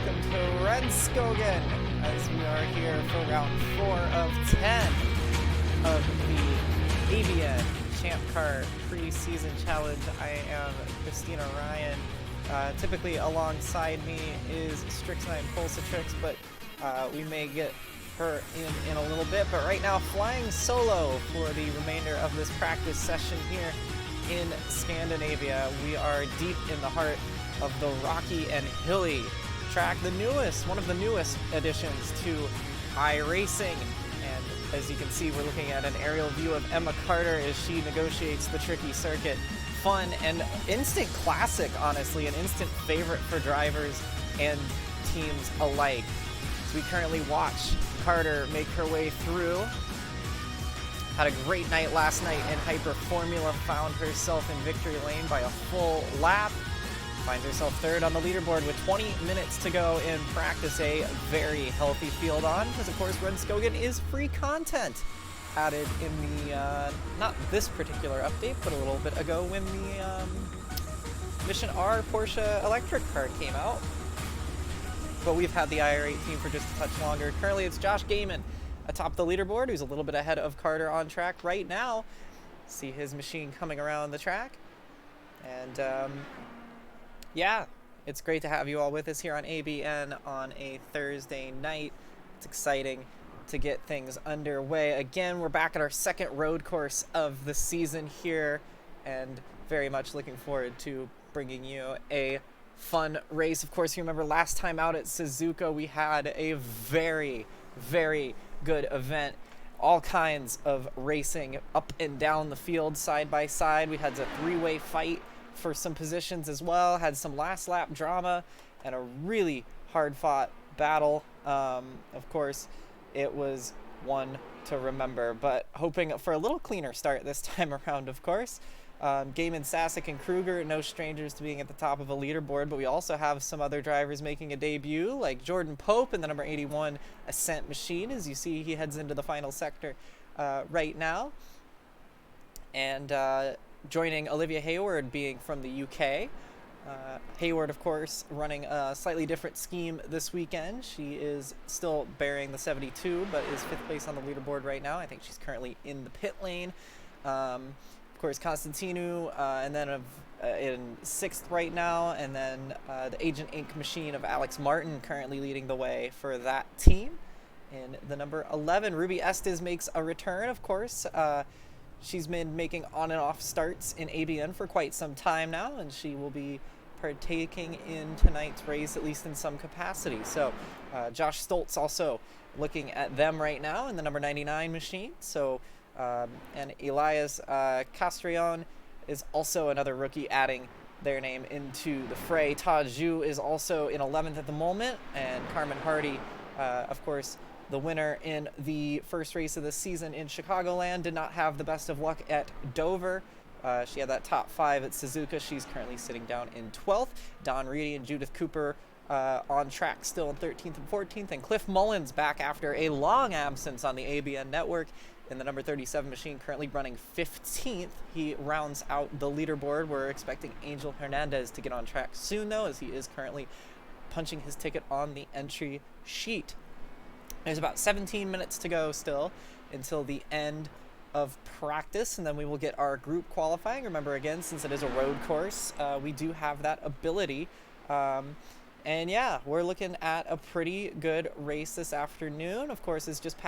welcome to Rudskogen as we are here for round 4 of 10 of the ABN Champ Car Pre-Season Challenge. I am Christina Ryan. Typically alongside me is Strixnine Pulsatrix, but we may get her in a little bit. But right now, flying solo for the remainder of this practice session here in Scandinavia. We are deep in the heart of the rocky and hilly track, one of the newest additions to iRacing. And as you can see, we're looking at an aerial view of Emma Carter as she negotiates the tricky circuit. Fun and instant classic, honestly, an instant favorite for drivers and teams alike. So we currently watch Carter make her way through. Had a great night last night in Hyper Formula, found herself in victory lane by a full lap. Finds herself third on the leaderboard with 20 minutes to go in practice. A very healthy field on, because of course Rudskogen is free content added in the, not this particular update, but a little bit ago when the Mission R Porsche electric car came out. But we've had the IR18 for just a touch longer. Currently it's Josh Gaiman atop the leaderboard, who's a little bit ahead of Carter on track right now. See his machine coming around the track. And yeah, it's great to have you all with us here on ABN on a Thursday night. It's exciting to get things underway. Again, we're back at our second road course of the season here, and very much looking forward to bringing you a fun race. Of course, you remember last time out at Suzuka, we had a very, very good event. All kinds of racing up and down the field side by side. We had a three-way fight for some positions as well. Had some last lap drama and a really hard fought battle. Of course, it was one to remember, but hoping for a little cleaner start this time around, of course. Gaiman, Sasek, and Kruger, no strangers to being at the top of a leaderboard, but we also have some other drivers making a debut, like Jordan Pope in the number 81 Ascent machine. As you see, he heads into the final sector right now. And joining Olivia Hayward being from the UK. Hayward, of course, running a slightly different scheme this weekend. She is still bearing the 72, but is 5th place on the leaderboard right now. I think she's currently in the pit lane. Of course, Constantinu, and then in 6th right now, and then the Agent Inc. machine of Alex Martin currently leading the way for that team. In the number 11, Ruby Estes makes a return, of course. She's been making on and off starts in ABN for quite some time now, and she will be partaking in tonight's race, at least in some capacity. So Josh Stoltz also looking at them right now in the number 99 machine. So and Elias Castrillon is also another rookie adding their name into the fray. Todd Zhu is also in 11th at the moment, and Carmen Hardy, of course, the winner in the first race of the season in Chicagoland, did not have the best of luck at Dover. She had that top 5 at Suzuka. She's currently sitting down in 12th. Don Reedy and Judith Cooper on track still in 13th and 14th. And Cliff Mullins back after a long absence on the ABN network in the number 37 machine, currently running 15th. He rounds out the leaderboard. We're expecting Angel Hernandez to get on track soon, though, as he is currently punching his ticket on the entry sheet. There's about 17 minutes to go still until the end of practice, and then we will get our group qualifying. Remember, again, since it is a road course, we do have that ability. And yeah, we're looking at a pretty good race this afternoon. Of course, it's just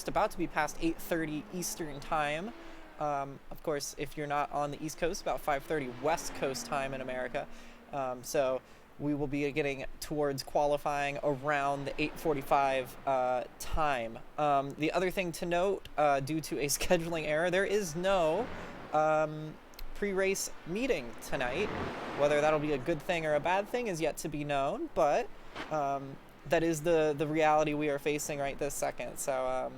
about to be past 8:30 Eastern time. Of course, if you're not on the East Coast, about 5:30 West Coast time in America. So we will be getting towards qualifying around the 8:45 time. The other thing to note, due to a scheduling error, there is no pre-race meeting tonight. Whether that'll be a good thing or a bad thing is yet to be known, but that is the reality we are facing right this second. So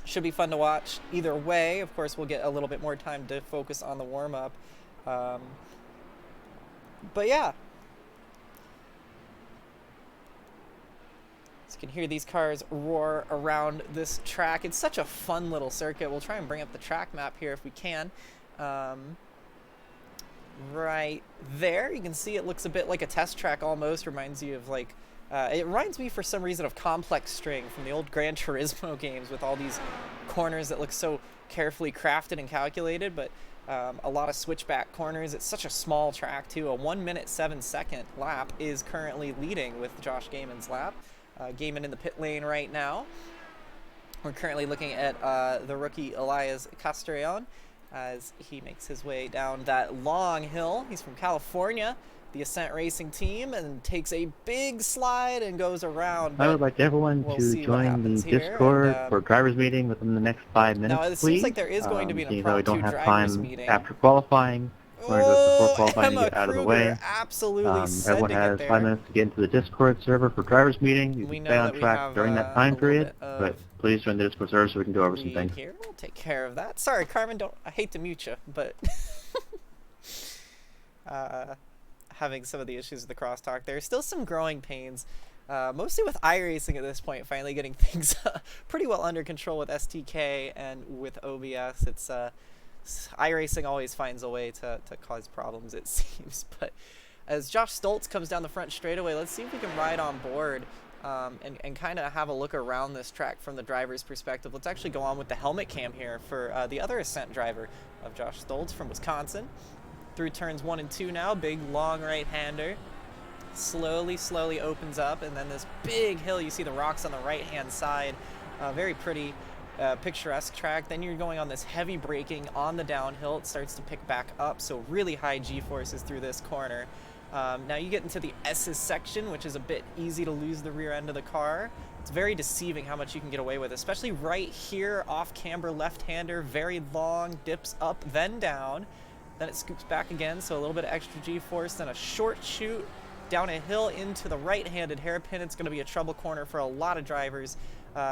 should be fun to watch either way. Of course, we'll get a little bit more time to focus on the warm-up. But yeah. So you can hear these cars roar around this track. It's such a fun little circuit. We'll try and bring up the track map here if we can. right there. You can see it looks a bit like a test track almost. Reminds you of like, it reminds me for some reason of Complex String from the old Gran Turismo games with all these corners that look so carefully crafted and calculated, but a lot of switchback corners. It's such a small track too. A 1 minute 7 second lap is currently leading with Josh Gaiman's lap. Gaiman in the pit lane right now. We're currently looking at the rookie Elias Castrillon as he makes his way down that long hill. He's from California, the Ascent Racing team, and takes a big slide and goes around. I would like everyone to join the Discord for drivers meeting within the next 5 minutes, now, it seems like there is going to be an impromptu drivers meeting. After qualifying, before qualifying to get out of the way. Absolutely everyone has 5 minutes to get into the Discord server for drivers meeting. You can stay on track during that time period, but please join the Discord server so we can go over some things. Here, we'll take care of that. Sorry, Carmen, I hate to mute you, but having some of the issues with the crosstalk there. Still some growing pains, mostly with iRacing at this point, finally getting things pretty well under control with STK and with OBS. It's iRacing always finds a way to cause problems, it seems. But as Josh Stoltz comes down the front straightaway, let's see if we can ride on board and kind of have a look around this track from the driver's perspective. Let's actually go on with the helmet cam here for the other Ascent driver of Josh Stoltz from Wisconsin. Through turns 1 and 2 now, big long right-hander. Slowly opens up, and then this big hill, you see the rocks on the right-hand side. Very pretty, picturesque track. Then you're going on this heavy braking on the downhill. It starts to pick back up, so really high G-forces through this corner. Now you get into the S's section, which is a bit easy to lose the rear end of the car. It's very deceiving how much you can get away with, especially right here, off-camber left-hander, very long, dips up, then down. Then it scoops back again, so a little bit of extra G-force, then a short shoot down a hill into the right-handed hairpin. It's going to be a trouble corner for a lot of drivers.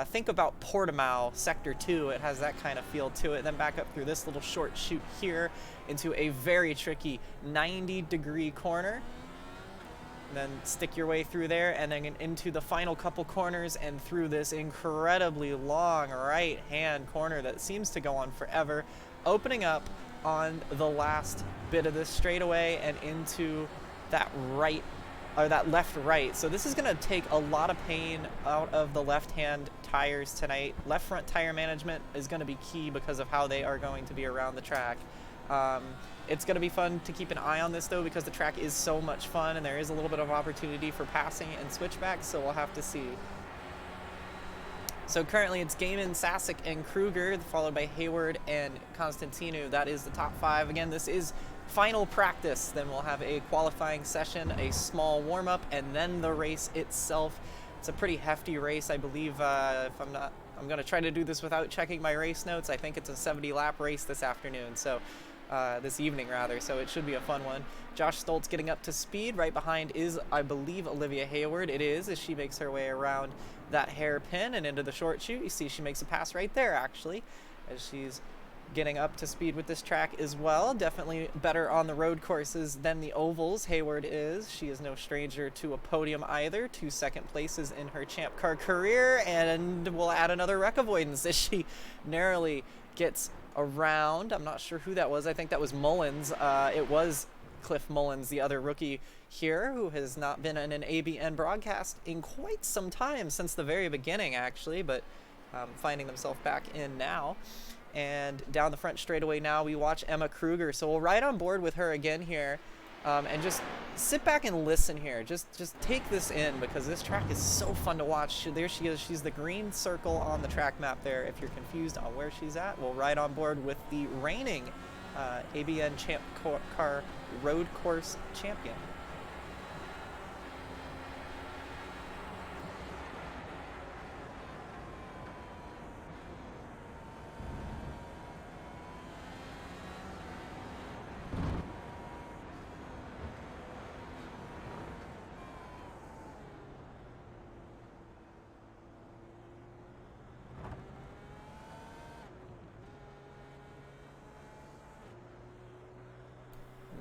Think about Portimao Sector 2. It has that kind of feel to it. Then back up through this little short shoot here into a very tricky 90-degree corner. And then stick your way through there and then into the final couple corners and through this incredibly long right-hand corner that seems to go on forever, opening up on the last bit of this straightaway and into that left right. So this is going to take a lot of pain out of the left-hand tires tonight. Left front tire management is going to be key because of how they are going to be around the track. It's going to be fun to keep an eye on this though, because the track is so much fun and there is a little bit of opportunity for passing and switchbacks, so we'll have to see. So currently it's Gaiman, Sasic, and Kruger, followed by Hayward and Constantinu. That is the top 5. Again, this is final practice. Then we'll have a qualifying session, a small warm-up, and then the race itself. It's a pretty hefty race, I believe. I'm going to try to do this without checking my race notes. I think it's a 70-lap race this afternoon, so this evening rather, so it should be a fun one. Josh Stoltz getting up to speed. Right behind is, I believe, Olivia Hayward. It is, as she makes her way around that hairpin and into the short chute. You see she makes a pass right there, actually, as she's getting up to speed with this track as well. Definitely better on the road courses than the ovals, Hayward is. She is no stranger to a podium either. 2 second places in her Champ Car career, and we'll add another wreck avoidance as she narrowly gets around. I'm not sure who that was. I think that was Mullins. It was Cliff Mullins, the other rookie here, who has not been in an ABN broadcast in quite some time, since the very beginning actually, but finding themselves back in now. And down the front straightaway now we watch Emma Kruger, so we'll ride on board with her again here, and just sit back and listen here. Just take this in, because this track is so fun to watch. There she is. She's the green circle on the track map there. If you're confused on where she's at, we'll ride on board with the reigning ABN Champ Car Road Course champion.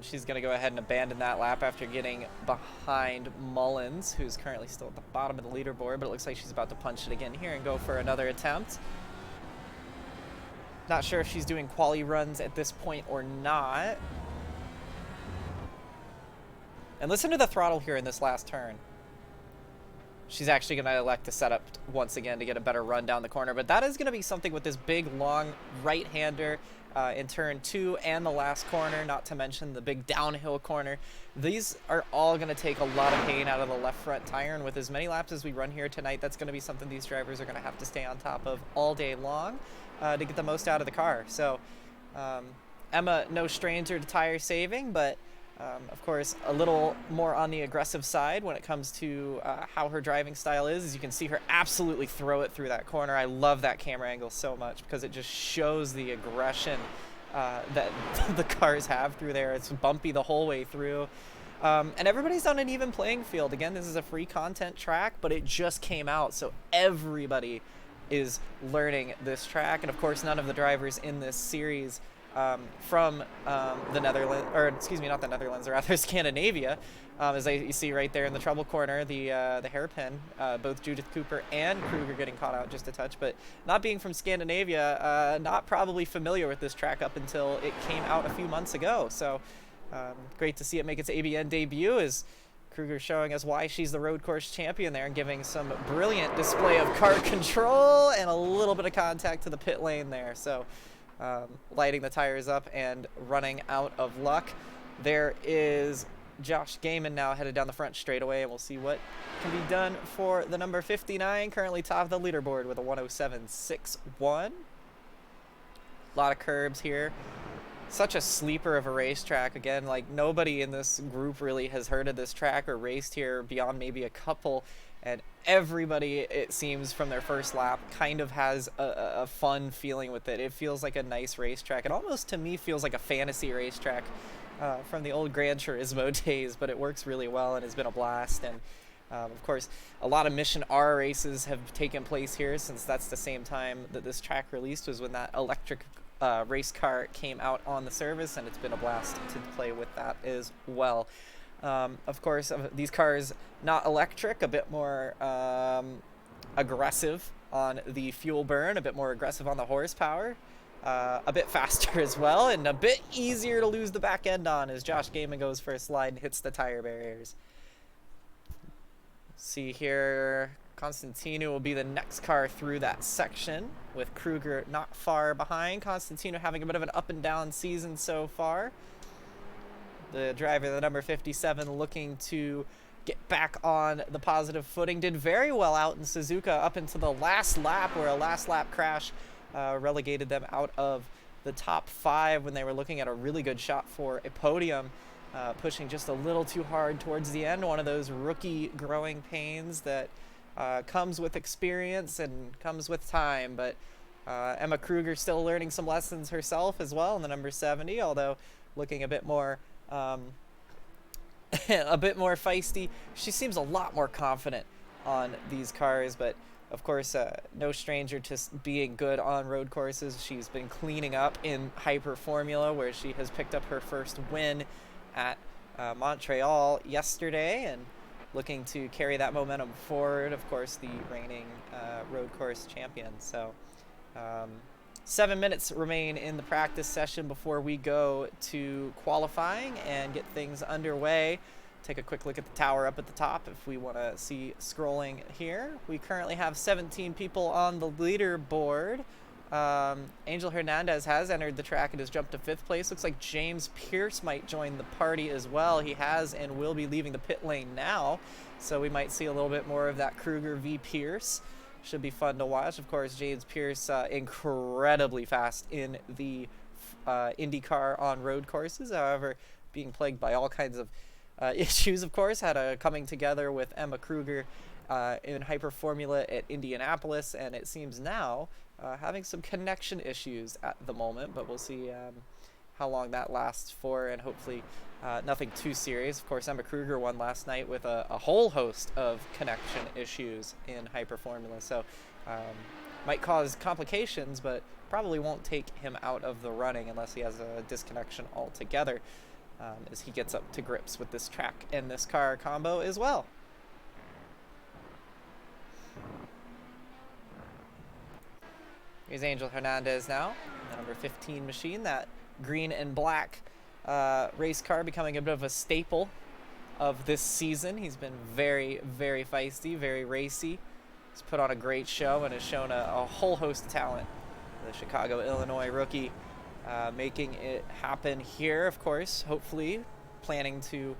She's going to go ahead and abandon that lap after getting behind Mullins, who's currently still at the bottom of the leaderboard, but it looks like she's about to punch it again here and go for another attempt. Not sure if she's doing quali runs at this point or not. And listen to the throttle here in this last turn. She's actually going to elect to set up once again to get a better run down the corner. But that is going to be something with this big, long right-hander in turn 2 and the last corner, not to mention the big downhill corner. These are all going to take a lot of pain out of the left front tire. And with as many laps as we run here tonight, that's going to be something these drivers are going to have to stay on top of all day long to get the most out of the car. So Emma, no stranger to tire saving, but of course, a little more on the aggressive side when it comes to how her driving style is. As you can see her absolutely throw it through that corner. I love that camera angle so much because it just shows the aggression that the cars have through there. It's bumpy the whole way through. And everybody's on an even playing field. Again, this is a free content track, but it just came out, so everybody is learning this track. And of course, none of the drivers in this series from the Netherlands, or excuse me, not the Netherlands, or rather Scandinavia, as you see right there in the trouble corner, the hairpin, both Judith Cooper and Kruger getting caught out just a touch, but not being from Scandinavia, not probably familiar with this track up until it came out a few months ago. So great to see it make its ABN debut, as Kruger showing us why she's the road course champion there and giving some brilliant display of car control and a little bit of contact to the pit lane there. So lighting the tires up and running out of luck. There is Josh Gaiman now headed down the front straightaway, and we'll see what can be done for the number 59, currently top of the leaderboard with a 107.61. A lot of curbs here. Such a sleeper of a racetrack. Again, like nobody in this group really has heard of this track or raced here beyond maybe a couple. And everybody, it seems, from their first lap kind of has a fun feeling with it. It feels like a nice racetrack. It almost, to me, feels like a fantasy racetrack from the old Gran Turismo days, but it works really well and has been a blast. And, of course, a lot of Mission R races have taken place here, since that's the same time that this track released, was when that electric race car came out on the service, and it's been a blast to play with that as well. Of course, these cars, not electric, a bit more aggressive on the fuel burn, a bit more aggressive on the horsepower, a bit faster as well, and a bit easier to lose the back end on as Josh Gaiman goes for a slide and hits the tire barriers. See here, Constantino will be the next car through that section, with Kruger not far behind. Constantino having a bit of an up and down season so far. The driver, the number 57, looking to get back on the positive footing. Did very well out in Suzuka up into the last lap, where a last lap crash relegated them out of the top 5 when they were looking at a really good shot for a podium. Pushing just a little too hard towards the end. One of those rookie growing pains that comes with experience and comes with time. But Emma Kruger still learning some lessons herself as well in the number 70, although looking a bit more feisty. She seems a lot more confident on these cars, but of course no stranger to being good on road courses. She's been cleaning up in Hyper Formula, where she has picked up her first win at Montreal yesterday, and looking to carry that momentum forward. Of course, the reigning road course champion. So 7 minutes remain in the practice session before we go to qualifying and get things underway. Take a quick look at the tower up at the top if we want to see scrolling here. We currently have 17 people on the leaderboard. Angel Hernandez has entered the track and has jumped to 5th place. Looks like James Pierce might join the party as well. He has and will be leaving the pit lane now, so we might see a little bit more of that Kruger v. Pierce. Should be fun to watch. Of course, James Pierce incredibly fast in the IndyCar on road courses. However, being plagued by all kinds of issues, of course. Had a coming together with Emma Kruger in Hyper Formula at Indianapolis, and it seems now having some connection issues at the moment, but we'll see how long that lasts for, and hopefully nothing too serious. Of course, Emma Kruger won last night with a whole host of connection issues in Hyper Formula, so might cause complications, but probably won't take him out of the running unless he has a disconnection altogether, as he gets up to grips with this track and this car combo as well. Here's Angel Hernandez now, the number 15 machine, that green and black race car becoming a bit of a staple of this season. He's been very, very feisty, very racy. He's put on a great show and has shown a whole host of talent. The Chicago, Illinois rookie making it happen here, of course, hopefully planning to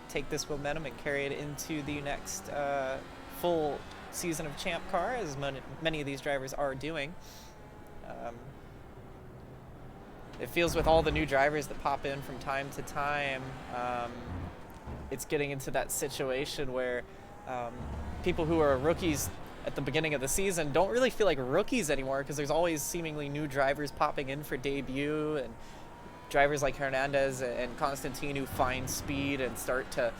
take this momentum and carry it into the next full season of Champ Car, as many of these drivers are doing. It feels with all the new drivers that pop in from time to time, it's getting into that situation where people who are rookies at the beginning of the season don't really feel like rookies anymore, because there's always seemingly new drivers popping in for debut, and drivers like Hernandez and Constantine who find speed and start to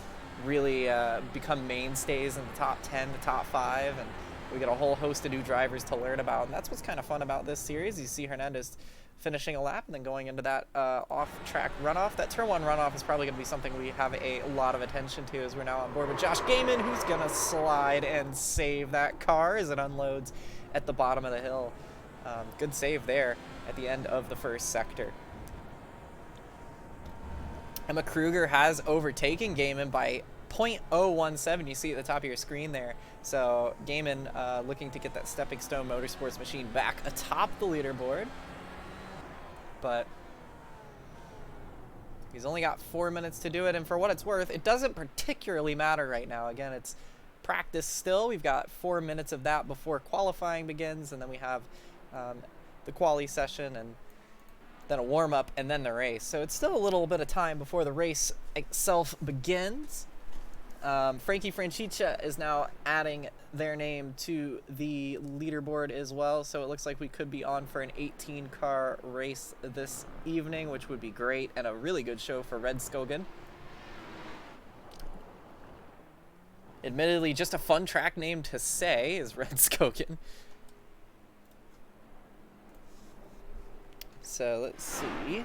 really become mainstays in the top 10, the top 5, and we get a whole host of new drivers to learn about, and that's what's kind of fun about this series. You see Hernandez finishing a lap and then going into that off-track runoff. That Turn 1 runoff is probably going to be something we have a lot of attention to, as we're now on board with Josh Gaiman, who's going to slide and save that car as it unloads at the bottom of the hill. Good save there at the end of the first sector. Emma Kruger has overtaken Gaiman by 0.017. You see at the top of your screen there. So Gaiman looking to get that Stepping Stone Motorsports machine back atop the leaderboard. But he's only got 4 minutes to do it, and for what it's worth, it doesn't particularly matter right now. Again, it's practice still. We've got 4 minutes of that before qualifying begins, and then we have the quali session, and then a warm-up, and then the race. So it's still a little bit of time before the race itself begins. Frankie Francica is now adding their name to the leaderboard as well, so it looks like we could be on for an 18-car race this evening, which would be great, and a really good show for Rudskogen. Admittedly, just a fun track name to say is Rudskogen. So let's see.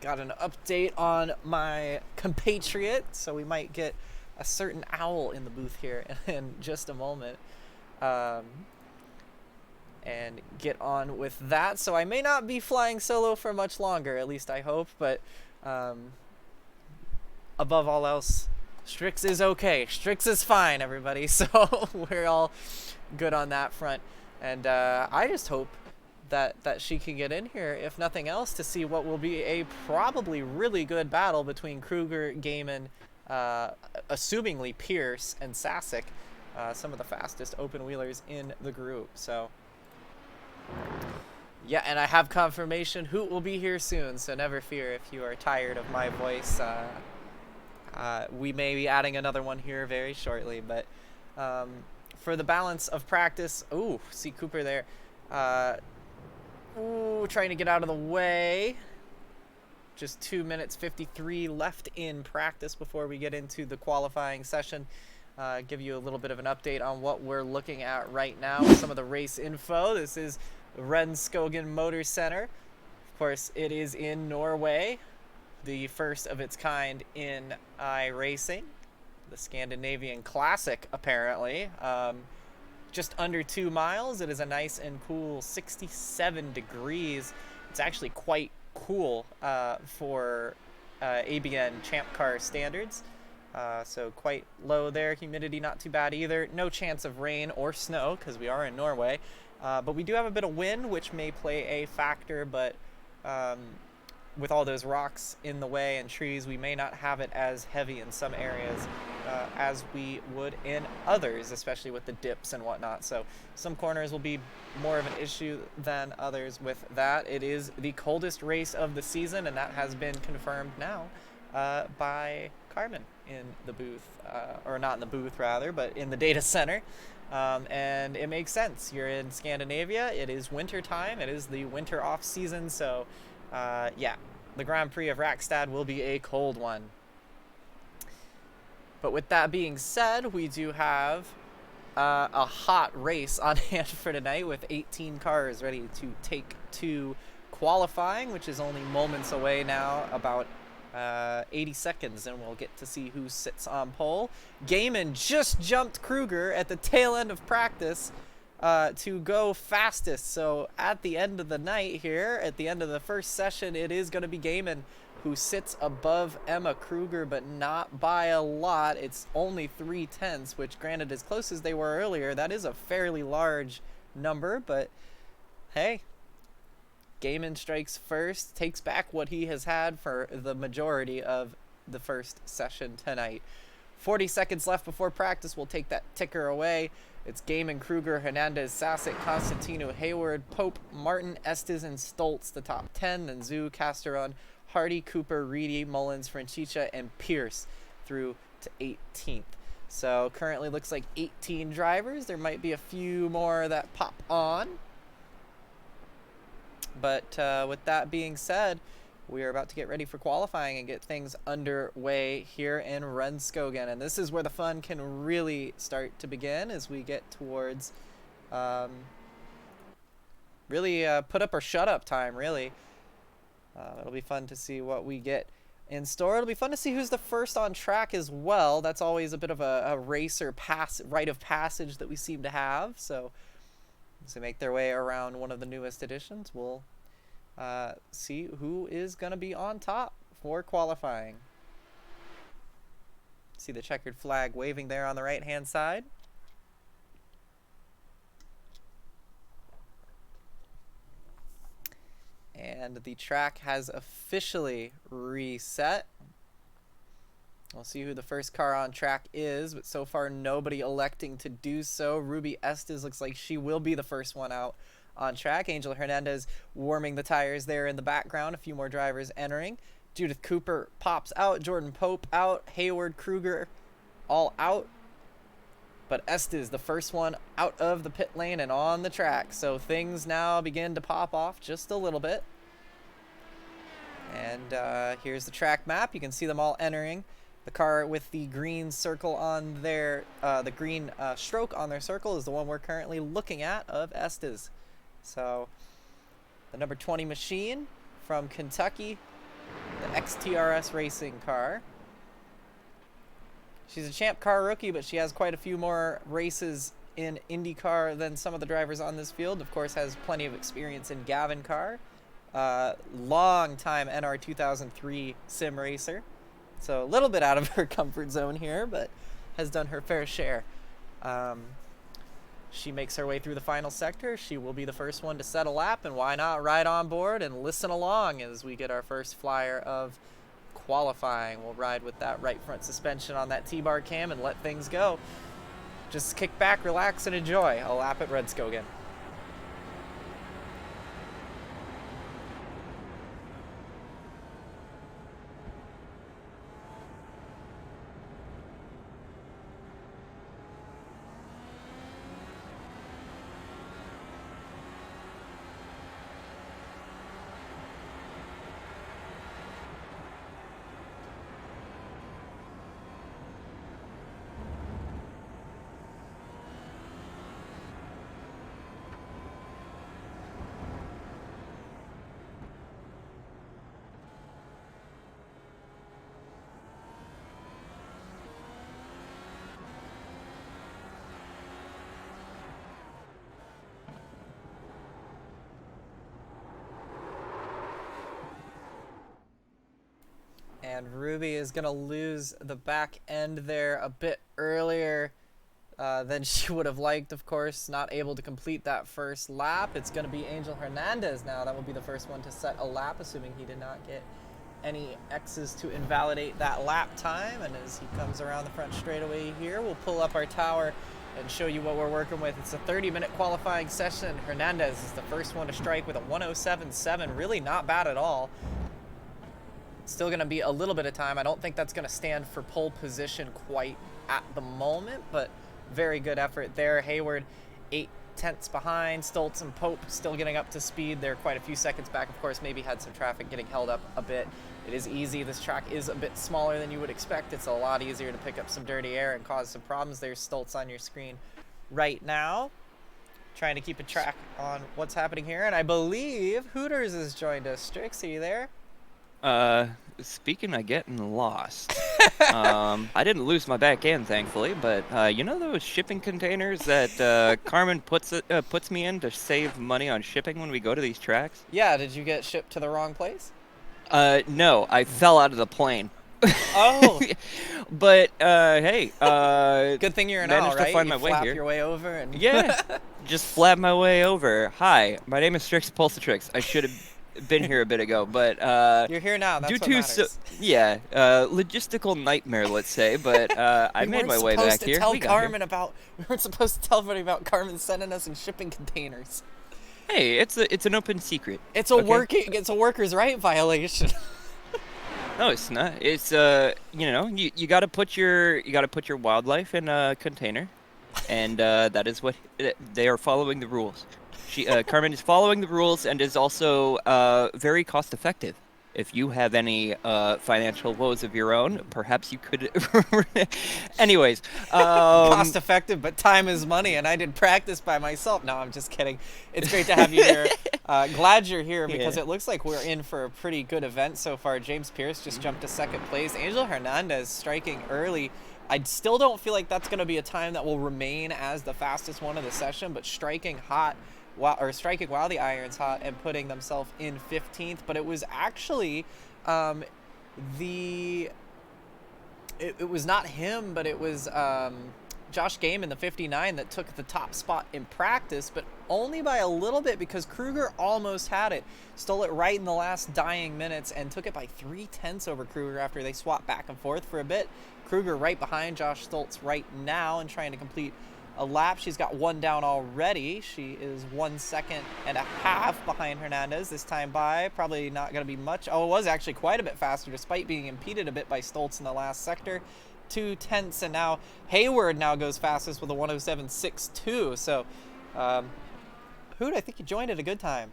Got an update on my compatriot, so we might get a certain owl in the booth here in just a moment. And get on with that. So I may not be flying solo for much longer, at least I hope, but above all else, Strix is okay. Strix is fine, everybody. So we're all good on that front. And I just hope that she can get in here, if nothing else, to see what will be a probably really good battle between Kruger, Gaiman, assumingly Pierce, and Sasek, some of the fastest open wheelers in the group. So yeah, and I have confirmation Hoot will be here soon, so never fear if you are tired of my voice. We may be adding another one here very shortly, but for the balance of practice, ooh, see Cooper there. Ooh, trying to get out of the way. Just 2 minutes 53 left in practice before we get into the qualifying session. Give you a little bit of an update on what we're looking at right now with some of the race info. This is Rudskogen Motorsenter. Of course, it is in Norway, the first of its kind in iRacing. The Scandinavian Classic, apparently. Just under 2 miles. It is a nice and cool 67 degrees. It's actually quite cool for ABN Champ Car standards. So quite low there. Humidity not too bad either. No chance of rain or snow because we are in Norway. But we do have a bit of wind, which may play a factor, but with all those rocks in the way and trees, we may not have it as heavy in some areas as we would in others, especially with the dips and whatnot. So some corners will be more of an issue than others with that. It is the coldest race of the season, and that has been confirmed now by Carmen in the booth, or not in the booth rather, but in the data center. And it makes sense. You're in Scandinavia. It is winter time. It is the winter off season. So yeah, the Grand Prix of Rakkestad will be a cold one. But with that being said, we do have a hot race on hand for tonight with 18 cars ready to take to qualifying, which is only moments away now, about 80 seconds, and we'll get to see who sits on pole. Gaiman just jumped Kruger at the tail end of practice. to go fastest. So at the end of the night here, at the end of the first session, it is going to be Gaiman who sits above Emma Kruger, but not by a lot. It's only 3/10, which granted, as close as they were earlier, that is a fairly large number, but hey, Gaiman strikes first, takes back what he has had for the majority of the first session tonight. 40 seconds left before practice. We'll take that ticker away. It's Gaiman, Kruger, Hernandez, Sasek, Constantino, Hayward, Pope, Martin, Estes, and Stoltz, the top 10. Then Zoo, Casteron, Hardy, Cooper, Reedy, Mullins, Franchicha, and Pierce through to 18th. So currently looks like 18 drivers. There might be a few more that pop on. But with that being said, we are about to get ready for qualifying and get things underway here in Rudskogen. And this is where the fun can really start to begin as we get towards really put up or shut up time, really. It'll be fun to see what we get in store. It'll be fun to see who's the first on track as well. That's always a bit of a racer rite of passage that we seem to have. So as they make their way around one of the newest editions, we'll see who is going to be on top for qualifying. See the checkered flag waving there on the right hand side. And the track has officially reset. We'll see who the first car on track is, but so far nobody electing to do so. Ruby Estes looks like she will be the first one out on track. Angel Hernandez warming the tires there in the background. A few more drivers entering. Judith Cooper pops out. Jordan Pope out. Hayward, Kruger all out. But Estes, the first one out of the pit lane and on the track. So things now begin to pop off just a little bit. And here's the track map. You can see them all entering. The car with the green circle on their, the green stroke on their circle is the one we're currently looking at of Estes. So the number 20 machine from Kentucky, the XTRS racing car. She's a Champ Car rookie, but she has quite a few more races in IndyCar than some of the drivers on this field. Of course, has plenty of experience in Gavin car. Long-time NR 2003 sim racer. So a little bit out of her comfort zone here, but has done her fair share. She makes her way through the final sector. She will be the first one to set a lap, and why not ride on board and listen along as we get our first flyer of qualifying. We'll ride with that right front suspension on that T-bar cam and let things go. Just kick back, relax, and enjoy a lap at Rudskogen. And Ruby is going to lose the back end there a bit earlier than she would have liked, of course. Not able to complete that first lap. It's going to be Angel Hernandez now. That will be the first one to set a lap, assuming he did not get any X's to invalidate that lap time. And as he comes around the front straightaway here, we'll pull up our tower and show you what we're working with. It's a 30-minute qualifying session. Hernandez is the first one to strike with a 107.7. Really not bad at all. Still going to be a little bit of time. I don't think that's going to stand for pole position quite at the moment, but very good effort there. Hayward 8/10 behind. Stoltz and Pope still getting up to speed. They're quite a few seconds back. Of course, maybe had some traffic getting held up a bit. It is easy. This track is a bit smaller than you would expect. It's a lot easier to pick up some dirty air and cause some problems. There's Stoltz on your screen right now, trying to keep a track on what's happening here. And I believe Hooters has joined us. Strix, are you there? speaking of getting lost, I didn't lose my back end, thankfully, but you know those shipping containers that Carmen puts me in to save money on shipping when we go to these tracks? Yeah, did you get shipped to the wrong place? No, I fell out of the plane. Oh. But hey, good thing you're an managed owl, right? to find you my way flap here. your way over and Yeah, just flab my way over. Hi, my name is Strix Pulsatrix. I should have been here a bit ago, but you're here now. That's what matters. Logistical nightmare, let's say. But I made my way back here. We weren't supposed to tell everybody about Carmen sending us in shipping containers. Hey, it's an open secret. It's a workers' right violation. No, it's not. It's you gotta put your wildlife in a container, and that is what they are following the rules. Carmen is following the rules and is also very cost effective. If you have any financial woes of your own, perhaps you could. Anyways, cost effective, but time is money, and I did practice by myself. No, I'm just kidding. It's great to have you here. Glad you're here because it looks like we're in for a pretty good event so far. James Pierce just jumped to second place. Angel Hernandez striking early. I still don't feel like that's going to be a time that will remain as the fastest one of the session, but striking while the iron's hot and putting themselves in 15th. But it was actually it was not him, but it was Josh Game in the 59 that took the top spot in practice, but only by a little bit because Kruger almost had it. Stole it right in the last dying minutes and took it by 3/10 over Kruger after they swapped back and forth for a bit. Kruger right behind Josh Stoltz right now and trying to complete a lap. She's got one down already. She is 1.5 seconds behind Hernandez this time by. Probably not going to be much. Oh, it was actually quite a bit faster despite being impeded a bit by Stoltz in the last sector. 2/10, and now Hayward now goes fastest with a 1:07.62. So, Hoot, I think you joined at a good time.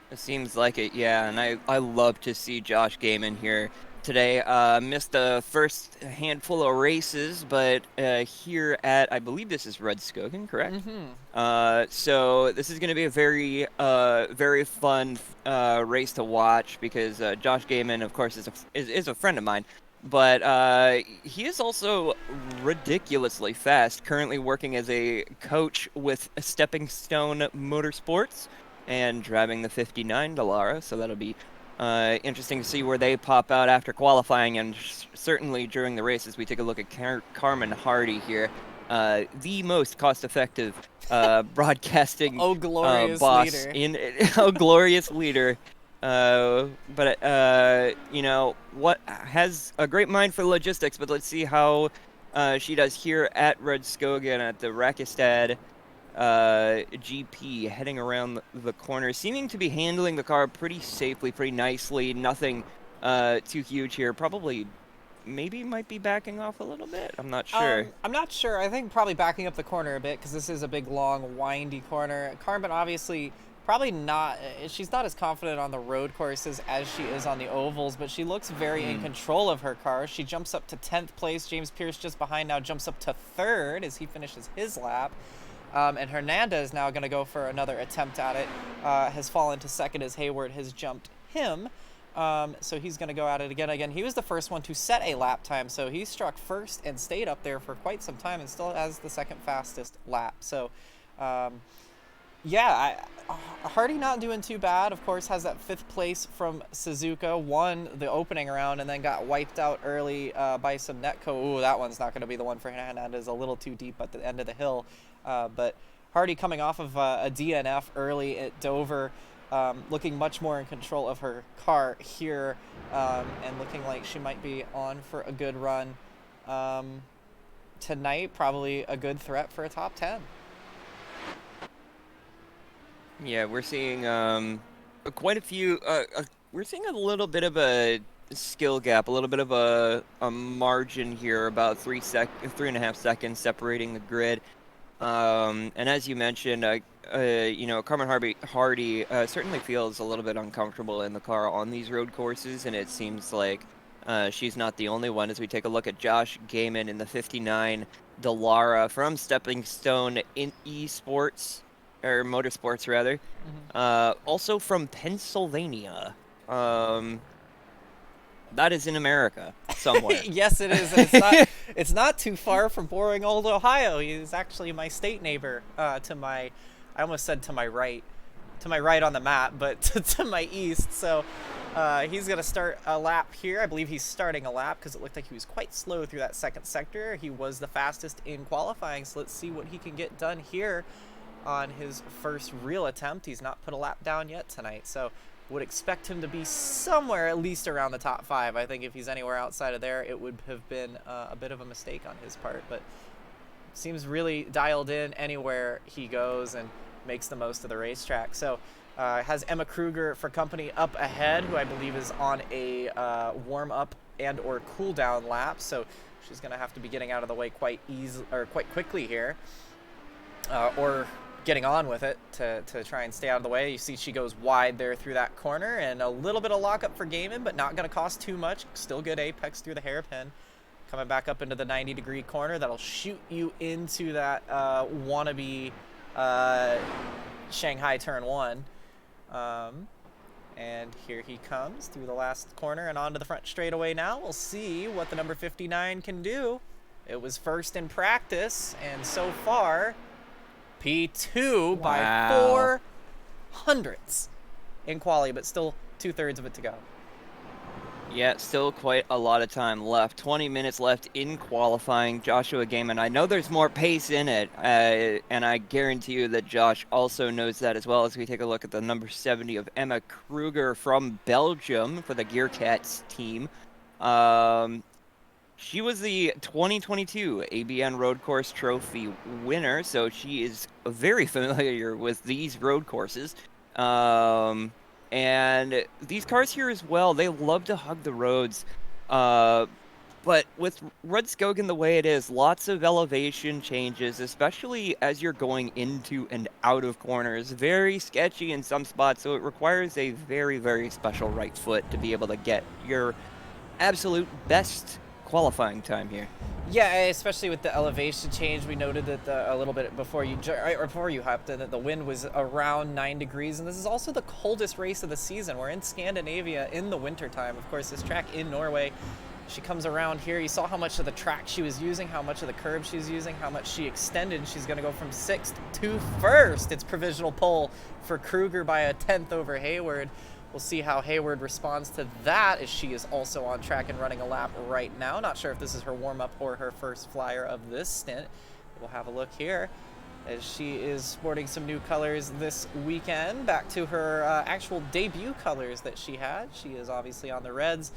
It seems like it, yeah, and I love to see Josh Gaiman here today. Missed the first handful of races, but here at, I believe this is Rudskogen, correct? Mm-hmm. So this is going to be a very, very fun race to watch because Josh Gaiman, of course, is a friend of mine. But he is also ridiculously fast, currently working as a coach with Stepping Stone Motorsports and driving the 59 Dallara, so that'll be interesting to see where they pop out after qualifying, and certainly during the races we take a look at Carmen Hardy here, the most cost-effective broadcasting boss leader. Glorious leader. But you know, what has a great mind for logistics, but let's see how she does here at Rudskogen at the Rakkestad GP, heading around the corner, seeming to be handling the car pretty safely, pretty nicely, nothing too huge here. Probably, maybe might be backing off a little bit. I'm not sure. I'm not sure. I think probably backing up the corner a bit because this is a big, long, windy corner. Carmen obviously probably not, she's not as confident on the road courses as she is on the ovals, but she looks very in control of her car. She jumps up to 10th place. James Pierce just behind now jumps up to 3rd as he finishes his lap. And Hernandez now going to go for another attempt at it. Has fallen to 2nd as Hayward has jumped him. So he's going to go at it again. He was the first one to set a lap time, so he struck 1st and stayed up there for quite some time and still has the 2nd fastest lap. So, yeah, Hardy not doing too bad. Of course, has that 5th place from Suzuka, won the opening round, and then got wiped out early by some Netco. Ooh, that one's not going to be the one for Hernandez. A little too deep at the end of the hill. But Hardy coming off of a DNF early at Dover, looking much more in control of her car here, and looking like she might be on for a good run tonight. Probably a good threat for a top 10. Yeah, we're seeing quite a few. We're seeing a little bit of a skill gap, a little bit of a margin here, about 3.5 seconds separating the grid. And as you mentioned, you know, Carmen Hardy certainly feels a little bit uncomfortable in the car on these road courses, and it seems like she's not the only one. As we take a look at Josh Gaiman in the 59 Dallara from Stepping Stone in Esports. Or Motorsports, rather. Mm-hmm. Also from Pennsylvania. That is in America somewhere. Yes, it is. And it's not too far from boring old Ohio. He's actually my state neighbor. I almost said to my right on the map, but to my east. So he's gonna start a lap here. I believe he's starting a lap because it looked like he was quite slow through that second sector. He was the fastest in qualifying. So let's see what he can get done here on his first real attempt. He's not put a lap down yet tonight, so would expect him to be somewhere at least around the top 5. I think if he's anywhere outside of there, it would have been a bit of a mistake on his part, but seems really dialed in anywhere he goes and makes the most of the racetrack. So has Emma Kruger for company up ahead, who I believe is on a warm-up and or cool-down lap, so she's going to have to be getting out of the way quite quickly here, or getting on with it to try and stay out of the way. You see she goes wide there through that corner, and a little bit of lockup for Gaiman, but not going to cost too much. Still good apex through the hairpin. Coming back up into the 90-degree corner, that'll shoot you into that wannabe Shanghai turn 1. And here he comes through the last corner and onto the front straightaway now. We'll see what the number 59 can do. It was first in practice, and so far P2 by 4 hundredths in quali, but still 2/3 of it to go. Yeah, still quite a lot of time left. 20 minutes left in qualifying. Joshua Gaiman, I know there's more pace in it, and I guarantee you that Josh also knows that as well, as we take a look at the number 70 of Emma Kruger from Belgium for the Gearcats team. She was the 2022 ABN Road Course Trophy winner, so she is very familiar with these road courses. And these cars here as well, they love to hug the roads. But with Rudskogen the way it is, lots of elevation changes, especially as you're going into and out of corners. Very sketchy in some spots, so it requires a very, very special right foot to be able to get your absolute best qualifying time here. Yeah, especially with the elevation change. We noted that a little bit before you hopped in, that the wind was around 9 degrees, and this is also the coldest race of the season. We're in Scandinavia in the wintertime. Of course, this track in Norway, she comes around here. You saw how much of the track she was using, how much of the curb she was using, how much she extended. She's going to go from 6th to 1st. It's provisional pole for Kruger by a 10th over Hayward. We'll see how Hayward responds to that, as she is also on track and running a lap right now. Not sure if this is her warm-up or her first flyer of this stint. We'll have a look here as she is sporting some new colors this weekend. Back to her actual debut colors that she had. She is obviously on the reds.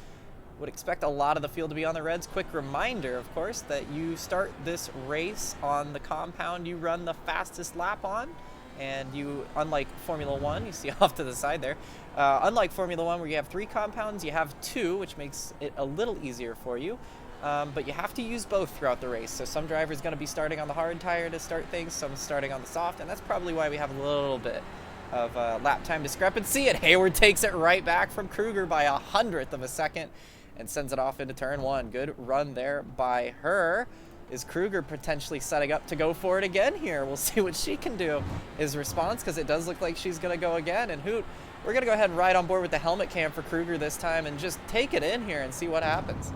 Would expect a lot of the field to be on the reds. Quick reminder, of course, that you start this race on the compound you run the fastest lap on. And you, unlike Formula 1, you see off to the side there, unlike Formula 1 where you have 3 compounds, you have 2, which makes it a little easier for you. But you have to use both throughout the race. So some drivers going to be starting on the hard tire to start things, some starting on the soft, and that's probably why we have a little bit of lap time discrepancy. And Hayward takes it right back from Kruger by 100th of a second and sends it off into turn 1. Good run there by her. Is Kruger potentially setting up to go for it again here? We'll see what she can do. His response, because it does look like she's going to go again. And Hoot, we're going to go ahead and ride on board with the helmet cam for Kruger this time and just take it in here and see what happens.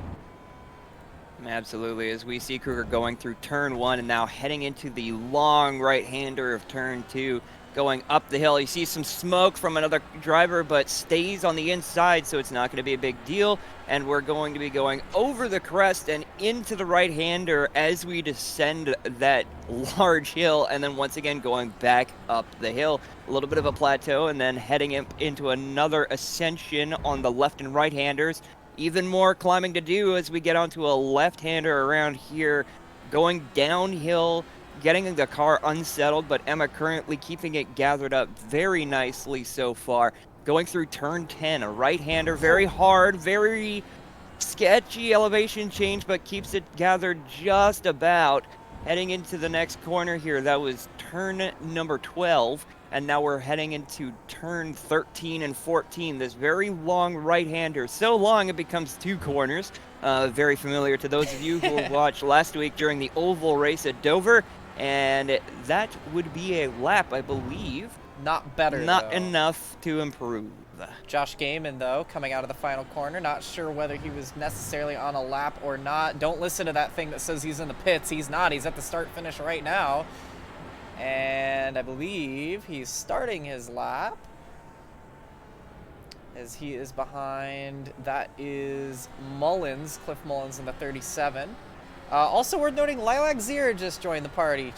Absolutely, as we see Kruger going through turn 1 and now heading into the long right-hander of turn 2. Going up the hill, you see some smoke from another driver, but stays on the inside, so it's not going to be a big deal. And we're going to be going over the crest and into the right-hander as we descend that large hill, and then once again going back up the hill. A little bit of a plateau, and then heading into another ascension on the left and right-handers. Even more climbing to do as we get onto a left-hander around here, going downhill, getting the car unsettled, but Emma currently keeping it gathered up very nicely so far. Going through turn 10, a right-hander, very hard, very sketchy elevation change, but keeps it gathered just about. Heading into the next corner here, that was turn number 12, and now we're heading into turn 13 and 14. This very long right-hander, so long it becomes 2 corners. Very familiar to those of you who watched last week during the oval race at Dover. And that would be a lap, I believe. Not better, Not though. enough to improve. Josh Gaiman, though, coming out of the final corner. Not sure whether he was necessarily on a lap or not. Don't listen to that thing that says he's in the pits. He's not. He's at the start-finish right now. And I believe he's starting his lap, as he is behind. That is Mullins, Cliff Mullins in the 37. Also worth noting, Lilac Zier just joined the party.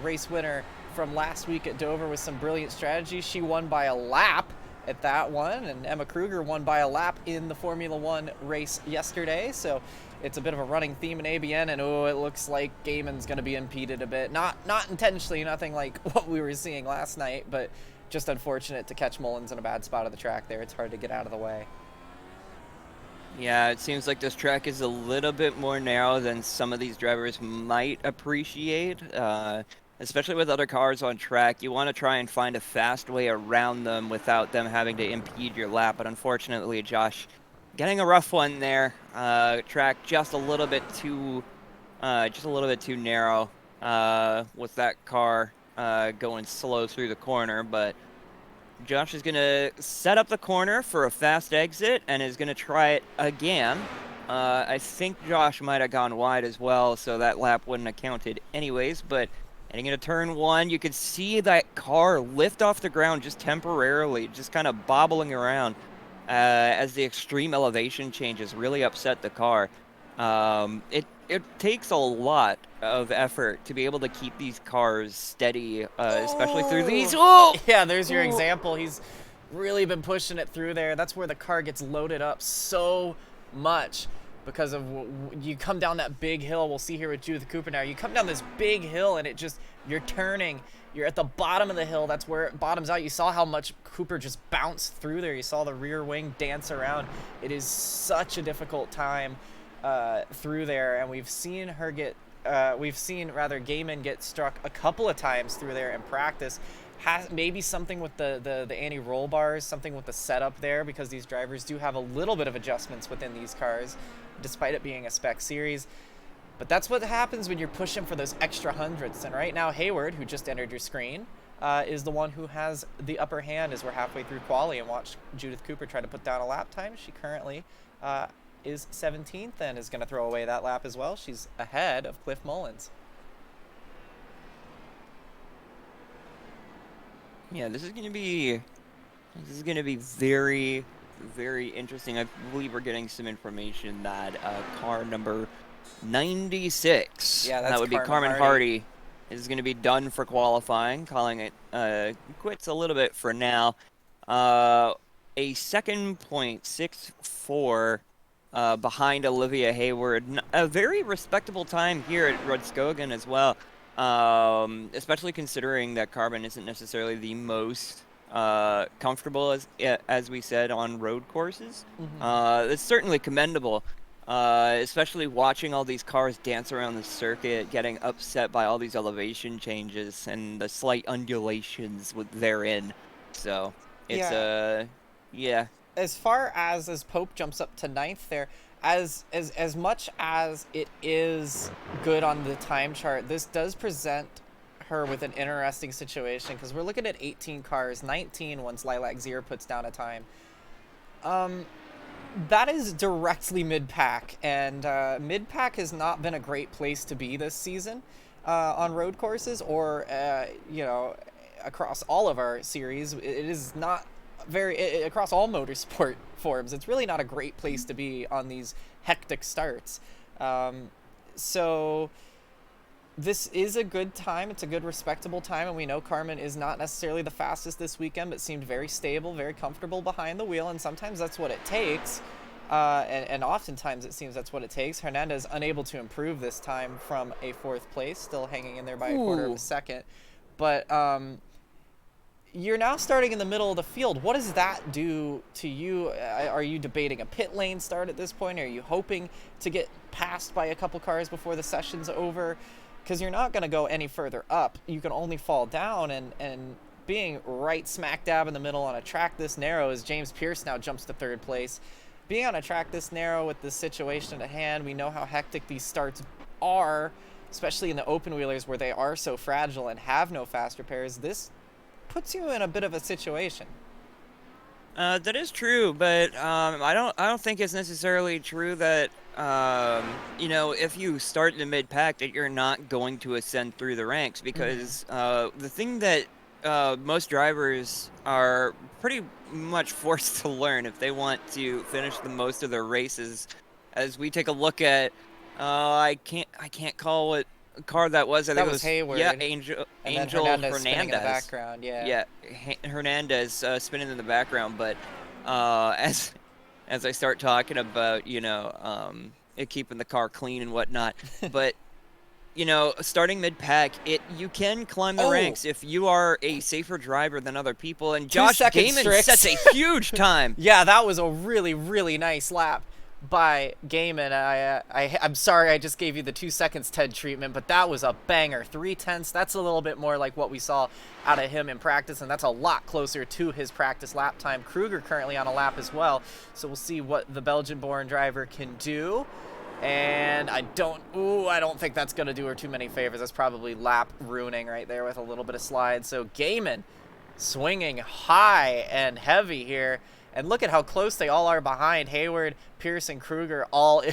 Race winner from last week at Dover with some brilliant strategy. She won by a lap at that one, and Emma Kruger won by a lap in the Formula One race yesterday. So it's a bit of a running theme in ABN, and it looks like Gaiman's going to be impeded a bit. Not intentionally, nothing like what we were seeing last night, but just unfortunate to catch Mullins in a bad spot of the track there. It's hard to get out of the way. Yeah, it seems like this track is a little bit more narrow than some of these drivers might appreciate. Especially with other cars on track, you want to try and find a fast way around them without them having to impede your lap. But unfortunately, Josh, getting a rough one there. Track just a little bit too narrow with that car going slow through the corner. But Josh is going to set up the corner for a fast exit and is going to try it again. I think Josh might have gone wide as well, so that lap wouldn't have counted anyways. But heading into turn one, you could see that car lift off the ground just temporarily, just kind of bobbling around as the extreme elevation changes really upset the car. It takes a lot of effort to be able to keep these cars steady, especially through these. Oh! Yeah, there's your example. He's really been pushing it through there. That's where the car gets loaded up so much because of you come down that big hill. We'll see here with Judith Cooper now. You come down this big hill and you're turning. You're at the bottom of the hill. That's where it bottoms out. You saw how much Cooper just bounced through there. You saw the rear wing dance around. It is such a difficult time through there, and we've seen Gaiman get struck a couple of times through there in practice. Maybe something with the anti-roll bars, something with the setup there, because these drivers do have a little bit of adjustments within these cars, despite it being a spec series. But that's what happens when you're pushing for those extra hundredths. And right now, Hayward, who just entered your screen, is the one who has the upper hand as we're halfway through quali, and watch Judith Cooper try to put down a lap time. She currently is 17th and is going to throw away that lap as well. She's ahead of Cliff Mullins. Yeah, this is going to be very, very interesting. I believe we're getting some information that car number 96, yeah, that would be Carmen Hardy, is going to be done for qualifying, calling it quits a little bit for now. A second .64 behind Olivia Hayward. A very respectable time here at Rudskogen as well, especially considering that Carmen isn't necessarily the most comfortable, as we said, on road courses. Mm-hmm. It's certainly commendable, especially watching all these cars dance around the circuit, getting upset by all these elevation changes and the slight undulations therein. So it's yeah. As far as Pope jumps up to 9th there, as much as it is good on the time chart, this does present her with an interesting situation, because we're looking at 18 cars, 19 once Lilac Zier puts down a time. That is directly mid-pack, and mid-pack has not been a great place to be this season on road courses, or across all of our series. It is not across all motorsport forms. It's really not a great place to be on these hectic starts. So this is a good time. It's a good, respectable time, and we know Carmen is not necessarily the fastest this weekend, but seemed very stable, very comfortable behind the wheel, and sometimes that's what it takes. And oftentimes it seems that's what it takes. Hernandez unable to improve this time from a 4th place, still hanging in there by a quarter of a second. But you're now starting in the middle of the field. What does that do to you? Are you debating a pit lane start at this point? Are you hoping to get passed by a couple cars before the session's over? Because you're not going to go any further up. You can only fall down, and being right smack dab in the middle on a track this narrow, as James Pierce now jumps to 3rd place. Being on a track this narrow with this situation at hand, we know how hectic these starts are, especially in the open wheelers where they are so fragile and have no fast repairs. This puts you in a bit of a situation. That is true, but I don't think it's necessarily true that you know, if you start in the mid pack that you're not going to ascend through the ranks, because the thing that most drivers are pretty much forced to learn if they want to finish the most of their races, as we take a look at I can't call what car that was. I think That it was Hayward. yeah, and Angel Hernandez spinning in the background. Yeah. Hernandez spinning in the background, but as I start talking about, you know, it keeping the car clean and whatnot, but you know, starting mid-pack, you can climb the ranks if you are a safer driver than other people, and Josh Gaiman sets a huge time. Yeah, that was a really, really nice lap by Gaiman. I'm sorry I just gave you the 2 seconds Ted treatment, but that was a banger. 3/10. That's a little bit more like what we saw out of him in practice, and that's a lot closer to his practice lap time. Kruger currently on a lap as well, so we'll see what the Belgian-born driver can do. And I don't think that's going to do her too many favors. That's probably lap ruining right there with a little bit of slide. So Gaiman swinging high and heavy here. And look at how close they all are behind. Hayward, Pierce, and Kruger all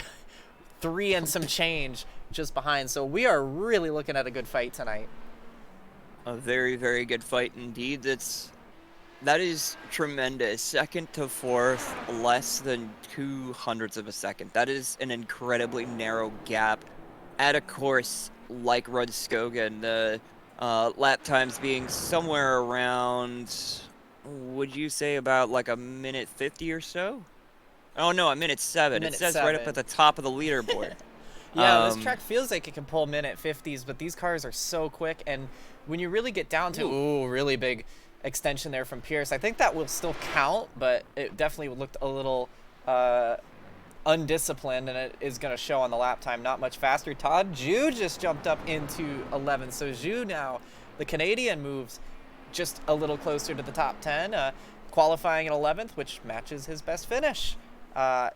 3 and some change just behind. So we are really looking at a good fight tonight. A very, very good fight indeed. That is tremendous. Second to fourth, less than 0.02 of a second. That is an incredibly narrow gap at a course like Rudskogen. The lap times being somewhere around, would you say about like a minute 50 or so? Oh no, a minute 7. It says right up at the top of the leaderboard. Yeah, this track feels like it can pull minute 50s, but these cars are so quick. And when you really get down to, really big extension there from Pierce. I think that will still count, but it definitely looked a little undisciplined, and it is going to show on the lap time. Not much faster. Todd Zhu just jumped up into 11th. So Zhu now, the Canadian, moves just a little closer to the top 10, qualifying at 11th, which matches his best finish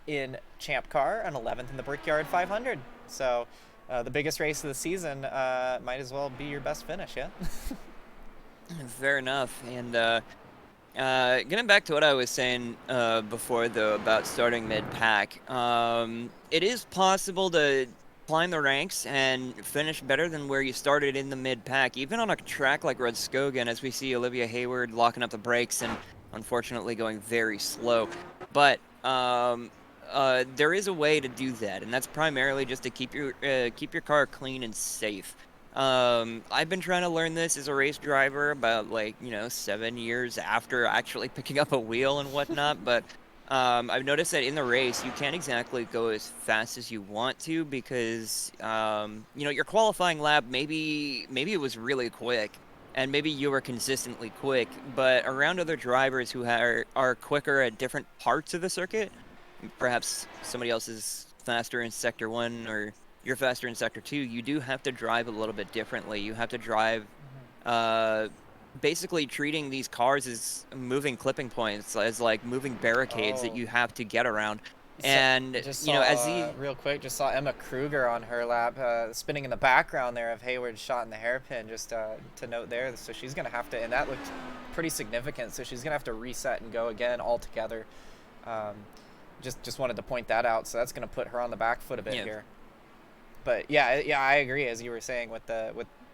in Champ Car, an 11th in the Brickyard 500. So the biggest race of the season might as well be your best finish, yeah? Fair enough. And getting back to what I was saying before, though, about starting mid-pack, it is possible to climb the ranks and finish better than where you started in the mid-pack, even on a track like Rudskogen, as we see Olivia Hayward locking up the brakes and unfortunately going very slow. But there is a way to do that, and that's primarily just to keep your car clean and safe. I've been trying to learn this as a race driver about 7 years after actually picking up a wheel and whatnot, but I've noticed that in the race you can't exactly go as fast as you want to because your qualifying lap, maybe it was really quick and maybe you were consistently quick, but around other drivers who are quicker at different parts of the circuit, perhaps somebody else is faster in sector 1 or you're faster in sector 2, you do have to drive a little bit differently. You have to drive basically treating these cars as moving clipping points, as like moving barricades that you have to get around. And real quick, just saw Emma Kruger on her lap spinning in the background there of Hayward's shot in the hairpin, just to note there. So she's gonna have to, and that looked pretty significant, so she's gonna have to reset and go again altogether. Just wanted to point that out. So that's gonna put her on the back foot a bit here. But yeah, I agree, as you were saying, with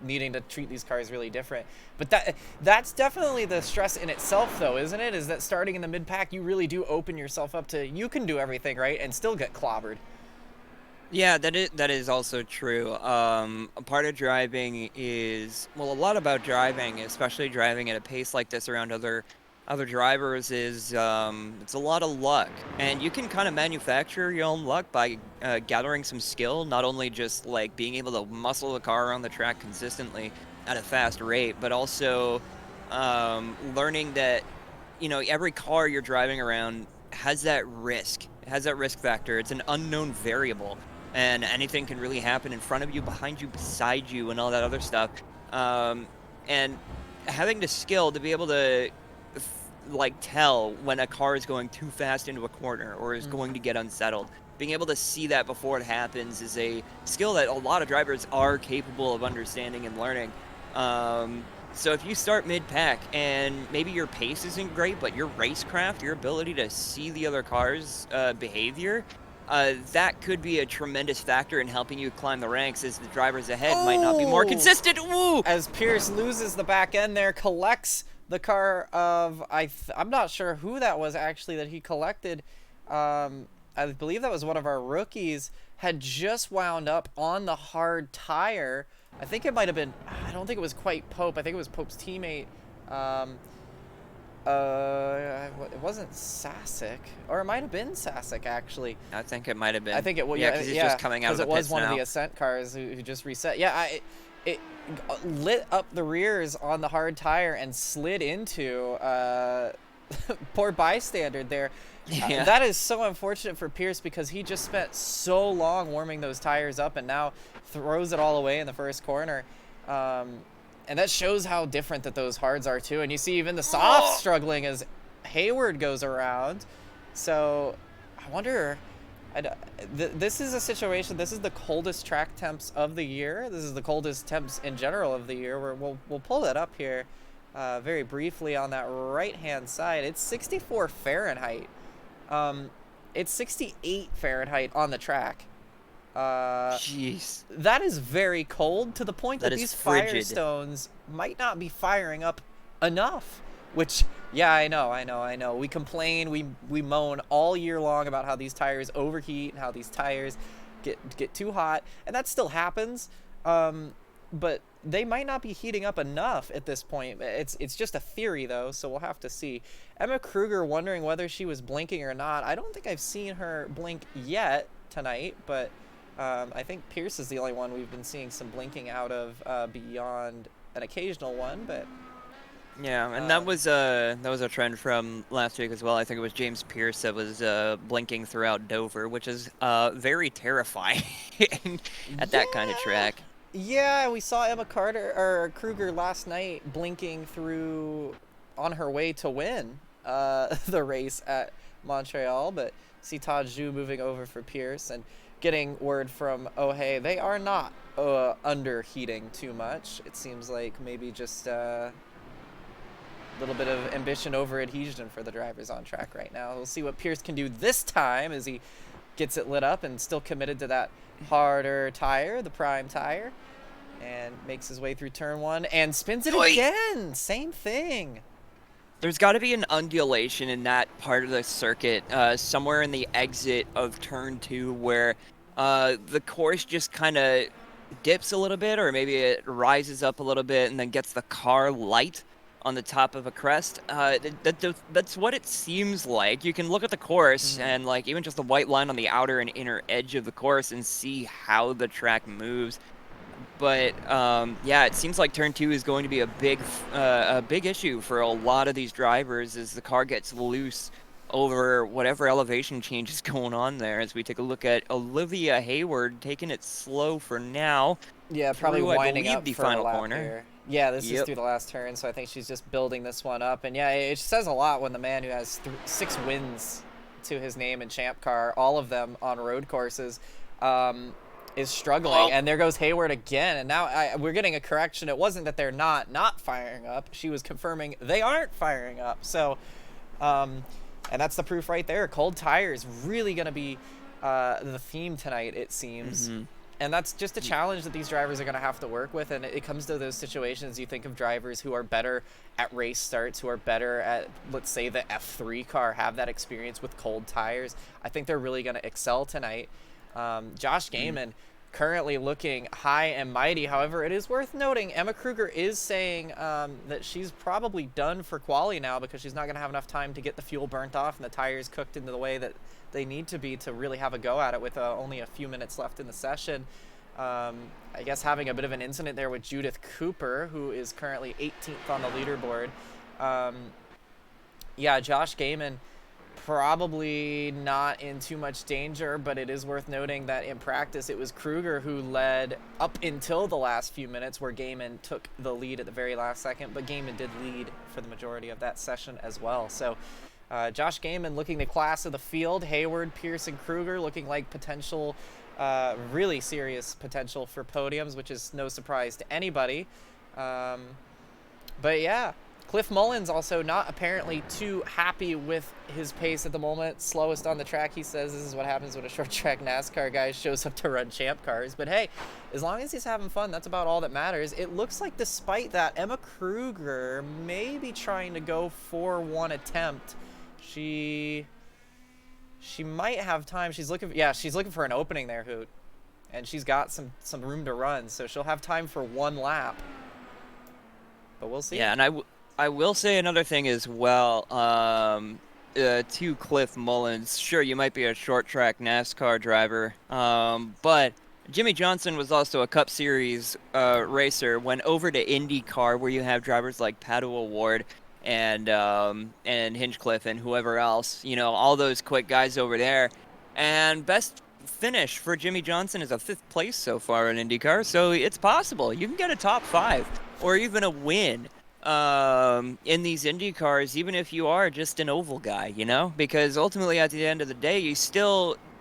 needing to treat these cars really different. But that's definitely the stress in itself, though, isn't it? Is that starting in the mid-pack, you really do open yourself up to, you can do everything, right, and still get clobbered. Yeah, that is also true. A part of driving is, well, a lot about driving, especially driving at a pace like this around other drivers, is it's a lot of luck, and you can kind of manufacture your own luck by gathering some skill, not only just like being able to muscle the car around the track consistently at a fast rate, but also learning that every car you're driving around has that risk. It has that risk factor. It's an unknown variable, and anything can really happen in front of you, behind you, beside you, and all that other stuff. And having the skill to be able to tell when a car is going too fast into a corner or is going to get unsettled. Being able to see that before it happens is a skill that a lot of drivers are capable of understanding and learning. So if you start mid-pack and maybe your pace isn't great, but your racecraft, your ability to see the other car's behavior, that could be a tremendous factor in helping you climb the ranks, as the drivers ahead might not be more consistent. Ooh! As Pierce loses the back end there, collects the car of, I'm not sure who that was actually that he collected. I believe that was one of our rookies, had just wound up on the hard tire. I think it might have been, I don't think it was quite Pope. I think it was Pope's teammate. It wasn't Sasek, or it might have been Sasek actually. I think it might have been. I think it was. Yeah, because he's just coming out of the pits now. Because it was one of the Ascent cars who just reset. Yeah, it lit up the rears on the hard tire and slid into poor bystander there. Yeah. That is so unfortunate for Pierce, because he just spent so long warming those tires up and now throws it all away in the first corner. And that shows how different that those hards are too. And you see even the softs struggling as Hayward goes around. So I wonder, this is a situation, this is the coldest track temps of the year. This is the coldest temps in general of the year. We'll pull that up here very briefly on that right-hand side. It's 64 Fahrenheit. It's 68 Fahrenheit on the track. Jeez. That is very cold, to the point that these frigid. Firestones might not be firing up enough. Which, yeah, I know. We complain, we moan all year long about how these tires overheat and how these tires get too hot, and that still happens. But they might not be heating up enough at this point. It's just a theory, though, so we'll have to see. Emma Kruger wondering whether she was blinking or not. I don't think I've seen her blink yet tonight, but I think Pierce is the only one we've been seeing some blinking out of beyond an occasional one. But yeah, and that was a trend from last week as well. I think it was James Pierce that was blinking throughout Dover, which is very terrifying at that kind of track. Yeah, we saw Emma Kruger last night blinking through on her way to win the race at Montreal, but see Todd Zhu moving over for Pierce and getting word from hey, they are not underheating too much. It seems like maybe just a little bit of ambition over adhesion for the drivers on track right now. We'll see what Pierce can do this time as he gets it lit up and still committed to that harder tire, the prime tire, and makes his way through turn one and spins it again. Same thing. There's got to be an undulation in that part of the circuit, somewhere in the exit of turn two, where the course just kind of dips a little bit, or maybe it rises up a little bit and then gets the car light on the top of a crest. That's what it seems like. You can look at the course and like even just the white line on the outer and inner edge of the course and see how the track moves. But yeah, it seems like turn two is going to be a big issue for a lot of these drivers as the car gets loose over whatever elevation change is going on there. As we take a look at Olivia Hayward taking it slow for now. Yeah, probably winding up the for final a lap corner. Here. Yeah, this is through the last turn, so I think she's just building this one up. And yeah, it says a lot when the man who has 6 wins to his name in Champ Car, all of them on road courses, is struggling. And there goes Hayward again. And now we're getting a correction. It wasn't that they're not firing up. She was confirming they aren't firing up. So, and that's the proof right there. Cold tires really going to be the theme tonight, it seems. And that's just a challenge that these drivers are going to have to work with. And it comes to those situations. You think of drivers who are better at race starts, who are better at, let's say, the F3 car, have that experience with cold tires. I think they're really going to excel tonight. Josh Gaiman currently looking high and mighty. However, it is worth noting Emma Kruger is saying that she's probably done for quali now, because she's not going to have enough time to get the fuel burnt off and the tires cooked into the way that they need to be to really have a go at it with only a few minutes left in the session. I guess having a bit of an incident there with Judith Cooper, who is currently 18th on the leaderboard. Yeah, Josh Gaiman probably not in too much danger, but it is worth noting that in practice it was Kruger who led up until the last few minutes, where Gaiman took the lead at the very last second, but Gaiman did lead for the majority of that session as well. So Josh Gaiman looking the class of the field. Hayward, Pierce, and Kruger looking like potential, really serious potential for podiums, which is no surprise to anybody. But yeah, Cliff Mullins also not apparently too happy with his pace at the moment. Slowest on the track, he says. This is what happens when a short track NASCAR guy shows up to run champ cars. But hey, as long as he's having fun, that's about all that matters. It looks like despite that, Emma Kruger may be trying to go for one attempt. She might have time. She's looking for an opening there, Hoot. And she's got some room to run, so she'll have time for one lap. But we'll see. Yeah, and I will say another thing as well, to Cliff Mullins. Sure, you might be a short track NASCAR driver, but Jimmy Johnson was also a Cup Series racer. Went over to IndyCar, where you have drivers like Pato O'Ward and Hinchcliffe and whoever else, you know, all those quick guys over there. And best finish for Jimmy Johnson is a 5th place so far in IndyCar, so it's possible you can get a top 5 or even a win in these IndyCars, even if you are just an oval guy, you know, because ultimately at the end of the day,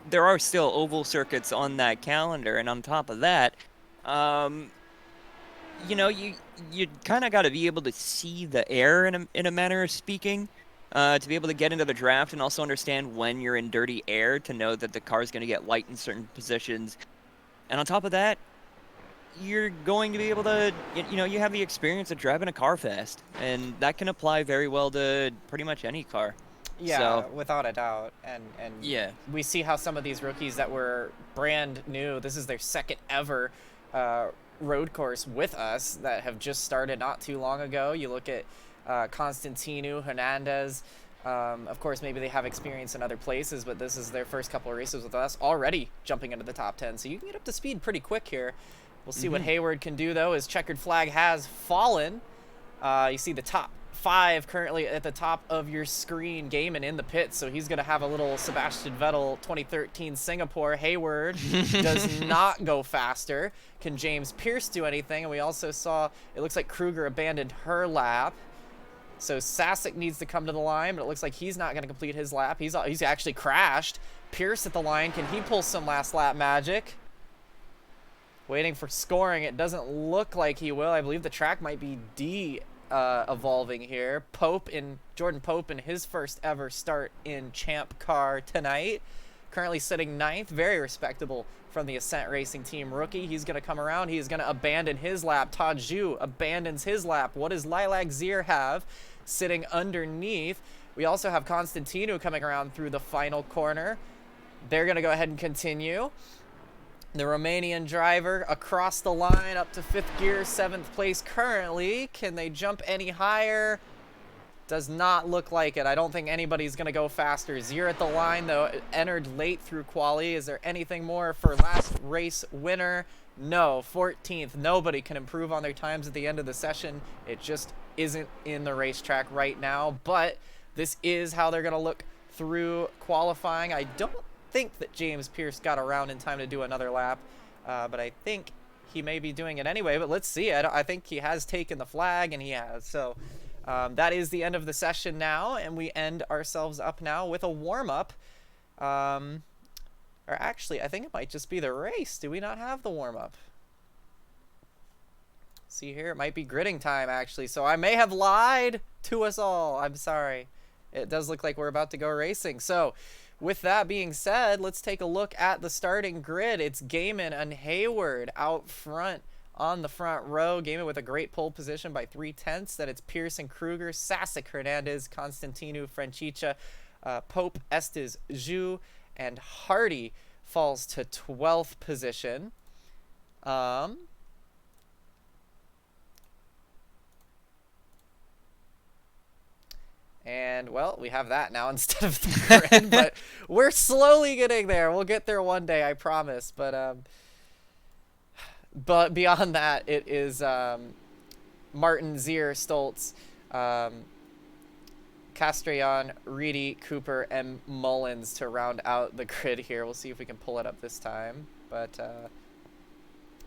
there are still oval circuits on that calendar, and on top of that, you know, you kind of got to be able to see the air in a manner of speaking, to be able to get into the draft and also understand when you're in dirty air to know that the car is going to get light in certain positions. And on top of that, you're going to be able to, you know, you have the experience of driving a car fast, and that can apply very well to pretty much any car. Yeah, so, without a doubt. And yeah, we see how some of these rookies that were brand new, this is their second ever road course with us, that have just started not too long ago. You look at Constantino, Hernandez. Of course, maybe they have experience in other places, but this is their first couple of races with us, already jumping into the top 10. So you can get up to speed pretty quick here. We'll see what Hayward can do, though, as checkered flag has fallen. You see the top 5 currently at the top of your screen, Gaiman in the pits, so he's going to have a little Sebastian Vettel 2013 Singapore. Hayward does not go faster. Can James Pierce do anything? And we also saw, it looks like Kruger abandoned her lap. So Sasek needs to come to the line, but it looks like he's not going to complete his lap. He's actually crashed. Pierce at the line. Can he pull some last lap magic? Waiting for scoring. It doesn't look like he will. I believe the track might be evolving here. Jordan Pope in his first ever start in Champ Car tonight. Currently sitting 9th. Very respectable from the Ascent Racing Team rookie. He's going to come around. He is going to abandon his lap. Todd Zhu abandons his lap. What does Lilac Zier have sitting underneath? We also have Constantino coming around through the final corner. They're going to go ahead and continue. The Romanian driver across the line up to 5th gear, 7th place currently. Can they jump any higher? Does not look like it. I don't think anybody's going to go faster. Zier at the line, though, entered late through quali. Is there anything more for last race winner? No. 14th. Nobody can improve on their times at the end of the session. It just isn't in the racetrack right now. But this is how they're going to look through qualifying. I don't think that James Pierce got around in time to do another lap, but I think he may be doing it anyway. But let's see. I think he has taken the flag, and he has. So that is the end of the session now, and we end ourselves up now with a warm-up. Or actually, I think it might just be the race. Do we not have the warm-up? See here, it might be gridding time, actually. So I may have lied to us all. I'm sorry. It does look like we're about to go racing. So with that being said, let's take a look at the starting grid. It's Gaiman and Hayward out front on the front row. Gaiman with a great pole position by 3/10. Then it's Pierce and Kruger, Sasek, Hernandez, Constantino, Franchicha, Pope, Estes, Zhu, and Hardy falls to 12th position. And, well, we have that now instead of the grid, but we're slowly getting there. We'll get there one day, I promise. But beyond that, it is Martin, Zier, Stoltz, Castrillon, Reedy, Cooper, and Mullins to round out the grid here. We'll see if we can pull it up this time. But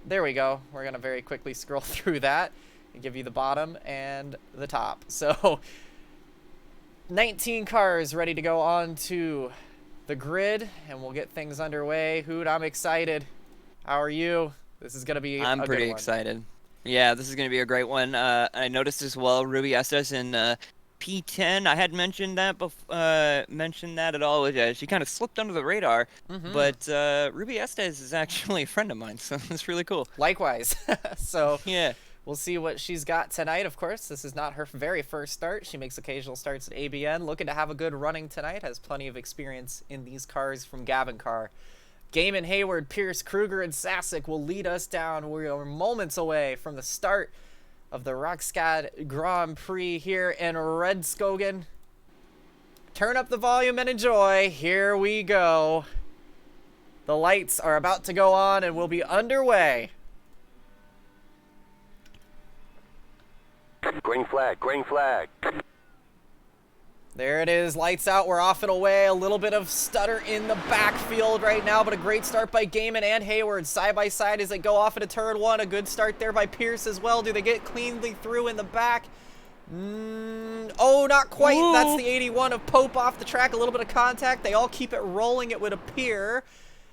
there we go. We're going to very quickly scroll through that and give you the bottom and the top. So 19 cars ready to go on to the grid, and we'll get things underway. Hoot, I'm excited. How are you? This is going to be I'm a pretty good one. excited. Yeah, this is going to be a great one. I noticed as well, Ruby Estes in P10. I had mentioned that at all. She kind of slipped under the radar, but Ruby Estes is actually a friend of mine, so it's really cool. Likewise. So yeah, we'll see what she's got tonight. Of course, this is not her very first start. She makes occasional starts at ABN. Looking to have a good running tonight. Has plenty of experience in these cars from Gavin Carr. Gaiman, Hayward, Pierce, Kruger, and Sasek will lead us down. We are moments away from the start of the Rakkestad Grand Prix here in Rudskogen. Turn up the volume and enjoy. Here we go. The lights are about to go on and we'll be underway. Green flag, green flag. There it is, lights out, we're off and away. A little bit of stutter in the backfield right now, but a great start by Gaiman and Hayward. Side by side as they go off into turn one. A good start there by Pierce as well. Do they get cleanly through in the back? Oh, not quite. Ooh. That's the 81 of Pope off the track. A little bit of contact. They all keep it rolling, it would appear.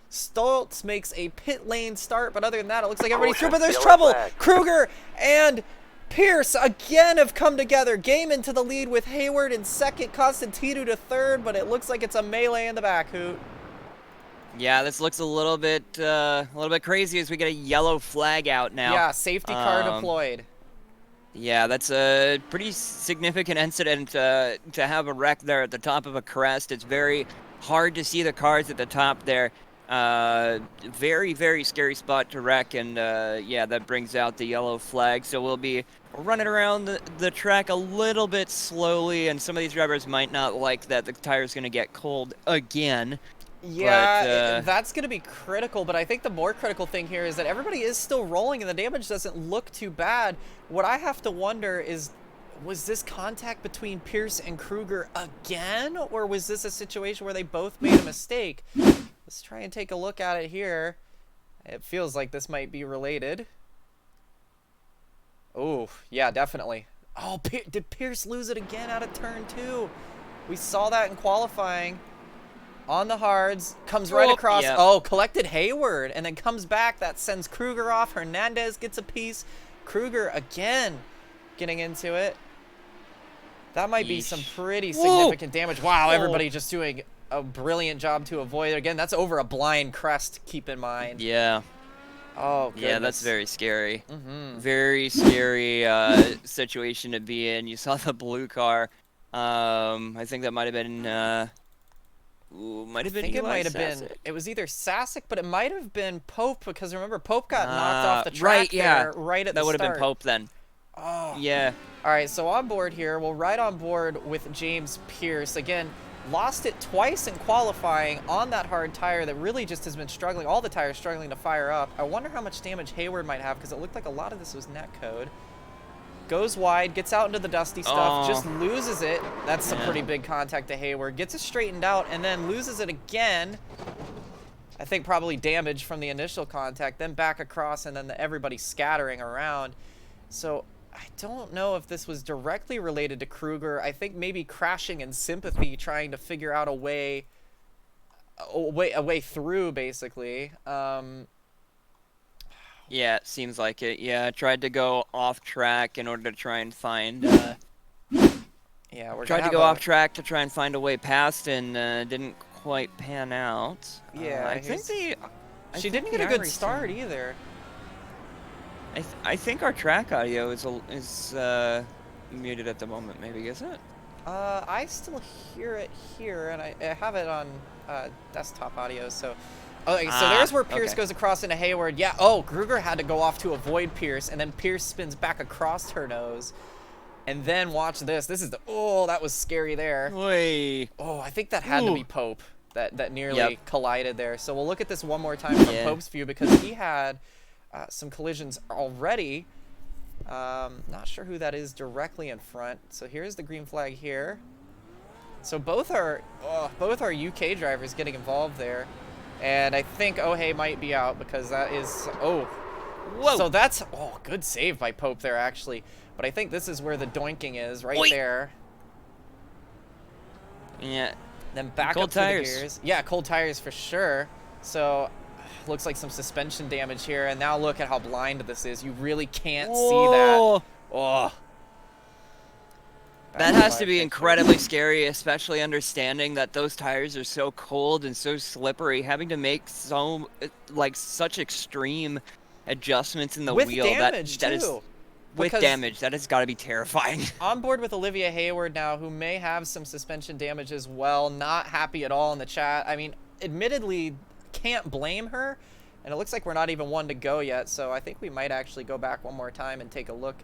Stoltz makes a pit lane start, but other than that, it looks like everybody's through, but there's trouble. Kruger and Pierce again have come together. Gaiman to the lead with Hayward in second, Constantino to third, but it looks like it's a melee in the back, Hoot. Yeah, this looks a little bit crazy as we get a yellow flag out now. Yeah, safety car deployed. Yeah, that's a pretty significant incident to have a wreck there at the top of a crest. It's very hard to see the cars at the top there. Very, very scary spot to wreck, and yeah, that brings out the yellow flag. So we'll be running around the track a little bit slowly, and some of these drivers might not like that the tire's going to get cold again. Yeah, that's going to be critical, but I think the more critical thing here is that everybody is still rolling and the damage doesn't look too bad. What I have to wonder is, was this contact between Pierce and Kruger again, or was this a situation where they both made a mistake? Let's try and take a look at it here. It feels like this might be related. Oh, yeah, definitely. Oh, did Pierce lose it again out of turn two? We saw that in qualifying. On the hards, comes right across. Yep. Oh, collected Hayward, and then comes back. That sends Kruger off. Hernandez gets a piece. Kruger again getting into it. That might be some pretty significant damage. Wow, everybody just doing a brilliant job to avoid it. Again, that's over a blind crest, keep in mind. Yeah. Oh, goodness. Yeah, that's very scary. Very scary situation to be in. You saw the blue car. I think that might have been... might have been. I think it might have been. It was either Sasek, but it might have been Pope, because remember Pope got knocked off the track there, right at the start. That would have been Pope then. Oh. Yeah. All right, so on board here, we'll ride on board with James Pierce. Again, lost it twice in qualifying on that hard tire that really just has been struggling. All the tires struggling to fire up. I wonder how much damage Hayward might have, because it looked like a lot of this was netcode. Goes wide, gets out into the dusty stuff, just loses it. That's a pretty big contact to Hayward. Gets it straightened out, and then loses it again. I think probably damage from the initial contact, then back across, and then everybody scattering around. So I don't know if this was directly related to Kruger. I think maybe crashing in sympathy, trying to figure out a way through, basically. Yeah, it seems like it. Yeah, tried to go off track in order to try and find... yeah, tried to go off track to try and find a way past, and didn't quite pan out. Yeah, I think she didn't get a good start either. I think our track audio is muted at the moment, maybe, is it? I still hear it here, and I have it on desktop audio, so... Okay, so there's where Pierce goes across into Hayward. Yeah, Kruger had to go off to avoid Pierce, and then Pierce spins back across her nose. And then watch this. This is the... Oh, that was scary there. Oy. Oh, I think that had to be Pope that nearly collided there. So we'll look at this one more time from Pope's view, because he had some collisions already. Not sure who that is directly in front. So here's the green flag here. So both are UK drivers getting involved there. And I think Ohe might be out, because that is... Oh. Whoa. So that's... Oh, good save by Pope there, actually. But I think this is where the doinking is, right there. Yeah. Then back cold up through tires. the gears. Yeah, cold tires for sure. So looks like some suspension damage here. And now look at how blind this is. You really can't see that. Oh. That has to be incredibly scary, especially understanding that those tires are so cold and so slippery, having to make such extreme adjustments in the wheel. That is with damage. That has got to be terrifying. On board with Olivia Hayward now, who may have some suspension damage as well. Not happy at all in the chat. I mean, admittedly, can't blame her. And it looks like we're not even one to go yet, so I think we might actually go back one more time and take a look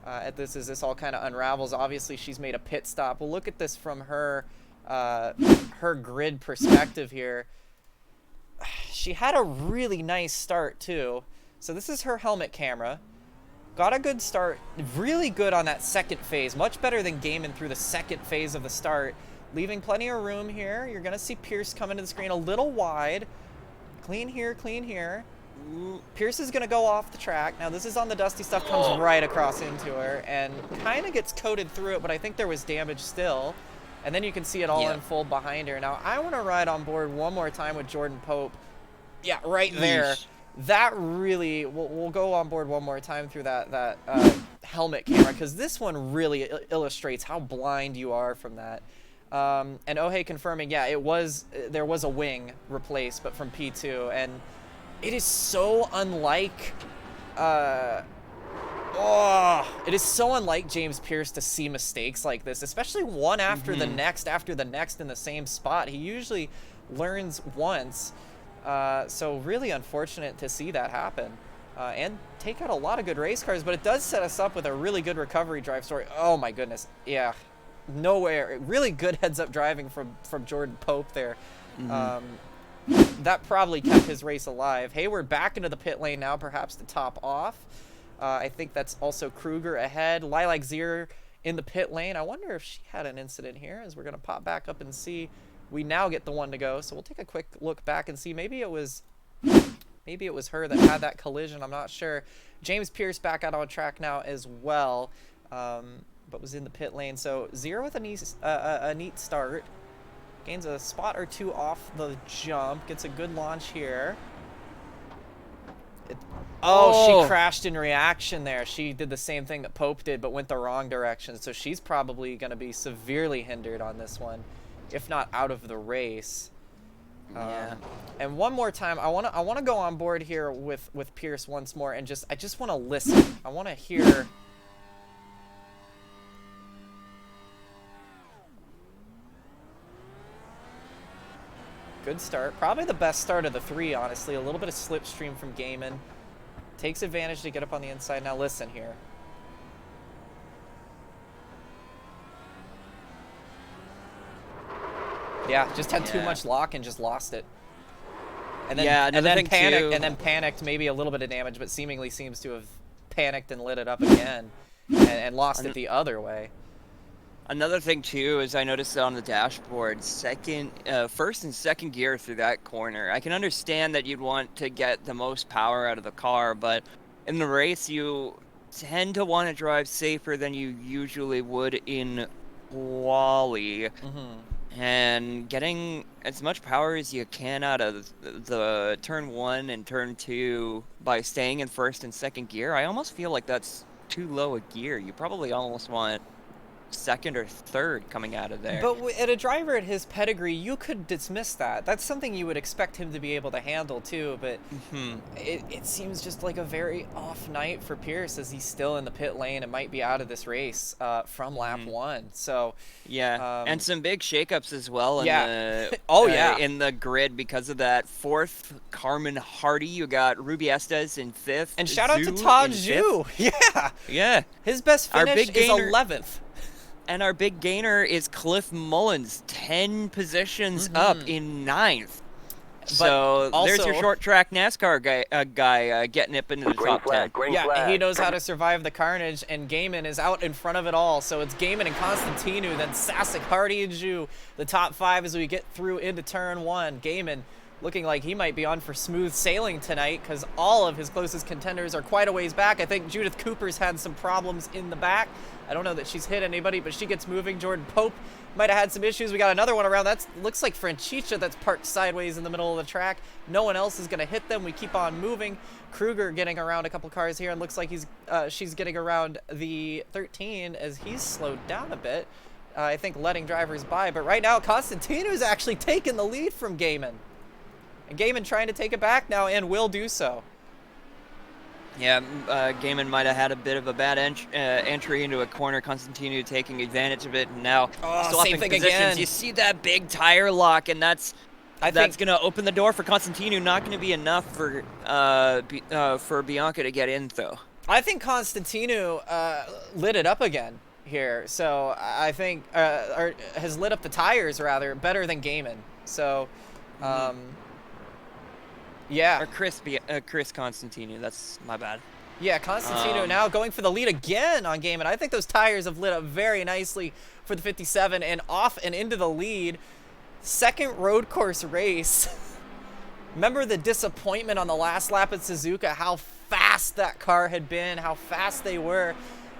at this as this all kind of unravels. Obviously, she's made a pit stop. We'll look at this from her grid perspective here. She had a really nice start, too. So this is her helmet camera. Got a good start. Really good on that second phase. Much better than Gaiman through the second phase of the start. Leaving plenty of room here. You're going to see Pierce come into the screen a little wide. Clean here, clean here. Pierce is going to go off the track. Now, this is on the dusty stuff, comes right across into her and kind of gets coated through it, but I think there was damage still. And then you can see it all unfold behind her. Now, I want to ride on board one more time with Jordan Pope. Yeah, right there. That really, we'll go on board one more time through that helmet camera, because this one really illustrates how blind you are from that. And Ohei confirming, yeah, there was a wing replaced, but from P2, and it is so unlike, it is so unlike James Pierce to see mistakes like this, especially one after the next in the same spot. He usually learns once, so really unfortunate to see that happen. And take out a lot of good race cars, but it does set us up with a really good recovery drive story. Oh my goodness, yeah. Nowhere. Really good heads-up driving from Jordan Pope there. That probably kept his race alive. Hayward back into the pit lane now, perhaps to top off. I think that's also Kruger ahead. Lilac Zier in the pit lane. I wonder if she had an incident here, as we're going to pop back up and see. We now get the one to go, so we'll take a quick look back and see. Maybe it was her that had that collision. I'm not sure. James Pierce back out on track now as well. But was in the pit lane. So Zier with a neat start. Gains a spot or two off the jump. Gets a good launch here. She crashed in reaction there. She did the same thing that Pope did, but went the wrong direction. So she's probably going to be severely hindered on this one, if not out of the race. Yeah. And one more time, I want to go on board here with Pierce once more, and I just want to listen. I want to hear. Good start. Probably the best start of the three, honestly. A little bit of slipstream from Gaiman. Takes advantage to get up on the inside. Now listen here. Yeah, just had too much lock and just lost it. And then, and then panicked, maybe a little bit of damage, but seemingly seems to have panicked and lit it up again and lost it the other way. Another thing too is I noticed on the dashboard, first and second gear through that corner. I can understand that you'd want to get the most power out of the car, but in the race you tend to want to drive safer than you usually would in quali. And getting as much power as you can out of the turn 1 and turn 2 by staying in first and second gear, I almost feel like that's too low a gear. You probably almost want second or third coming out of there. But at a driver at his pedigree, you could dismiss that. That's something you would expect him to be able to handle too, but it seems just like a very off night for Pierce, as he's still in the pit lane and might be out of this race from lap 1. So yeah, and some big shakeups as well in in the grid because of that. Fourth, Carmen Hardy. You got Ruby Estes in 5th, and shout out to Todd Zhu. Yeah, his best finish is 11th. And our big gainer is Cliff Mullins, 10 positions up in 9th. So there's your short track NASCAR guy getting up into the top 10. Yeah, he knows how to survive the carnage, and Gaiman is out in front of it all. So it's Gaiman and Constantinu, then Sasek, Hardy, and Zhu, the top 5 as we get through into turn 1. Gaiman looking like he might be on for smooth sailing tonight because all of his closest contenders are quite a ways back. I think Judith Cooper's had some problems in the back. I don't know that she's hit anybody, but she gets moving. Jordan Pope might have had some issues. We got another one around. That looks like Francisca that's parked sideways in the middle of the track. No one else is going to hit them. We keep on moving. Kruger getting around a couple cars here, and looks like she's getting around the 13 as he's slowed down a bit. I think letting drivers by. But right now, Constantino's actually taking the lead from Gaiman. And Gaiman trying to take it back now and will do so. Yeah, Gaiman might have had a bit of a bad entry into a corner. Constantino taking advantage of it, and now same thing again. You see that big tire lock, and that's going to open the door for Constantino. Not going to be enough for Bianca to get in, though. I think Constantino lit it up again here, so I think or has lit up the tires rather better than Gaiman. So. Yeah. Or Chris Constantino. That's my bad. Yeah, Constantino now going for the lead again on Gaiman. I think those tires have lit up very nicely for the 57 and off and into the lead. Second road course race. Remember the disappointment on the last lap at Suzuka, how fast that car had been, how fast they were.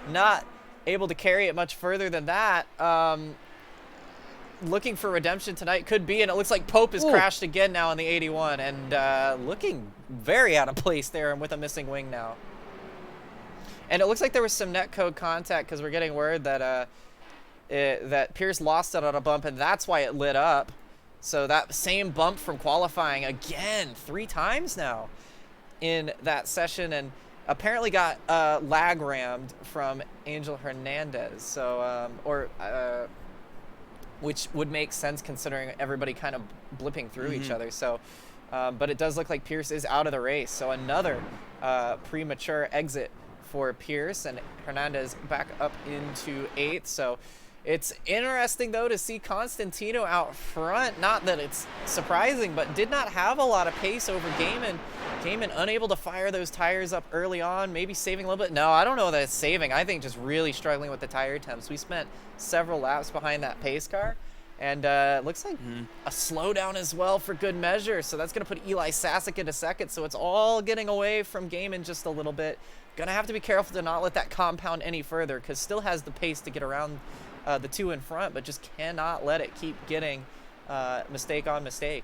Not able to carry it much further than that. Looking for redemption tonight could be, and it looks like Pope has crashed again now in the 81 and looking very out of place there and with a missing wing now. And it looks like there was some netcode contact because we're getting word that that Pierce lost it on a bump, and that's why it lit up. So that same bump from qualifying again 3 times now in that session, and apparently got lag rammed from Angel Hernandez. So which would make sense considering everybody kind of blipping through each other. So, but it does look like Pierce is out of the race. So another premature exit for Pierce, and Hernandez back up into 8th. So it's interesting, though, to see Constantino out front. Not that it's surprising, but did not have a lot of pace over Gaiman. Gaiman unable to fire those tires up early on, maybe saving a little bit. No, I don't know that it's saving. I think just really struggling with the tire temps. We spent several laps behind that pace car, and looks like a slowdown as well for good measure. So that's going to put Eli Sasek into second. So it's all getting away from Gaiman just a little bit. Gonna have to be careful to not let that compound any further, because still has the pace to get around the 2 in front, but just cannot let it keep getting mistake on mistake.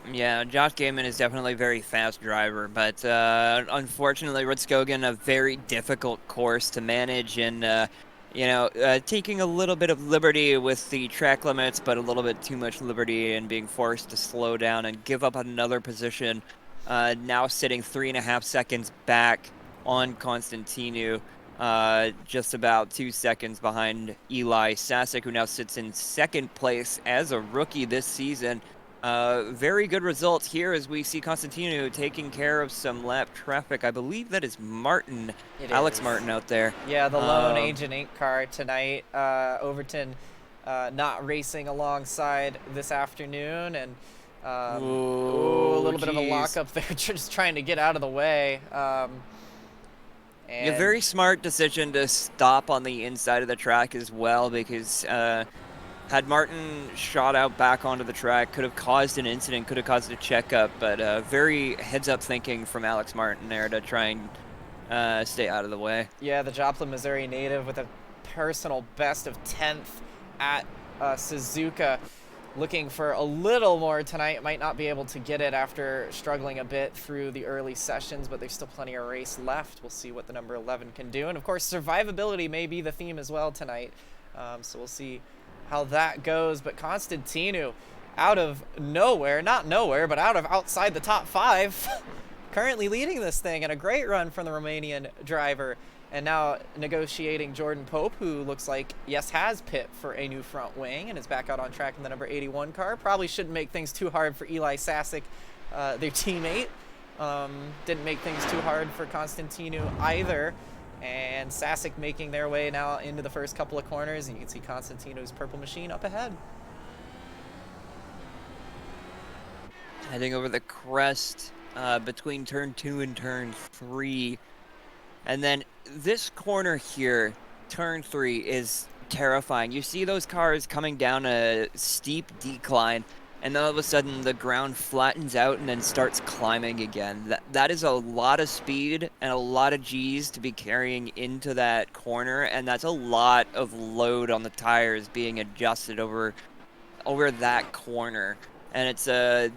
Yeah, Josh Gaiman is definitely a very fast driver, but unfortunately, Rudskogen, a very difficult course to manage, and taking a little bit of liberty with the track limits, but a little bit too much liberty, and being forced to slow down and give up another position. Now sitting 3.5 seconds back on Constantino, just about 2 seconds behind Eli Sasek, who now sits in second place as a rookie this season. Very good results here as we see Constantino taking care of some lap traffic. I believe that is Martin, Alex Martin out there. Yeah, the lone Agent Inc. car tonight. Overton not racing alongside this afternoon, and a little bit of a lockup there, just trying to get out of the way. A very smart decision to stop on the inside of the track as well, because had Martin shot out back onto the track, could have caused an incident, could have caused a checkup, but very heads-up thinking from Alex Martin there to try and stay out of the way. Yeah, the Joplin, Missouri native with a personal best of 10th at Suzuka. Looking for a little more tonight. Might not be able to get it after struggling a bit through the early sessions, but there's still plenty of race left. We'll see what the number 11 can do. And of course, survivability may be the theme as well tonight. So we'll see how that goes. But Constantino, out of nowhere, not nowhere, but outside the top 5, currently leading this thing, and a great run from the Romanian driver. And now negotiating Jordan Pope, who looks like, yes, has pit for a new front wing and is back out on track in the number 81 car. Probably shouldn't make things too hard for Eli Sasek, their teammate. Didn't make things too hard for Constantino either. And Sasek making their way now into the first couple of corners. And you can see Constantino's purple machine up ahead. Heading over the crest between turn 2 and turn 3. And then this corner here, turn 3, is terrifying. You see those cars coming down a steep decline, and then all of a sudden the ground flattens out and then starts climbing again. That is a lot of speed and a lot of G's to be carrying into that corner, and that's a lot of load on the tires being adjusted over that corner. And it's a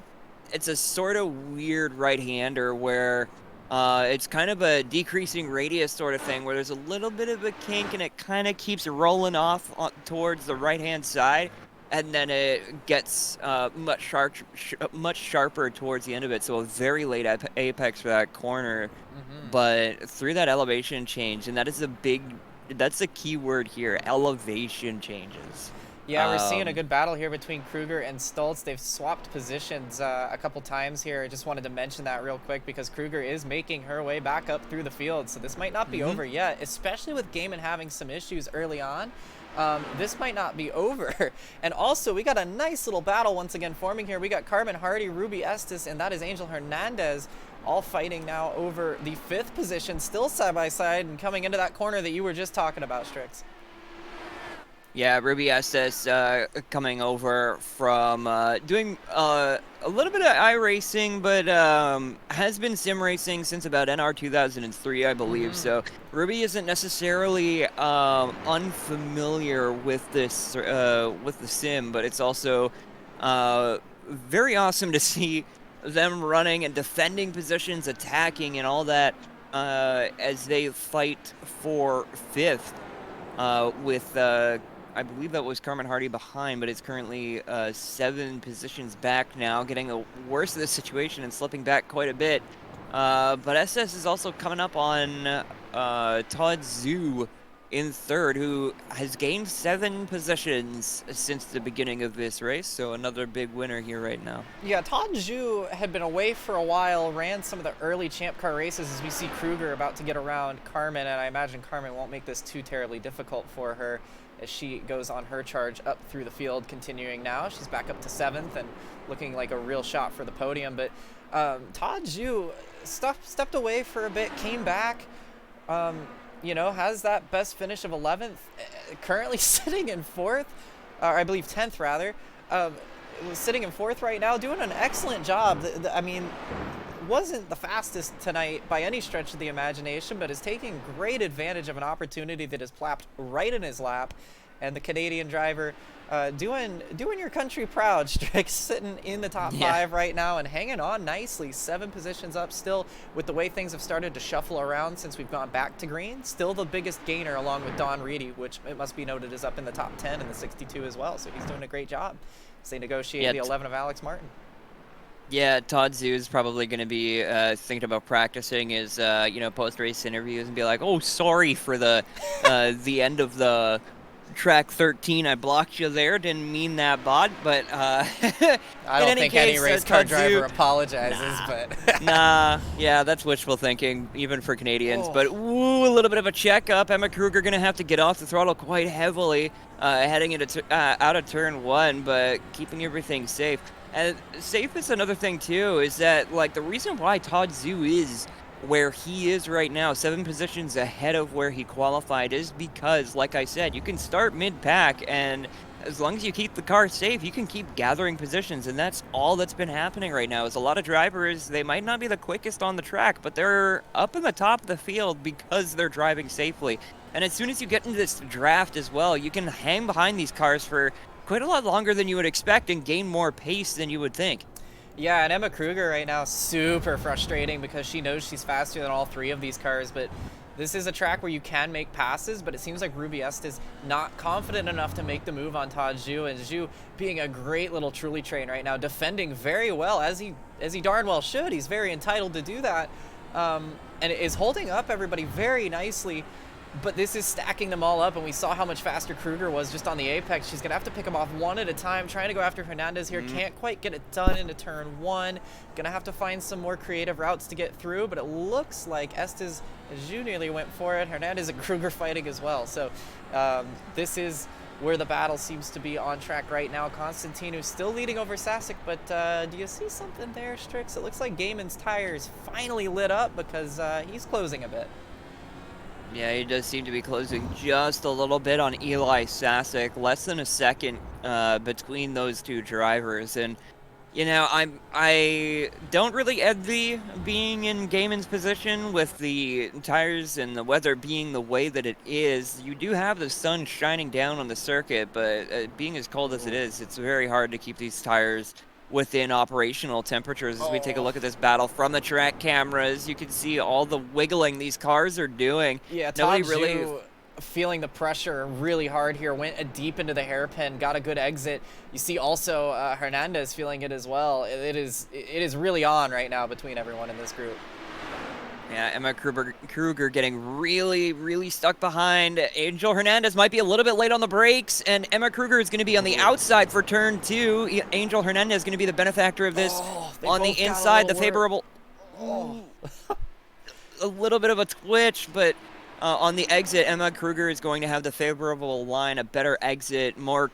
sort of weird right-hander where it's kind of a decreasing radius sort of thing where there's a little bit of a kink and it kind of keeps rolling off towards the right-hand side, and then it gets much sharper towards the end of it. So a very late apex for that corner, but through that elevation change, and that's the key word here, elevation changes. Yeah, we're seeing a good battle here between Kruger and Stultz. They've swapped positions a couple times here. I just wanted to mention that real quick because Kruger is making her way back up through the field. So this might not be over yet, especially with Gaiman having some issues early on. This might not be over. And also, we got a nice little battle once again forming here. We got Carmen Hardy, Ruby Estes, and that is Angel Hernandez all fighting now over the 5th position, still side by side and coming into that corner that you were just talking about, Strix. Yeah, Ruby Estes coming over from doing a little bit of iRacing, but has been sim racing since about NR 2003, I believe. So Ruby isn't necessarily unfamiliar with this with the sim, but it's also very awesome to see them running and defending positions, attacking, and all that as they fight for 5th with. I believe that was Carmen Hardy behind, but it's currently 7 positions back now, getting the worst of the situation and slipping back quite a bit. But SS is also coming up on Todd Zhu in 3rd, who has gained 7 positions since the beginning of this race, so another big winner here right now. Yeah, Todd Zhu had been away for a while, ran some of the early Champ Car races as we see Kruger about to get around Carmen, and I imagine Carmen won't make this too terribly difficult for her as she goes on her charge up through the field, continuing now. She's back up to 7th and looking like a real shot for the podium. But Todd Zhu stepped away for a bit, came back, you know, has that best finish of 11th, currently sitting in 4th, or I believe 10th rather. Sitting in 4th right now, doing an excellent job. I mean, wasn't the fastest tonight by any stretch of the imagination, but is taking great advantage of an opportunity that is plopped right in his lap. And the Canadian driver doing your country proud, Strix, sitting in the top 5 right now and hanging on nicely. 7 positions up still with the way things have started to shuffle around since we've gone back to green. Still the biggest gainer along with Don Reedy, which it must be noted is up in the top 10 in the 62 as well. So he's doing a great job as they negotiate the 11 of Alex Martin. Yeah, Todd Zhu is probably going to be thinking about practicing his, post-race interviews and be like, "Oh, sorry for the end of the track 13. I blocked you there. Didn't mean that, bod." But I don't think any race car driver apologizes. But yeah, that's wishful thinking, even for Canadians. But a little bit of a checkup. Emma Kruger going to have to get off the throttle quite heavily, heading into out of turn 1, but keeping everything safe. And safe is another thing too, is that like the reason why Todd Zhu is where he is right now, 7 positions ahead of where he qualified, is because, like I said, you can start mid-pack, and as long as you keep the car safe, you can keep gathering positions, and that's all that's been happening right now. Is a lot of drivers, they might not be the quickest on the track, but they're up in the top of the field because they're driving safely. And as soon as you get into this draft as well, you can hang behind these cars for quite a lot longer than you would expect and gain more pace than you would think. Yeah, and Emma Kruger right now, super frustrating because she knows she's faster than all 3 of these cars, but this is a track where you can make passes, but it seems like Ruby Est is not confident enough to make the move on Todd Zhu, and Zhu being a great little truly train right now, defending very well, as he darn well should. He's very entitled to do that, and is holding up everybody very nicely. But this is stacking them all up, and we saw how much faster Kruger was just on the apex. She's going to have to pick them off one at a time, trying to go after Hernandez here. Can't quite get it done into turn 1. Going to have to find some more creative routes to get through, but it looks like Estes Zhu nearly went for it. Hernandez and Kruger fighting as well. So this is where the battle seems to be on track right now. Constantinu still leading over Sasek, but do you see something there, Strix? It looks like Gaiman's tires finally lit up because he's closing a bit. Yeah, he does seem to be closing just a little bit on Eli Sasek, less than a second between those two drivers. And you know, I don't really envy being in Gaiman's position with the tires and the weather being the way that it is. You do have the sun shining down on the circuit, but being as cold as it is, it's very hard to keep these tires within operational temperatures. As we take a look at this battle from the track cameras, you can see all the wiggling these cars are doing. Yeah, Nobody really feeling the pressure really hard here, went deep into the hairpin, got a good exit. You see also Hernandez feeling it as well. It is really on right now between everyone in this group. Yeah, Emma Kruger getting really stuck behind. Angel Hernandez might be a little bit late on the brakes, and Emma Kruger is going to be on the outside for turn 2. Angel Hernandez is going to be the benefactor of this. On the inside, the favorable... a little bit of a twitch, but on the exit, Emma Kruger is going to have the favorable line, a better exit, more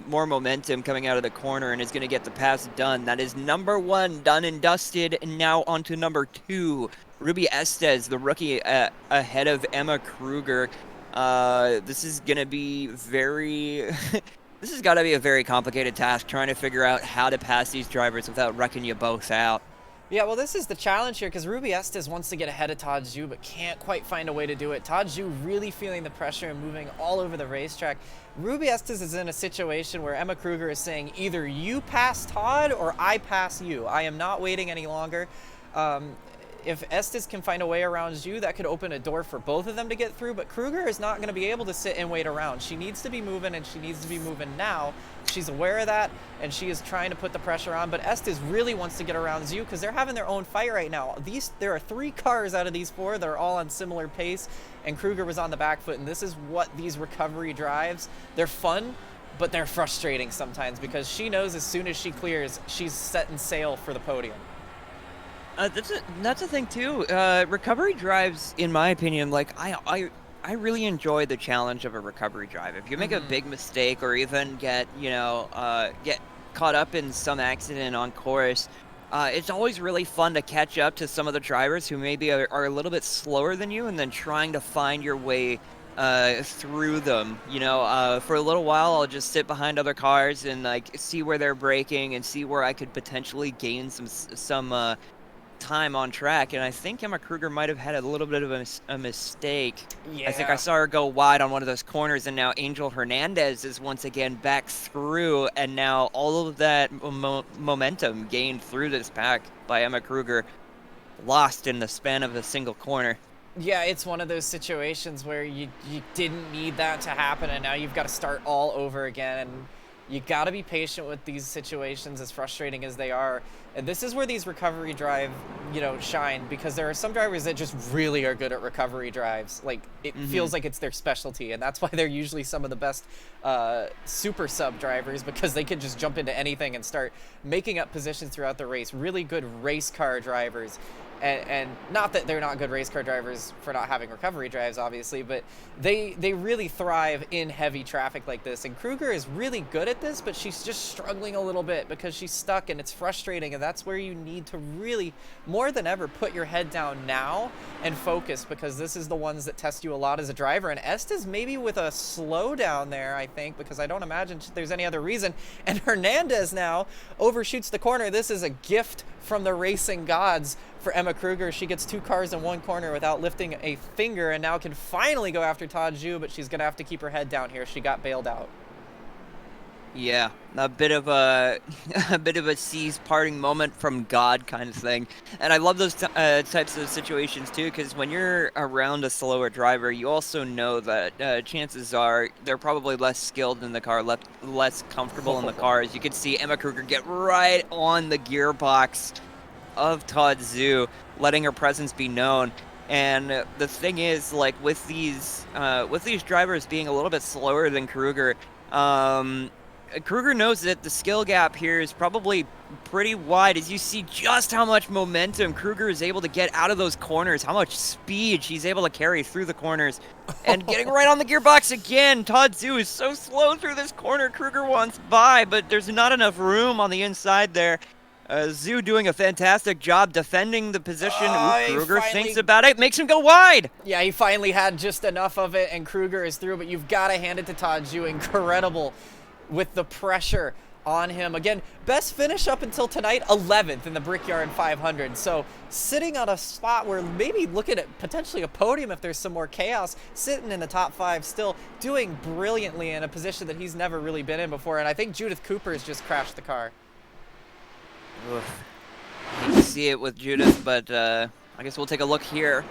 momentum coming out of the corner, and is going to get the pass done. That is number 1 done and dusted, and now on to number 2. Ruby Estes, the rookie, ahead of Emma Kruger. This is going to be very... this has got to be a very complicated task, trying to figure out how to pass these drivers without wrecking you both out. Yeah, well, this is the challenge here, because Ruby Estes wants to get ahead of Todd Zhu, but can't quite find a way to do it. Todd Zhu really feeling the pressure and moving all over the racetrack. Ruby Estes is in a situation where Emma Kruger is saying, either you pass Todd or I pass you. I am not waiting any longer. If Estes can find a way around Zhu, that could open a door for both of them to get through, but Kruger is not going to be able to sit and wait around. She needs to be moving, and she needs to be moving now. She's aware of that, and she is trying to put the pressure on, but Estes really wants to get around Zhu because they're having their own fight right now. There are 3 cars out of these 4 that are all on similar pace, and Kruger was on the back foot, and this is what these recovery drives, they're fun, but they're frustrating sometimes because she knows as soon as she clears, she's setting sail for the podium. That's a thing too. Recovery drives, in my opinion, like I really enjoy the challenge of a recovery drive. If you make a big mistake or even get caught up in some accident on course, it's always really fun to catch up to some of the drivers who maybe are a little bit slower than you, and then trying to find your way through them. You know, for a little while, I'll just sit behind other cars and like see where they're braking and see where I could potentially gain some time on track. And I think Emma Kruger might have had a little bit of a mistake. Yeah. I think I saw her go wide on one of those corners, and now Angel Hernandez is once again back through, and now all of that momentum gained through this pack by Emma Kruger lost in the span of a single corner. Yeah, it's one of those situations where you didn't need that to happen, and now you've got to start all over again. And you got to be patient with these situations, as frustrating as they are. And this is where these recovery drive, shine, because there are some drivers that just really are good at recovery drives. Like, it feels like it's their specialty, and that's why they're usually some of the best super sub drivers, because they can just jump into anything and start making up positions throughout the race. Really good race car drivers. And not that they're not good race car drivers for not having recovery drives, obviously, but they really thrive in heavy traffic like this. And Kruger is really good at this, but she's just struggling a little bit because she's stuck, and it's frustrating. And that's where you need to really, more than ever, put your head down now and focus, because this is the ones that test you a lot as a driver. And Estes maybe with a slowdown there, I think, because I don't imagine there's any other reason. And Hernandez now overshoots the corner. This is a gift from the racing gods for Emma Kruger. She gets 2 cars in one corner without lifting a finger, and now can finally go after Todd Zhu, but she's going to have to keep her head down here. She got bailed out. Yeah, a bit of a seas parting moment from God kind of thing. And I love those types of situations too, because when you're around a slower driver, you also know that chances are they're probably less skilled in the car, less comfortable in the car. As you can see, Emma Kruger get right on the gearbox of Todd Zhu, letting her presence be known. And the thing is, like, with these drivers being a little bit slower than Kruger, Kruger knows that the skill gap here is probably pretty wide, as you see just how much momentum Kruger is able to get out of those corners, how much speed she's able to carry through the corners, and getting right on the gearbox again. Todd Zhu is so slow through this corner. Kruger wants by, but there's not enough room on the inside there. Zoo doing a fantastic job defending the position. Kruger finally thinks about it, makes him go wide. Yeah, he finally had just enough of it, and Kruger is through, but you've got to hand it to Todd Zhu. Incredible with the pressure on him. Again, best finish up until tonight, 11th in the Brickyard 500. So sitting on a spot where maybe looking at potentially a podium if there's some more chaos, sitting in the top 5 still, doing brilliantly in a position that he's never really been in before. And I think Judith Cooper has just crashed the car. Oof. Hate to see it with Judith, but I guess we'll take a look here.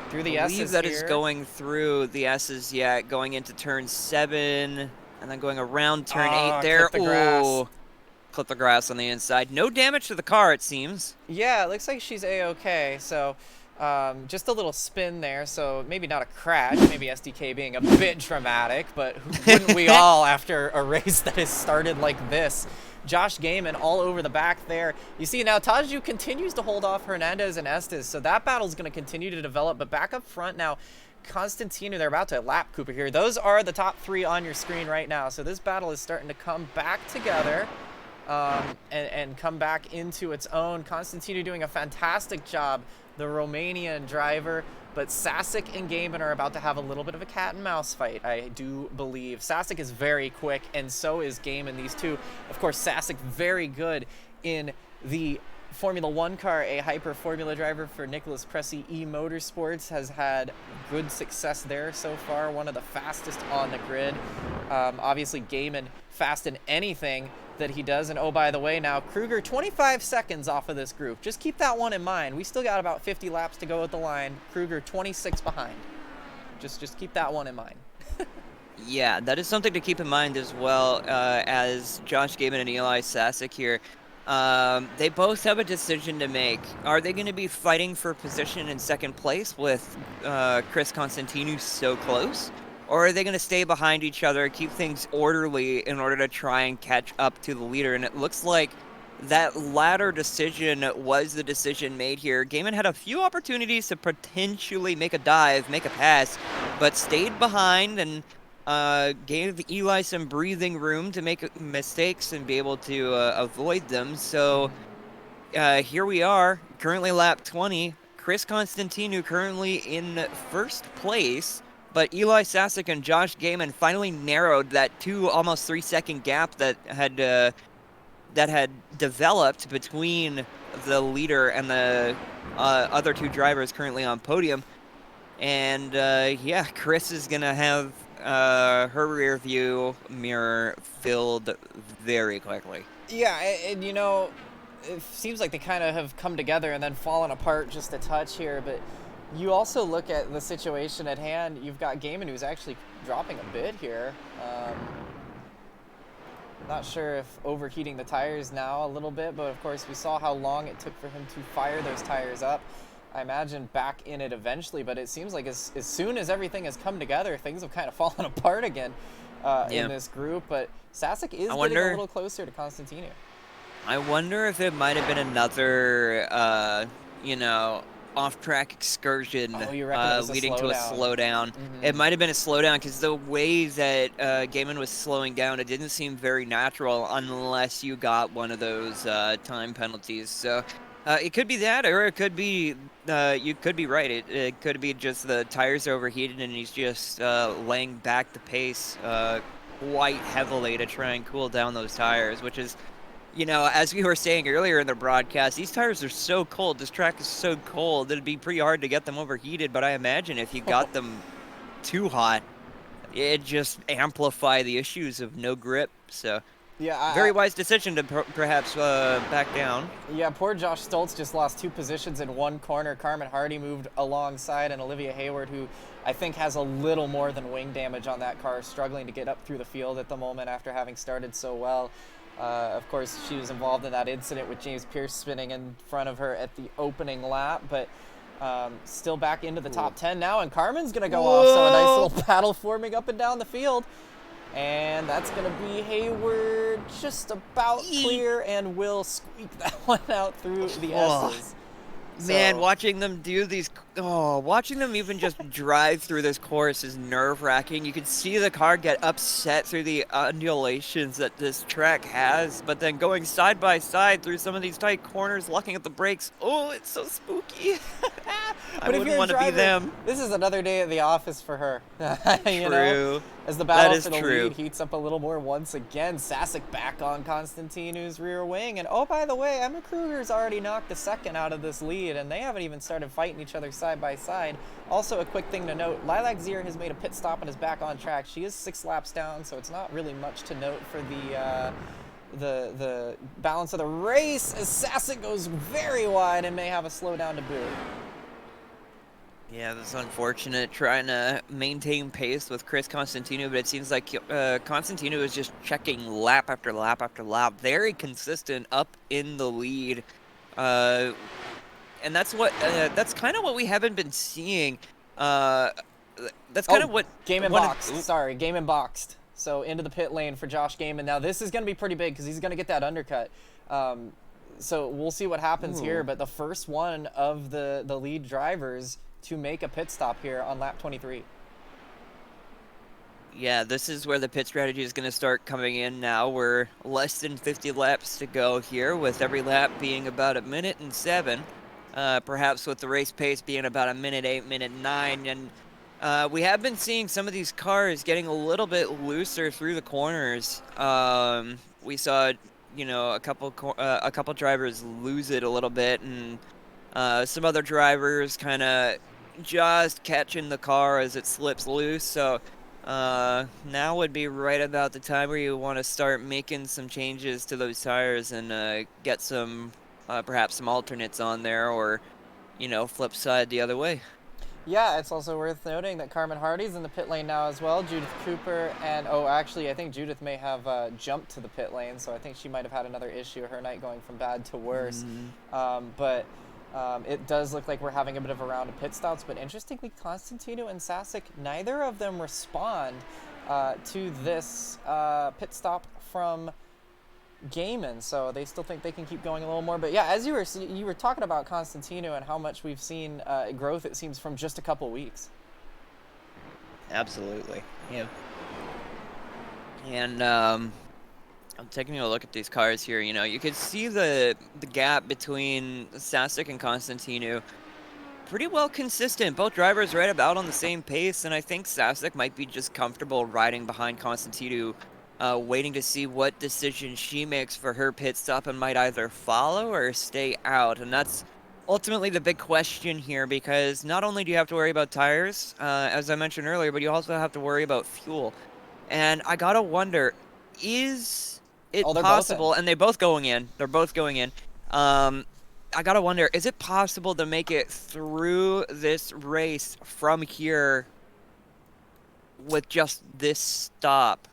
Through the I S's believe that here. is going through the S's, yeah, going into turn 7, and then going around turn 8 there. Clip the grass. Ooh, clip the grass on the inside. No damage to the car, it seems. Yeah, it looks like she's A-okay, so just a little spin there, so maybe not a crash, maybe SDK being a bit dramatic, but wouldn't we all after a race that has started like this? Josh Gaiman all over the back there. You see now Taju continues to hold off Hernandez and Estes, so that battle's going to continue to develop, but back up front now, Constantino, they're about to lap Cooper here. Those are the top 3 on your screen right now, so this battle is starting to come back together. And come back into its own. Constantino doing a fantastic job, the Romanian driver, but Sasek and Gaiman are about to have a little bit of a cat and mouse fight, I do believe. Sasek is very quick, and so is Gaiman. These two, of course, Sasek very good in the Formula 1 car, a hyper formula driver for Nicholas Pressey Motorsports, has had good success there so far, one of the fastest on the grid. Obviously Gaiman fast in anything that he does, and oh, by the way, now Kruger 25 seconds off of this group. Just keep that one in mind. We still got about 50 laps to go at the line. Kruger 26 behind. Just keep that one in mind. Yeah, that is something to keep in mind as well, as Josh Gaiman and Eli Sasek here. They both have a decision to make. Are they going to be fighting for position in second place with Chris Constantino so close? Or are they going to stay behind each other, keep things orderly in order to try and catch up to the leader? And it looks like that latter decision was the decision made here. Gaiman had a few opportunities to potentially make a dive, make a pass, but stayed behind and gave Eli some breathing room to make mistakes and be able to avoid them. So here we are, currently lap 20. Chris Constantino currently in first place, but Eli Sasek and Josh Gaiman finally narrowed that almost 3-second gap that had developed between the leader and the other 2 drivers currently on podium. And yeah, Chris is gonna have her rear view mirror filled very quickly. Yeah, and you know, it seems like they kind of have come together and then fallen apart just a touch here, but you also look at the situation at hand. You've got Gaiman who's actually dropping a bit here. Not sure if overheating the tires now a little bit, but of course we saw how long it took for him to fire those tires up. I imagine back in it eventually, but it seems like as soon as everything has come together, things have kind of fallen apart again in this group. But Sasek is getting a little closer to Constantino. I wonder if it might have been another, you know, off-track excursion leading to a slowdown. Mm-hmm. It might have been a slowdown because the way that Gaiman was slowing down, it didn't seem very natural unless you got one of those time penalties. So it could be that, or it could be, you could be right. It could be just the tires are overheated and he's just laying back the pace quite heavily to try and cool down those tires, which is, you know, as we were saying earlier in the broadcast, these tires are so cold. This track is so cold. It'd be pretty hard to get them overheated, but I imagine if you got them too hot, it'd just amplify the issues of no grip. So, yeah, very wise decision to perhaps back down. Yeah, poor Josh Stoltz just lost 2 positions in one corner. Carmen Hardy moved alongside, and Olivia Hayward, who I think has a little more than wing damage on that car, struggling to get up through the field at the moment after having started so well. Of course, she was involved in that incident with James Pierce spinning in front of her at the opening lap, but still back into the top 10 now, and Carmen's going to go off, so a nice little battle forming up and down the field. And that's going to be Hayward just about clear, and will squeak that one out through the S's. Man, watching them do these, watching them even just drive through this course is nerve-wracking. You can see the car get upset through the undulations that this track has, but then going side by side through some of these tight corners, locking up the brakes, it's so spooky. I wouldn't want to be them. This is another day at the office for her. You True. know? As the battle for the true. lead heats up a little more once again, Sasek back on Konstantinu's rear wing, and oh, by the way, Emma Kruger's already knocked a second out of this lead, and they haven't even started fighting each other side by side. Also, a quick thing to note, Lilac Zier has made a pit stop and is back on track. She is 6 laps down, so it's not really much to note for the balance of the race, as Sasek goes very wide and may have a slowdown to boot. Yeah, that's unfortunate, trying to maintain pace with Chris Constantino, but it seems like Constantino is just checking lap after lap after lap, very consistent up in the lead. And that's kind of what we haven't been seeing. That's kind of what... Game and boxed. Sorry, game and boxed. So into the pit lane for Josh Gaiman. Now this is going to be pretty big because he's going to get that undercut. So we'll see what happens here, but the first one of the lead drivers to make a pit stop here on lap 23. Yeah, this is where the pit strategy is going to start coming in now. We're less than 50 laps to go here, with every lap being about 1 minute and 7. Perhaps with the race pace being about 1 minute 8, minute 9. And we have been seeing some of these cars getting a little bit looser through the corners. We saw, you know, a couple drivers lose it a little bit, and some other drivers kind of just catching the car as it slips loose. So now would be right about the time where you want to start making some changes to those tires and get some perhaps some alternates on there, or, you know, flip side the other way. Yeah, it's also worth noting that Carmen Hardy's in the pit lane now as well. Judith Cooper and, actually, I think Judith may have jumped to the pit lane, so I think she might have had another issue, her night going from bad to worse. But it does look like we're having a bit of a round of pit stops, but interestingly, Constantino and Sasek, neither of them respond to this pit stop from Gaiman, so they still think they can keep going a little more. But yeah, as you were talking about Constantino and how much we've seen growth, it seems, from just a couple weeks. Absolutely, yeah. And I'm taking a look at these cars here. You know, you could see the gap between Sasek and Constantino pretty well consistent. Both drivers right about on the same pace, and I think Sasek might be just comfortable riding behind Constantino, waiting to see what decision she makes for her pit stop and might either follow or stay out. And that's ultimately the big question here, because not only do you have to worry about tires, as I mentioned earlier, but you also have to worry about fuel. And I gotta wonder, is it possible, and they're both going in, I gotta wonder, is it possible to make it through this race from here with just this stop?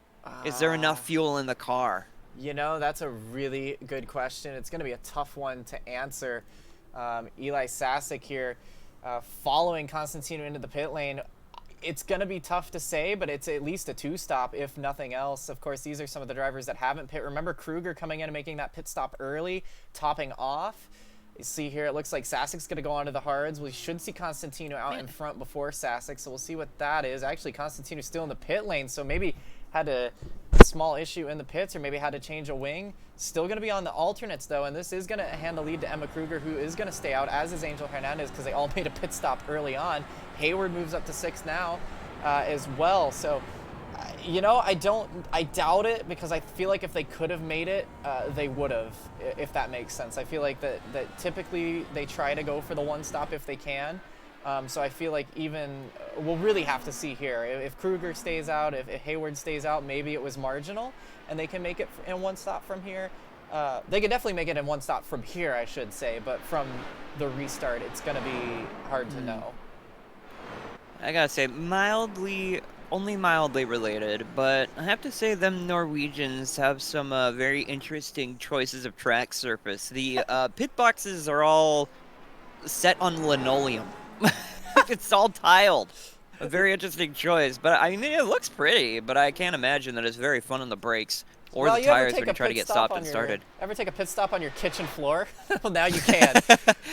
Is there enough fuel in the car? You know, that's a really good question. It's going to be a tough one to answer. Eli Sasek here, following Constantino into the pit lane. It's going to be tough to say, but it's at least a 2-stop, if nothing else. Of course, these are some of the drivers that haven't pit. Remember Kruger coming in and making that pit stop early, topping off. You see here, it looks like Sasek's going to go onto the hards. We should see Constantino out in front before Sasek, so we'll see what that is. Actually, Constantino's still in the pit lane, so maybe had a small issue in the pits, or maybe had to change a wing. Still going to be on the alternates, though, and this is going to hand the lead to Emma Kruger, who is going to stay out, as is Angel Hernandez, because they all made a pit stop early on. Hayward moves up to 6 now as well. So, you know, I doubt it, because I feel like if they could have made it, they would have, if that makes sense. I feel like that typically they try to go for the 1-stop if they can. So I feel like we'll really have to see here. If Kruger stays out, if Hayward stays out, maybe it was marginal, and they can make it in 1-stop from here. They could definitely make it in 1-stop from here, I should say, but from the restart, it's going to be hard to know. I gotta say, only mildly related, but I have to say them Norwegians have some very interesting choices of track surface. The pit boxes are all set on linoleum. It's all tiled. A very interesting choice, but I mean, it looks pretty, but I can't imagine that it's very fun on the brakes. or the tires when you try to get stopped and started. Ever take a pit stop on your kitchen floor? Well, now you can.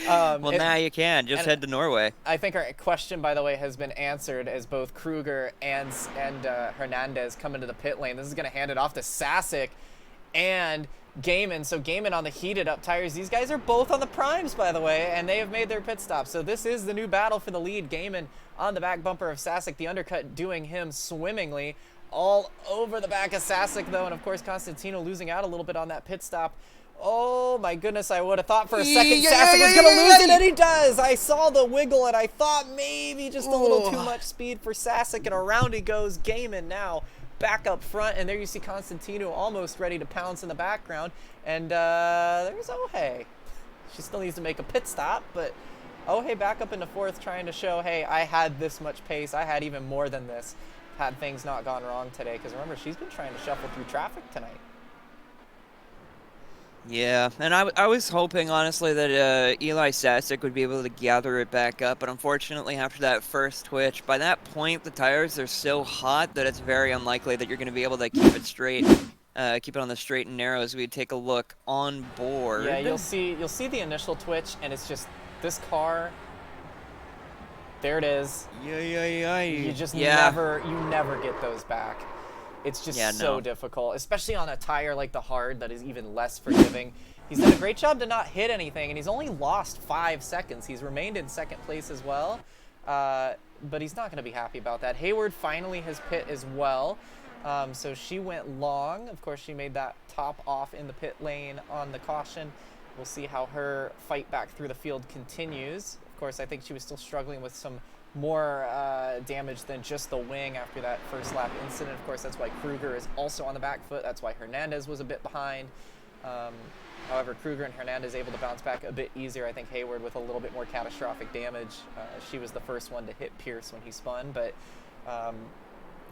Now you can. Just head to Norway. I think our question, by the way, has been answered as both Kruger and Hernandez come into the pit lane. This is going to hand it off to Sasek and Gaiman. So Gaiman on the heated up tires. These guys are both on the primes, by the way, and they have made their pit stop. So this is the new battle for the lead. Gaiman on the back bumper of Sasek, the undercut doing him swimmingly. All over the back of Sasek, though, and of course Constantino losing out a little bit on that pit stop. Oh my goodness, I would have thought for a second Sasek was going to lose it, and he does! I saw the wiggle, and I thought maybe just a little too much speed for Sasek, and around he goes. Gaiman now back up front, and there you see Constantino almost ready to pounce in the background, and there's Ohe. She still needs to make a pit stop, but Ohe back up into fourth, trying to show, hey, I had this much pace, I had even more than this, had things not gone wrong today, because remember, she's been trying to shuffle through traffic tonight. Yeah, and I was hoping, honestly, that Eli Sasek would be able to gather it back up, but unfortunately, after that first twitch, by that point, the tires are so hot that it's very unlikely that you're going to be able to keep it straight, keep it on the straight and narrow as we take a look on board. Yeah, you'll see the initial twitch, and it's just this car. There it is. Yeah. You just never get those back. It's just so no. difficult, especially on a tire like the hard that is even less forgiving. He's done a great job to not hit anything, and he's only lost 5 seconds. He's remained in second place as well, but he's not going to be happy about that. Hayward finally has pit as well, so she went long. Of course, she made that top off in the pit lane on the caution. We'll see how her fight back through the field continues. Of course, I think she was still struggling with some more damage than just the wing after that first lap incident. Of course, that's why Kruger is also on the back foot. That's why Hernandez was a bit behind. However, Kruger and Hernandez able to bounce back a bit easier. I think Hayward with a little bit more catastrophic damage. She was the first one to hit Pierce when he spun. But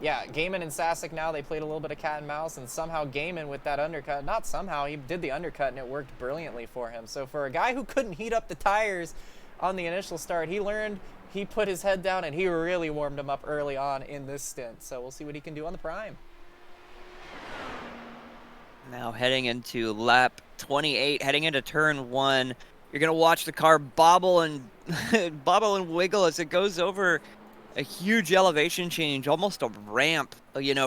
yeah, Gaiman and Sasek now, they played a little bit of cat and mouse, and somehow Gaiman with that undercut, not somehow, he did the undercut and it worked brilliantly for him. So for a guy who couldn't heat up the tires on the initial start, he put his head down and he really warmed him up early on in this stint. So we'll see what he can do on the prime. Now heading into lap 28, heading into turn 1, you're going to watch the car bobble and wiggle as it goes over a huge elevation change, almost a ramp,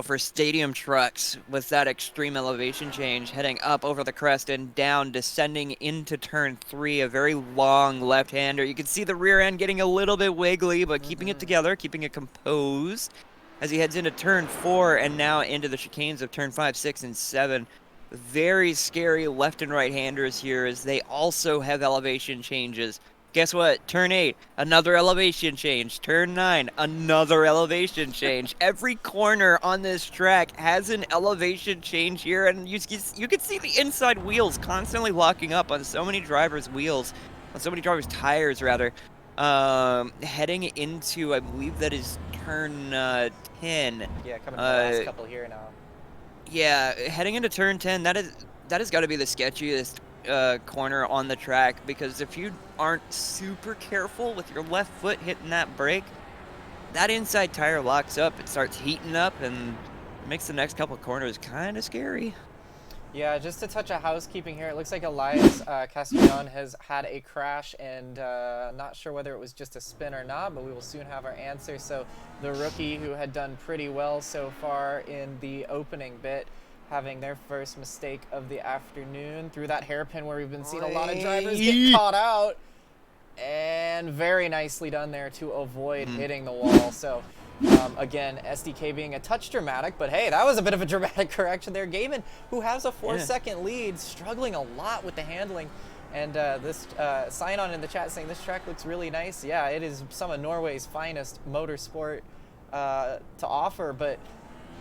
for stadium trucks with that extreme elevation change, heading up over the crest and down, descending into turn 3, a very long left-hander. You can see the rear end getting a little bit wiggly, but keeping it together, keeping it composed as he heads into turn 4 and now into the chicanes of turn 5, 6, and 7. Very scary left and right-handers here as they also have elevation changes. Guess what? Turn 8, another elevation change. Turn 9, another elevation change. Every corner on this track has an elevation change here, and you can see the inside wheels constantly locking up on so many drivers' wheels, on so many drivers' tires, rather. Heading into, I believe that is turn 10. Yeah, coming to the last couple here now. Yeah, heading into turn 10, that has got to be the sketchiest corner on the track, because if you aren't super careful with your left foot hitting that brake, that inside tire locks up, it starts heating up, and makes the next couple of corners kind of scary. Yeah, just a touch of housekeeping here. It looks like Elias Castellon has had a crash, and not sure whether it was just a spin or not, but we will soon have our answer. So the rookie, who had done pretty well so far in the opening bit, having their first mistake of the afternoon through that hairpin where we've been seeing a lot of drivers get caught out. And very nicely done there to avoid hitting the wall. So again, SDK being a touch dramatic, but hey, that was a bit of a dramatic correction there. Gaiman, who has a 4-second lead, struggling a lot with the handling. And this sign-on in the chat saying this track looks really nice. Yeah, it is some of Norway's finest motorsport to offer, but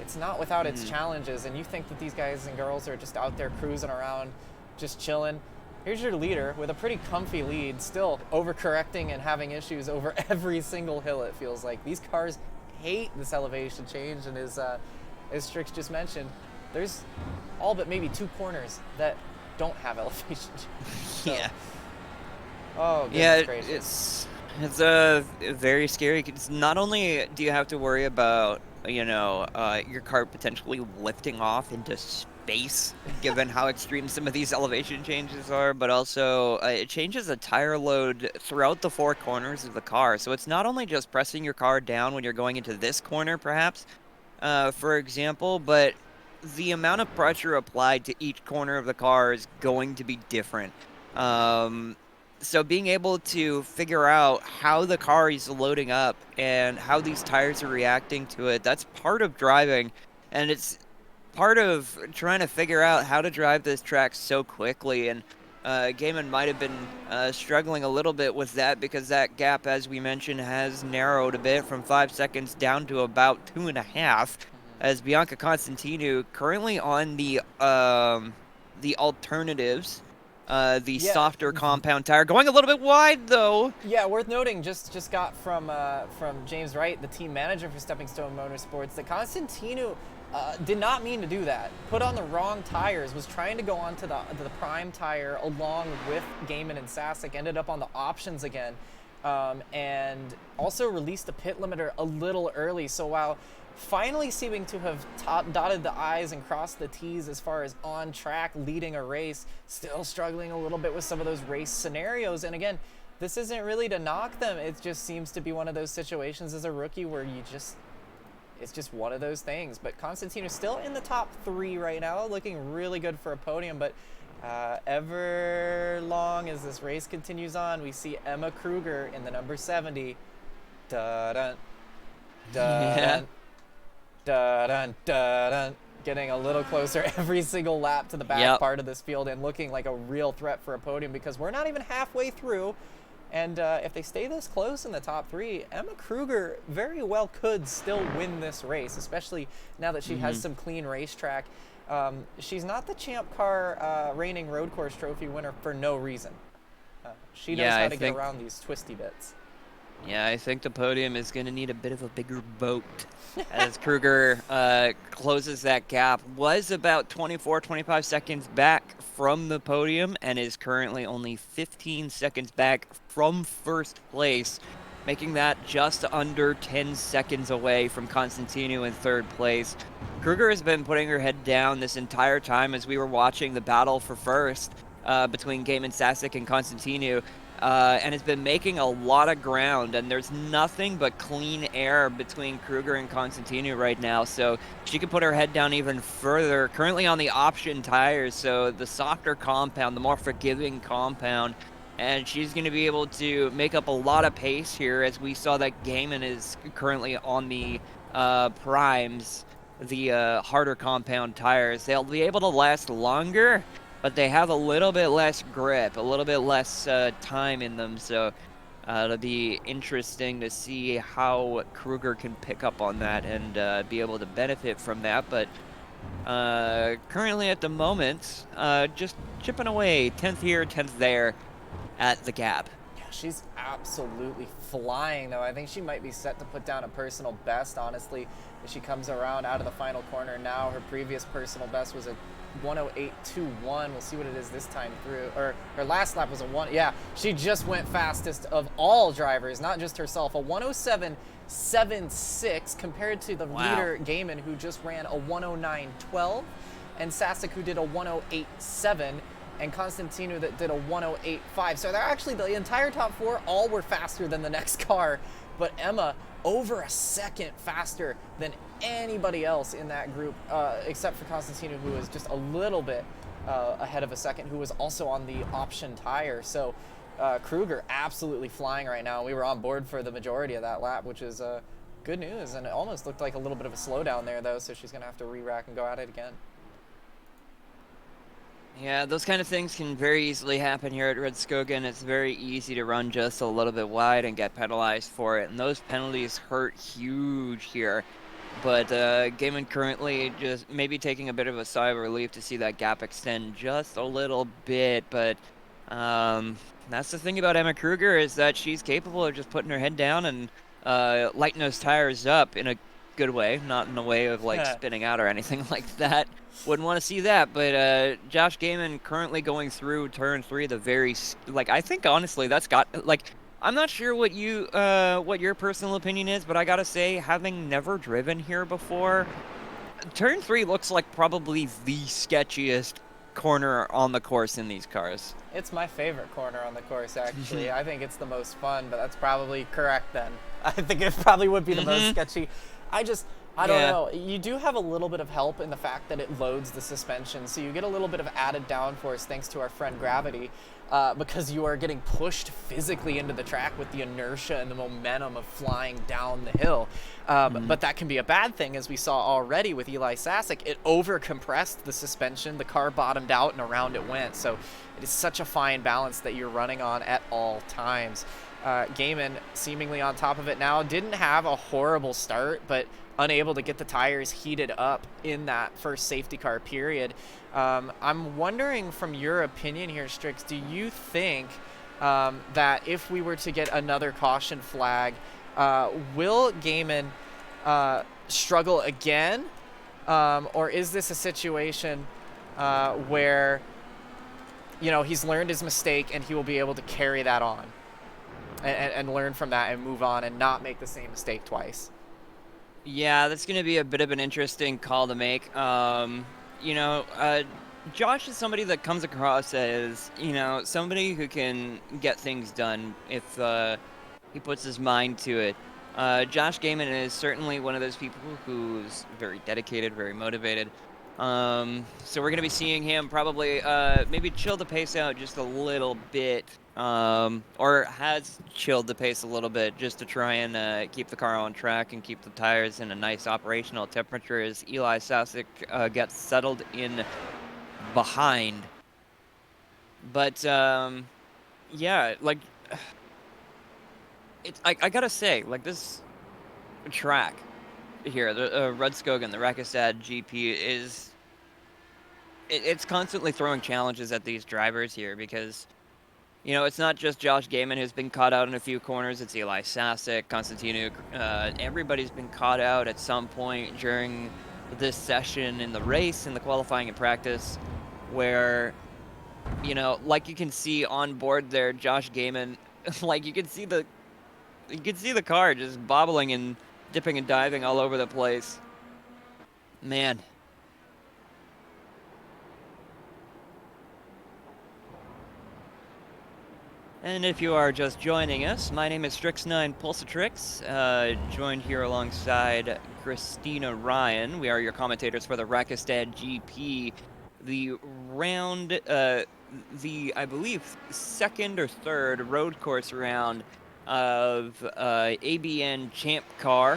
it's not without its challenges. And you think that these guys and girls are just out there cruising around, just chilling. Here's your leader with a pretty comfy lead, still overcorrecting and having issues over every single hill, it feels like. These cars hate this elevation change, and as Strix just mentioned, there's all but maybe 2 corners that don't have elevation change. So, yeah. Oh, goodness gracious. It's very scary. It's not only do you have to worry about, your car potentially lifting off into space, given how extreme some of these elevation changes are, but also it changes the tire load throughout the four corners of the car. So it's not only just pressing your car down when you're going into this corner, perhaps, for example, but the amount of pressure applied to each corner of the car is going to be different. So being able to figure out how the car is loading up and how these tires are reacting to it, that's part of driving. And it's part of trying to figure out how to drive this track so quickly. And Gaiman might have been struggling a little bit with that because that gap, as we mentioned, has narrowed a bit from 5 seconds down to about 2.5. As Bianca Constantinou currently on the alternatives, the softer compound tire, going a little bit wide though. Yeah, worth noting, just got from James Wright, the team manager for Stepping Stone Motorsports, that Constantinou did not mean to do that. Put on the wrong tires, was trying to go onto the prime tire along with Gaiman and Sasek, ended up on the options again, and also released the pit limiter a little early. So while finally seeming to have dotted the I's and crossed the T's as far as on track leading a race, still struggling a little bit with some of those race scenarios. And again, this isn't really to knock them. It just seems to be one of those situations as a rookie where it's just one of those things. But Constantinou still in the top 3 right now, looking really good for a podium. But ever long as this race continues on, we see Emma Kruger in the number 70. Da-dun, da-dun. Dun, dun, dun, dun, getting a little closer every single lap to the back part of this field and looking like a real threat for a podium, because we're not even halfway through. And if they stay this close in the top 3, Emma Kruger very well could still win this race, especially now that she has some clean racetrack. She's not the Champ Car reigning road course trophy winner for no reason. She knows how to get around these twisty bits. Yeah, I think the podium is going to need a bit of a bigger boat as Kruger closes that gap. Was about 24, 25 seconds back from the podium and is currently only 15 seconds back from first place, making that just under 10 seconds away from Constantinou in third place. Kruger has been putting her head down this entire time as we were watching the battle for first between Gaiman Sasek and Constantinou. And has been making a lot of ground, and there's nothing but clean air between Kruger and Constantinou right now, so she can put her head down even further. Currently on the option tires, so the softer compound, the more forgiving compound, and she's going to be able to make up a lot of pace here, as we saw that Gaiman is currently on the primes, the harder compound tires. They'll be able to last longer, but they have a little bit less grip, a little bit less time in them, so it'll be interesting to see how Kruger can pick up on that and be able to benefit from that. But currently at the moment, just chipping away, 10th here, 10th there at the gap. Yeah, she's absolutely flying, though. I think she might be set to put down a personal best, honestly, if she comes around out of the final corner now. Her previous personal best was a 108.21. We'll see what it is this time through. Or her last lap was a 1. Yeah, she just went fastest of all drivers, not just herself. A 107.76 compared to the leader Gaiman, who just ran a 109.12, and Sasek, who did a 108.7, and Constantinou that did a 108.5. So they're actually, the entire top 4 all were faster than the next car, but Emma over a second faster than anybody else in that group, except for Constantinou, who was just a little bit ahead of a second, who was also on the option tire. So Kruger absolutely flying right now. We were on board for the majority of that lap, which is good news, and it almost looked like a little bit of a slowdown there, though, so she's going to have to re-rack and go at it again. Yeah, those kind of things can very easily happen here at Rudskogen. It's very easy to run just a little bit wide and get penalized for it, and those penalties hurt huge here. But Gaiman currently just maybe taking a bit of a sigh of relief to see that gap extend just a little bit. But that's the thing about Emma Kruger, is that she's capable of just putting her head down and lighting those tires up in a good way, not in a way of like spinning out or anything like that. Wouldn't want to see that. But Josh Gaiman currently going through turn 3, the very, like, I think honestly that's got, like, I'm not sure what your personal opinion is, but I gotta say, having never driven here before, Turn 3 looks like probably the sketchiest corner on the course in these cars. It's my favorite corner on the course, actually. I think it's the most fun, but that's probably correct then. I think it probably would be the most sketchy. I don't know. You do have a little bit of help in the fact that it loads the suspension, so you get a little bit of added downforce thanks to our friend gravity, because you are getting pushed physically into the track with the inertia and the momentum of flying down the hill. But that can be a bad thing, as we saw already with Eli Sasek. It over-compressed the suspension, the car bottomed out, and around it went. So it is such a fine balance that you're running on at all times. Gaiman, seemingly on top of it now, didn't have a horrible start, but unable to get the tires heated up in that first safety car period. I'm wondering, from your opinion here, Strix, do you think that if we were to get another caution flag, will Gaiman struggle again? Or is this a situation where, you know, he's learned his mistake and he will be able to carry that on and learn from that and move on and not make the same mistake twice? Yeah, that's going to be a bit of an interesting call to make. You know, Josh is somebody that comes across as, you know, somebody who can get things done if he puts his mind to it. Josh Gaiman is certainly one of those people who's very dedicated, very motivated. So we're going to be seeing him probably maybe chill the pace out just a little bit, or has chilled the pace a little bit just to try and keep the car on track and keep the tires in a nice operational temperature as Eli Sasek gets settled in behind. But, yeah, like, I gotta say, like, this track here, the Rudskogen, the Rakkestad GP, is it's constantly throwing challenges at these drivers here because, you know, it's not just Josh Gaiman who's been caught out in a few corners. It's Eli Sasek, Konstantinuk. Everybody's been caught out at some point during this session in the race, in the qualifying and practice, where, you know, like you can see on board there, Josh Gaiman, like you can see the car just bobbling and dipping and diving all over the place. Man. And if you are just joining us, my name is Strix9 Pulsatrix, joined here alongside Christina Ryan. We are your commentators for the Rakkestad GP, the round, I believe, second or third road course round of ABN Champ Car.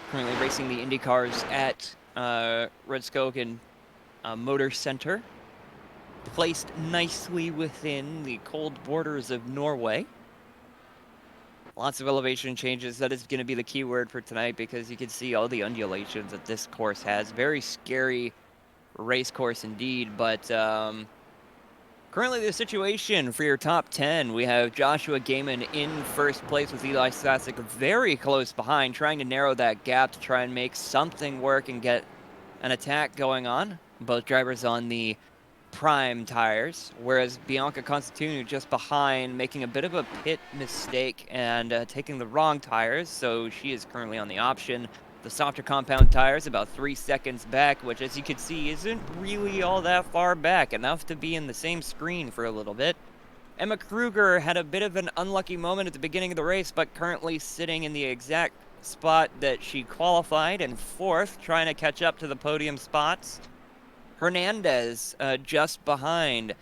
Currently racing the Indy cars at Rudskogen Motorsenter, placed nicely within the cold borders of Norway. Lots of elevation changes. That is going to be the key word for tonight because you can see all the undulations that this course has. Very scary race course indeed, but currently the situation for your top 10, we have Joshua Gaiman in first place with Eli Sasek very close behind, trying to narrow that gap to try and make something work and get an attack going on. Both drivers on the prime tires, whereas Bianca Konstantinou just behind, making a bit of a pit mistake and taking the wrong tires, so she is currently on the option. The softer compound tires about 3 seconds back, which as you can see isn't really all that far back, enough to be in the same screen for a little bit. Emma Kruger had a bit of an unlucky moment at the beginning of the race, but currently sitting in the exact spot that she qualified in fourth, trying to catch up to the podium spots. Hernandez just behind.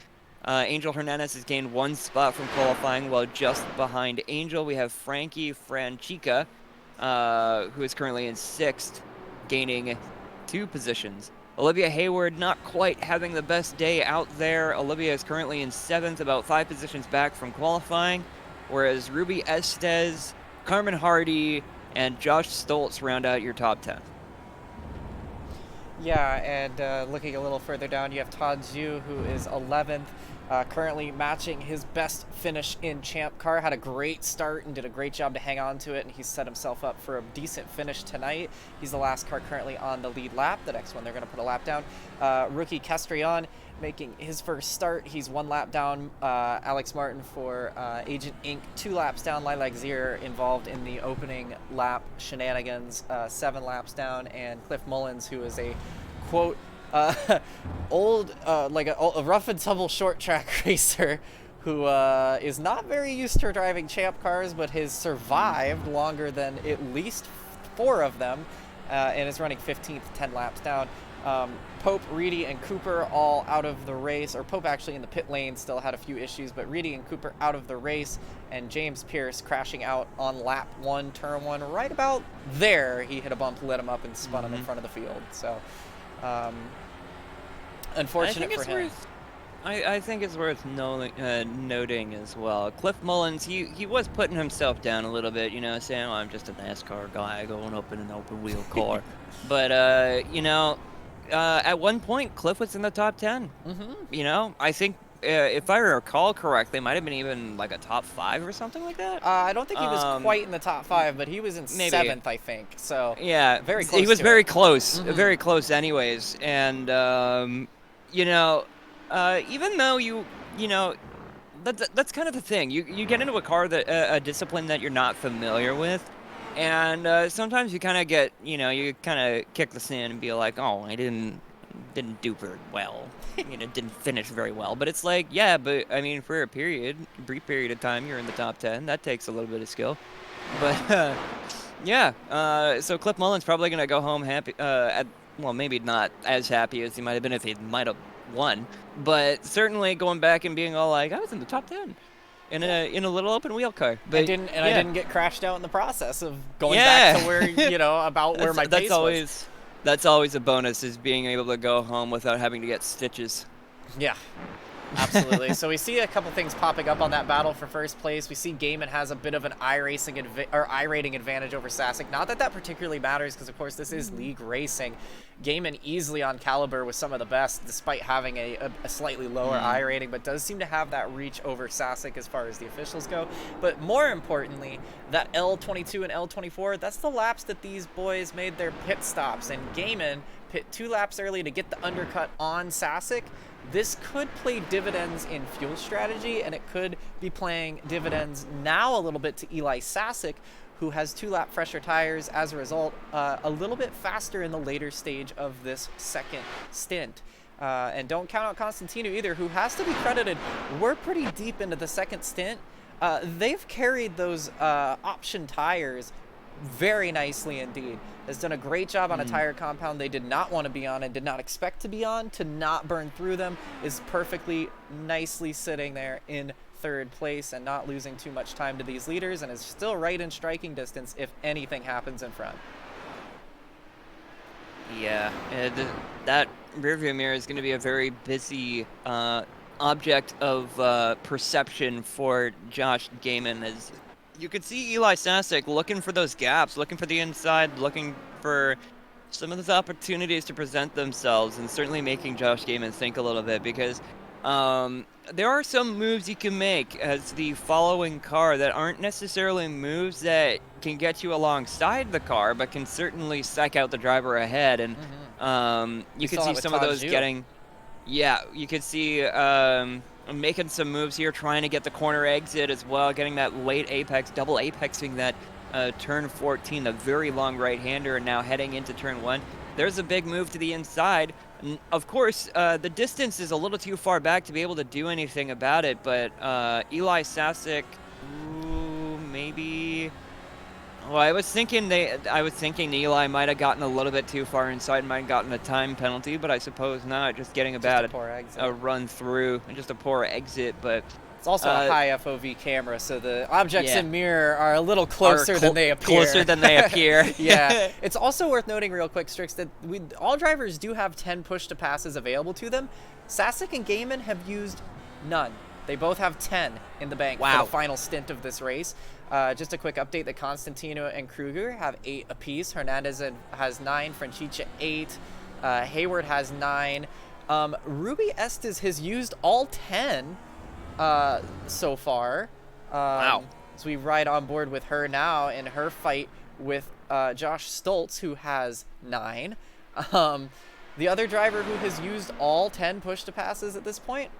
Angel Hernandez has gained 1 spot from qualifying, while just behind Angel we have Frankie Franchica, who is currently in 6th, gaining 2 positions. Olivia Hayward not quite having the best day out there. Olivia is currently in 7th, about 5 positions back from qualifying, whereas Ruby Estes, Carmen Hardy, and Josh Stoltz round out your top 10. Yeah, and looking a little further down, you have Todd Zhu, who is 11th. currently matching his best finish in Champ Car. Had a great start and did a great job to hang on to it, and he's set himself up for a decent finish tonight. He's the last car currently on the lead lap. The next one they're going to put a lap down. Rookie Kestrion making his first start. He's 1 lap down. Alex Martin for Agent Inc. 2 laps down. Lilac Zier involved in the opening lap shenanigans, 7 laps down. And Cliff Mullins, who is a, quote, old, like a rough and tumble short track racer who is not very used to driving Champ cars, but has survived longer than at least 4 of them, and is running 15th, 10 laps down. Pope, Reedy, and Cooper all out of the race, or Pope actually in the pit lane still had a few issues, but Reedy and Cooper out of the race, and James Pierce crashing out on lap 1, turn 1, right about there. He hit a bump, lit him up, and spun him in front of the field. So, unfortunate for him. I think it's worth noting as well. Cliff Mullins, he was putting himself down a little bit, you know, saying, oh, I'm just a NASCAR guy going up in an open wheel car. But, you know, at one point, Cliff was in the top 10. You know, I think, if I recall correctly, it might have been even like a top 5 or something like that. I don't think he was quite in the top 5, but he was in 7th, I think. So yeah, very close. He was very close, very close, anyways. And you know, even though you know, that's kind of the thing. You get into a car that a discipline that you're not familiar with. And sometimes you kind of get, you know, you kind of kick the sand and be like, oh, I didn't do very well. You know, didn't finish very well. But it's like, yeah, but I mean, for a brief period of time, you're in the top 10. That takes a little bit of skill. But yeah, so Cliff Mullins probably gonna go home happy. Well, maybe not as happy as he might have been if he might have won, but certainly going back and being all like, I was in the top 10. In a little open wheel car, but I didn't get crashed out in the process of going back to where, you know, about where my pace was. That's always a bonus, is being able to go home without having to get stitches. Yeah, absolutely. So we see a couple things popping up on that battle for first place. We see Gaiman has a bit of an iRating advantage over Sasic. Not that particularly matters, because of course this is league racing. Gaiman easily on caliber with some of the best, despite having a slightly lower iRating, but does seem to have that reach over Sasic as far as the officials go. But more importantly, that L22 and L24, that's the laps that these boys made their pit stops, and Gaiman pit 2 laps early to get the undercut on Sasic. This could play dividends in fuel strategy, and it could be playing dividends now a little bit to Eli Sasic, who has 2 lap fresher tires as a result, a little bit faster in the later stage of this second stint. And don't count out Constantino either, who has to be credited. We're pretty deep into the second stint. They've carried those option tires very nicely indeed. Has done a great job on a tire compound they did not want to be on and did not expect to be on. To not burn through them is perfectly nicely sitting there in 3rd place and not losing too much time to these leaders, and is still right in striking distance if anything happens in front. Yeah, that rearview mirror is going to be a very busy object of perception for Josh Gaiman, as you could see Eli Sasic looking for those gaps, looking for the inside, looking for some of those opportunities to present themselves, and certainly making Josh Gaiman think a little bit, because there are some moves you can make as the following car that aren't necessarily moves that can get you alongside the car, but can certainly psych out the driver ahead. And you can see some of those getting... Yeah, you could see making some moves here, trying to get the corner exit as well, getting that late apex, double apexing that turn 14, the very long right-hander, and now heading into turn 1. There's a big move to the inside. Of course, the distance is a little too far back to be able to do anything about it, but Eli Sasic, maybe... Well, I was thinking Eli might have gotten a little bit too far inside, might have gotten a time penalty, but I suppose not. Just getting about a run through and just a poor exit. But it's also a high FOV camera, so the objects in mirror are a little closer than they appear. Closer than they appear. Yeah. It's also worth noting real quick, Strix, that all drivers do have 10 push-to-passes available to them. Sasic and Gaiman have used none. They both have 10 in the bank for the final stint of this race. Just a quick update that Constantino and Kruger have 8 apiece. Hernandez has 9, Franchicha 8, Hayward has 9, Ruby Estes has used all 10 so far. Wow. So we ride on board with her now in her fight with Josh Stoltz, who has 9. The other driver who has used all 10 push-to-passes at this point,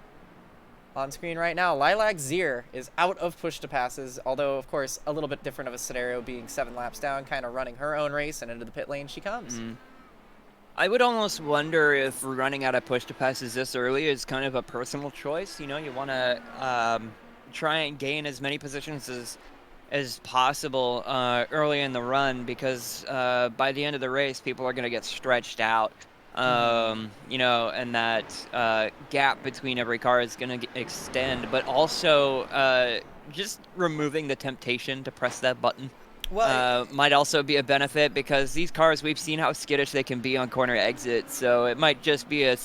on screen right now, Lilac Zier, is out of push-to-passes, although, of course, a little bit different of a scenario, being 7 laps down, kind of running her own race, and into the pit lane she comes. I would almost wonder if running out of push-to-passes this early is kind of a personal choice. You know, you want to try and gain as many positions as possible early in the run, because by the end of the race, people are going to get stretched out. You know, and that gap between every car is going to extend, but also just removing the temptation to press that button might also be a benefit, because these cars, we've seen how skittish they can be on corner exits, so it might just be a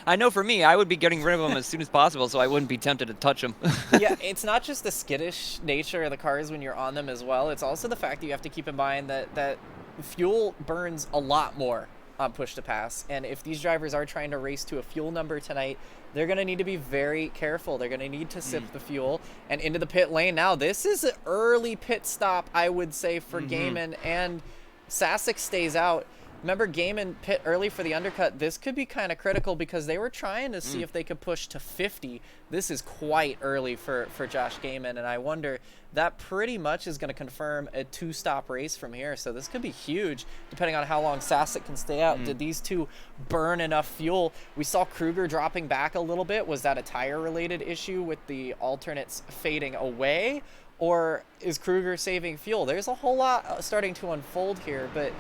I know for me, I would be getting rid of them as soon as possible, so I wouldn't be tempted to touch them. Yeah, it's not just the skittish nature of the cars when you're on them as well, it's also the fact that you have to keep in mind that fuel burns a lot more on push to pass, and if these drivers are trying to race to a fuel number tonight, they're going to need to be very careful. They're going to need to sip the fuel and into the pit lane. Now, this is an early pit stop, I would say, for Gaiman, and Sasek stays out. Remember, Gaiman pit early for the undercut. This could be kind of critical because they were trying to see if they could push to 50. This is quite early for Josh Gaiman, and I wonder, that pretty much is going to confirm a 2-stop race from here. So this could be huge, depending on how long Sasek can stay out. Did these two burn enough fuel? We saw Kruger dropping back a little bit. Was that a tire-related issue with the alternates fading away? Or is Kruger saving fuel? There's a whole lot starting to unfold here, but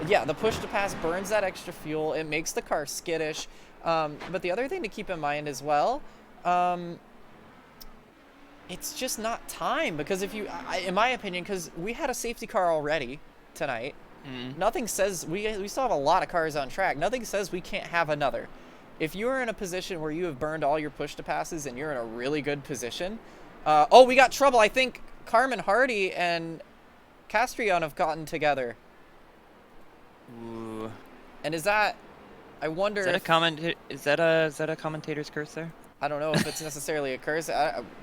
yeah, the push to pass burns that extra fuel. It makes the car skittish. But the other thing to keep in mind as well, it's just not time, because if you, in my opinion, because we had a safety car already tonight, nothing says, we still have a lot of cars on track. Nothing says we can't have another. If you're in a position where you have burned all your push to passes and you're in a really good position, oh, we got trouble. I think Carmen Hardy and Castrion have gotten together. Ooh. And is that, I wonder, is that a commentator's curse there? I don't know if it's necessarily a curse.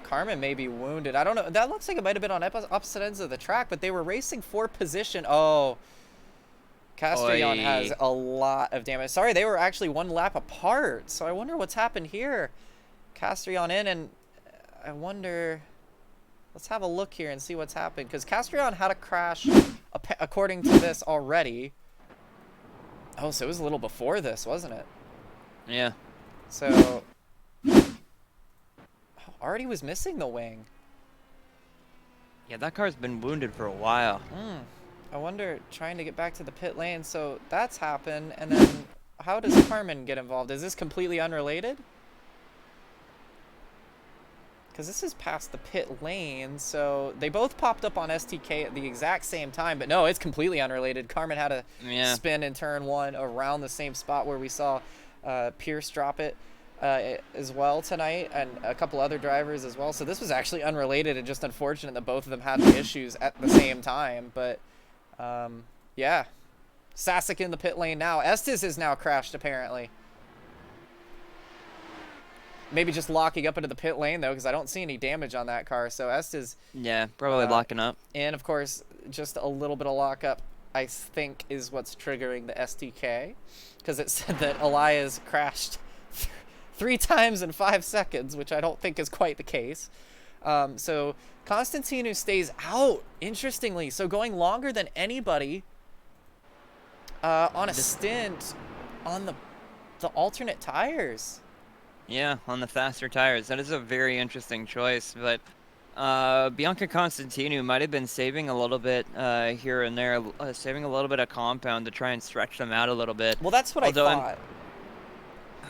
Carmen may be wounded. I don't know. That looks like it might have been on opposite ends of the track, but they were racing for position. Oh, Castrion has a lot of damage. Sorry, they were actually 1 lap apart. So I wonder what's happened here. Castrion in, and I wonder, let's have a look here and see what's happened, because Castrion had a crash according to this already. Oh, so it was a little before this, wasn't it? Yeah. So Artie was missing the wing. Yeah, that car's been wounded for a while. I wonder, trying to get back to the pit lane, so that's happened, and then how does Carmen get involved? Is this completely unrelated? Because this is past the pit lane, so they both popped up on STK at the exact same time, but no, it's completely unrelated. Carmen had a spin in turn 1 around the same spot where we saw Pierce drop it as well tonight, and a couple other drivers as well. So this was actually unrelated, and just unfortunate that both of them had the issues at the same time. But yeah, Sasek in the pit lane now. Estes is now crashed apparently. Maybe just locking up into the pit lane, though, because I don't see any damage on that car. So Estes... Yeah, probably locking up. And, of course, just a little bit of lockup, I think, is what's triggering the STK. Because it said that Elias crashed 3 times in 5 seconds, which I don't think is quite the case. So Constantinu stays out, interestingly. So going longer than anybody on a stint on the alternate tires. Yeah, on the faster tires. That is a very interesting choice, but Bianca Constantinu might have been saving a little bit here and there, saving a little bit of compound to try and stretch them out a little bit. Well, that's what I thought.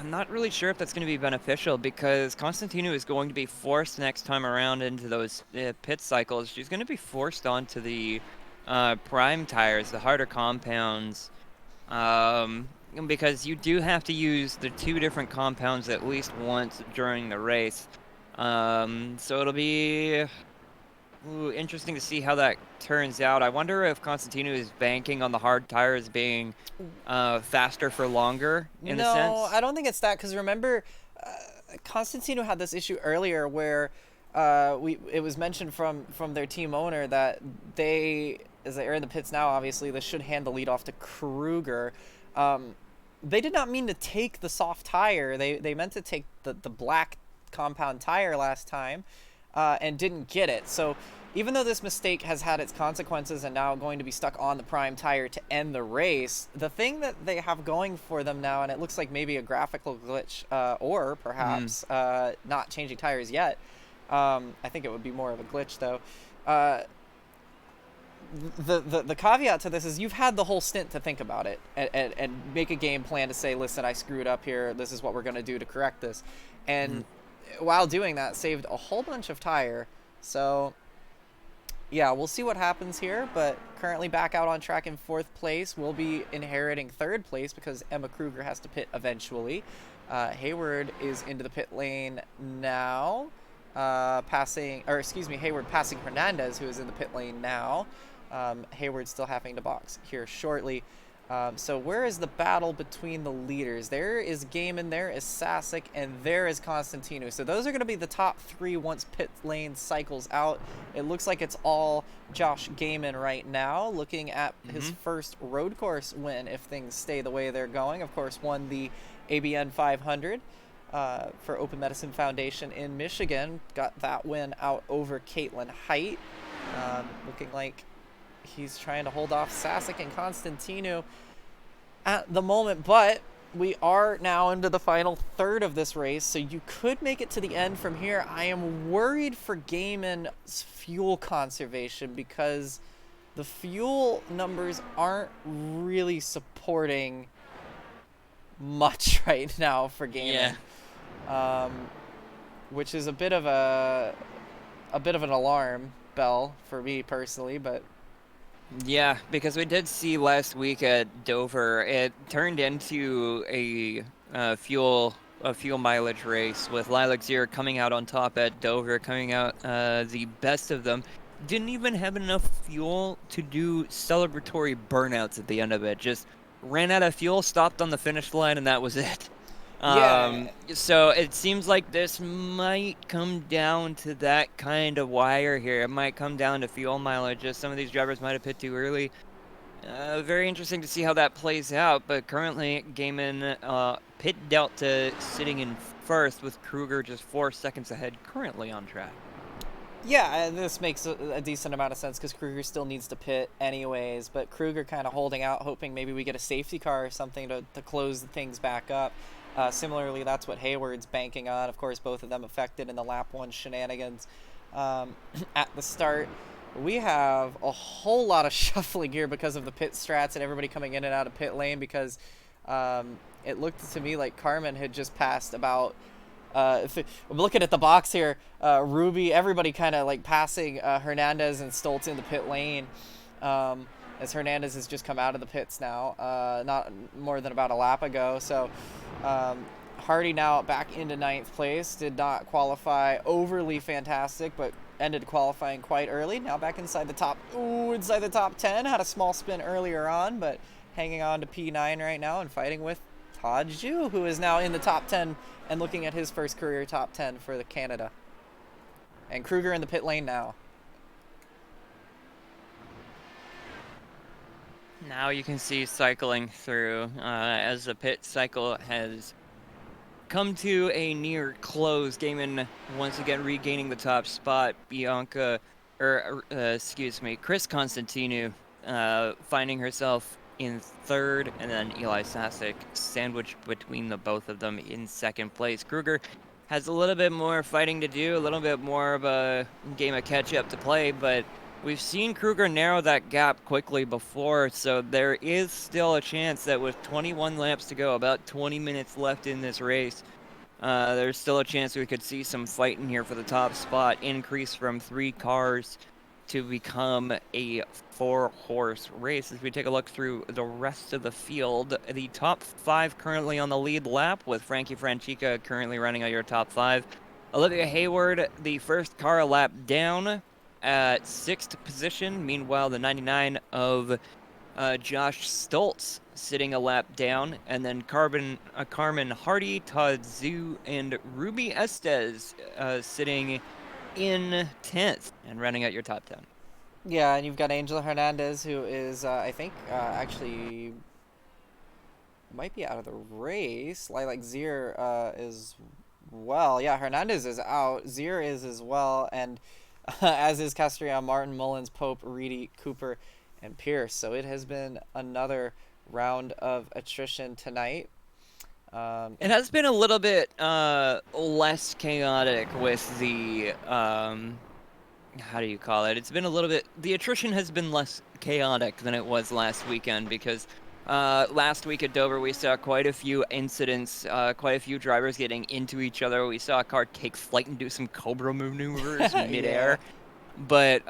I'm not really sure if that's going to be beneficial, because Constantinu is going to be forced next time around into those pit cycles. She's going to be forced onto the prime tires, the harder compounds. Because you do have to use the 2 different compounds at least once during the race. So it'll be interesting to see how that turns out. I wonder if Constantino is banking on the hard tires being faster for longer, in a sense. No, I don't think it's that, because remember, Constantino had this issue earlier where it was mentioned from their team owner that they, as they are in the pits now, obviously, they should hand the lead off to Kruger. They did not mean to take the soft tire. They meant to take the black compound tire last time, and didn't get it. So even though this mistake has had its consequences and now going to be stuck on the prime tire to end the race, the thing that they have going for them now, and it looks like maybe a graphical glitch, or perhaps not changing tires yet. I think it would be more of a glitch, though. The caveat to this is you've had the whole stint to think about it and make a game plan to say, listen, I screwed up here. This is what we're going to do to correct this. And while doing that, saved a whole bunch of tire. So yeah, we'll see what happens here, but currently back out on track in 4th place. We'll be inheriting 3rd place because Emma Kruger has to pit eventually. Hayward is into the pit lane now, Hayward passing Hernandez, who is in the pit lane now. Hayward still having to box here shortly. So where is the battle between the leaders? There is Gaiman, there is Sasek, and there is Constantino. So those are going to be the top 3 once pit lane cycles out. It looks like it's all Josh Gaiman right now, looking at his first road course win if things stay the way they're going. Of course, won the ABN 500 for Open Medicine Foundation in Michigan. Got that win out over Caitlin Height. Looking like he's trying to hold off Sasek and Constantino at the moment, but we are now into the final third of this race, so you could make it to the end from here. I am worried for Gaiman's fuel conservation because the fuel numbers aren't really supporting much right now for Gaiman. Yeah. Which is a bit of an alarm bell for me personally, but yeah, because we did see last week at Dover, it turned into a fuel mileage race with Lilac Zero coming out on top at Dover, coming out the best of them. Didn't even have enough fuel to do celebratory burnouts at the end of it. Just ran out of fuel, stopped on the finish line, and that was it. So it seems like this might come down to that kind of wire here. It might come down to fuel mileage. Just some of these drivers might have pit too early. Very interesting to see how that plays out. But currently, Gaiman pit delta sitting in first with Kruger just 4 seconds ahead, currently on track. Yeah, this makes a decent amount of sense because Kruger still needs to pit anyways. But Kruger kind of holding out, hoping maybe we get a safety car or something to close things back up. Similarly, that's what Hayward's banking on. Of course, both of them affected in the lap 1 shenanigans at the start. We have a whole lot of shuffling here because of the pit strats and everybody coming in and out of pit lane because it looked to me like Carmen had just passed about... I'm looking at the box here. Ruby, everybody kind of like passing Hernandez and Stoltz in the pit lane. As Hernandez has just come out of the pits now, not more than about a lap ago. So Hardy now back into 9th place. Did not qualify overly fantastic, but ended qualifying quite early. Now back inside the top 10. Had a small spin earlier on, but hanging on to P9 right now and fighting with Todd Zhu, who is now in the top 10 and looking at his first career top 10 for the Canada. And Kruger in the pit lane now. Now you can see cycling through as the pit cycle has come to a near close. Gaiman once again regaining the top spot. Chris Constantino finding herself in 3rd, and then Eli Sasek sandwiched between the both of them in 2nd place. Kruger has a little bit more fighting to do, a little bit more of a game of catch-up to play, but we've seen Kruger narrow that gap quickly before, so there is still a chance that with 21 laps to go, about 20 minutes left in this race, there's still a chance we could see some fighting here for the top spot, increase from 3 cars to become a 4-horse race. As we take a look through the rest of the field, the top 5 currently on the lead lap, with Frankie Franchica currently running on your top 5. Olivia Hayward, the first car a lap down. at 6th position. Meanwhile, the 99 of Josh Stoltz sitting a lap down, and then Carmen Hardy, Todd Zhu, and Ruby Estes sitting in 10th and running out your top 10. Yeah, and you've got Angel Hernandez, who is, I think, actually might be out of the race. Lilac Zier is well. Yeah, Hernandez is out. Zier is as well, and as is Castellan, Martin, Mullins, Pope, Reedy, Cooper, and Pierce. So it has been another round of attrition tonight. It has been a little bit less chaotic with the how do you call it? It's been a little bit. The attrition has been less chaotic than it was last weekend, because last week at Dover we saw quite a few incidents, quite a few drivers getting into each other. We saw a car take flight and do some Cobra maneuvers midair. Yeah. But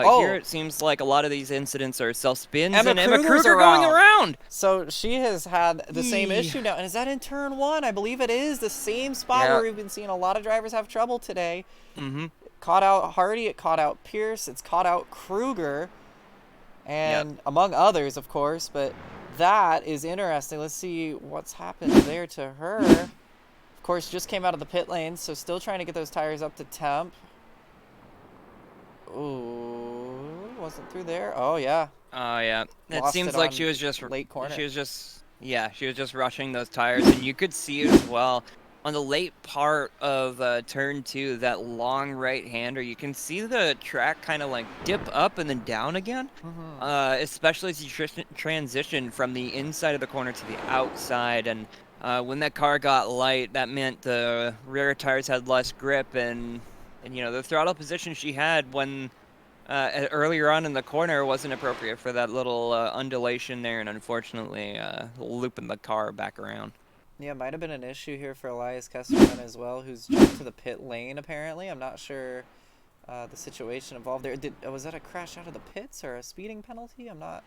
here it seems like a lot of these incidents are self-spins and Emma Kruger's Kruger going around. So she has had the same issue now. And is that in turn 1? I believe it is. The same spot where we've been seeing a lot of drivers have trouble today. Mm-hmm. Caught out Hardy, it caught out Pierce, it's caught out Kruger, and among others, of course. But that is interesting. Let's see what's happened there to her. Of course, just came out of the pit lane, so still trying to get those tires up to temp. Ooh, wasn't through there. Oh yeah. Oh yeah. It seems like she was just late corner. She was just rushing those tires, and you could see as well on the late part of turn 2, that long right-hander. You can see the track kind of like dip up and then down again, especially as you transition from the inside of the corner to the outside. And when that car got light, that meant the rear tires had less grip, and you know, the throttle position she had when earlier on in the corner wasn't appropriate for that little undulation there, and unfortunately looping the car back around. Yeah, might have been an issue here for Elias Castellan as well, who's jumped to the pit lane apparently. I'm not sure the situation involved there. Was that a crash out of the pits or a speeding penalty? I'm not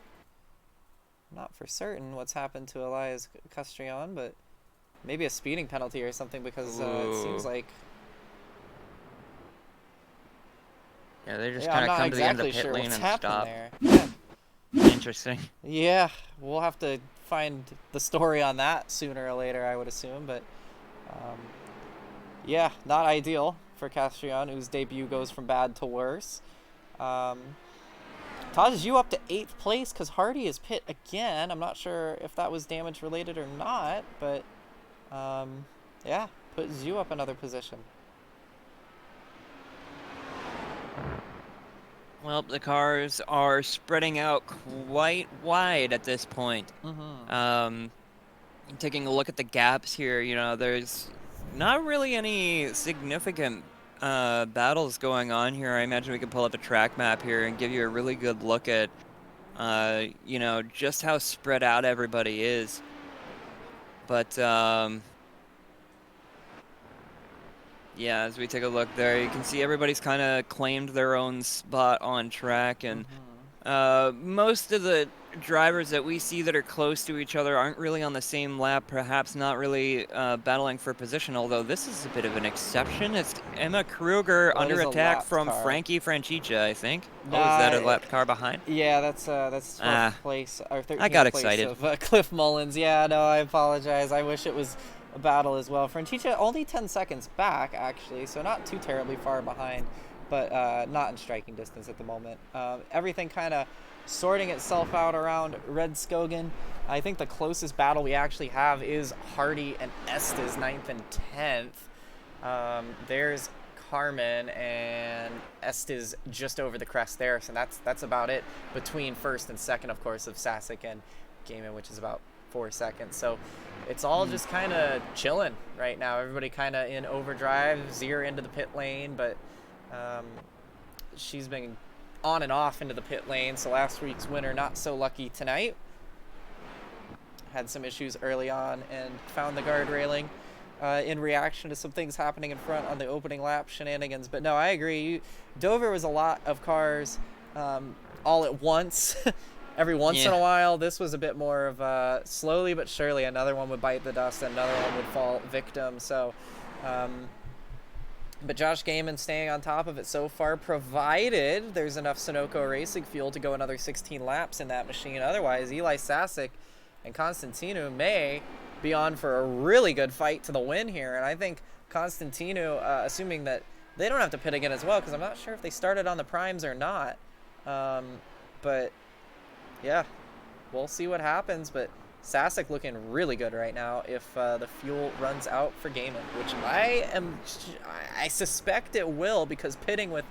for certain what's happened to Elias Castellan, but maybe a speeding penalty or something, because it seems like... Yeah, they just kind of come to the end of the pit lane and stop. There. Yeah. Interesting. Yeah, we'll have to find the story on that sooner or later, I would assume. But yeah, not ideal for Castellan, whose debut goes from bad to worse. Todd, is you up to 8th place because Hardy is pit again. I'm not sure if that was damage related or not, but yeah, put Zhu up another position. Well, the cars are spreading out quite wide at this point. Taking a look at the gaps here, you know, there's not really any significant battles going on here. I imagine we can pull up a track map here and give you a really good look at, you know, just how spread out everybody is. But, yeah, as we take a look there, you can see everybody's kind of claimed their own spot on track, and most of the drivers that we see that are close to each other aren't really on the same lap, perhaps not really battling for position, although this is a bit of an exception. It's Emma Kruger under attack from Frankie Francica, I think. Is that a lapped car behind? Yeah, that's 12th place, or 13th I got place excited. of Cliff Mullins. Yeah, no, I apologize. I wish it was a battle as well. Francica only 10 seconds back, actually, so not too terribly far behind, but not in striking distance at the moment. Everything kind of sorting itself out around Rudskogen. I think the closest battle we actually have is Hardy and Estes, 9th and 10th. There's Carmen and Estes just over the crest there, so that's about it between 1st and 2nd, of course, of Sasek and Gaiman, which is about 4 seconds. So it's all just kind of chilling right now. Everybody kind of in overdrive. Zier into the pit lane, but she's been on and off into the pit lane. So last week's winner not so lucky tonight. Had some issues early on and found the guard railing in reaction to some things happening in front on the opening lap shenanigans. But no, I agree. Dover was a lot of cars all at once. Every once in a while. This was a bit more of slowly but surely another one would bite the dust and another one would fall victim. So But Josh Gaiman staying on top of it so far, provided there's enough Sunoco Racing fuel to go another 16 laps in that machine. Otherwise, Eli Sasek and Constantino may be on for a really good fight to the win here. And I think Constantino, assuming that they don't have to pit again as well, because I'm not sure if they started on the primes or not. But yeah, we'll see what happens. But Sasek looking really good right now if the fuel runs out for Gaiman, which I suspect it will, because pitting with,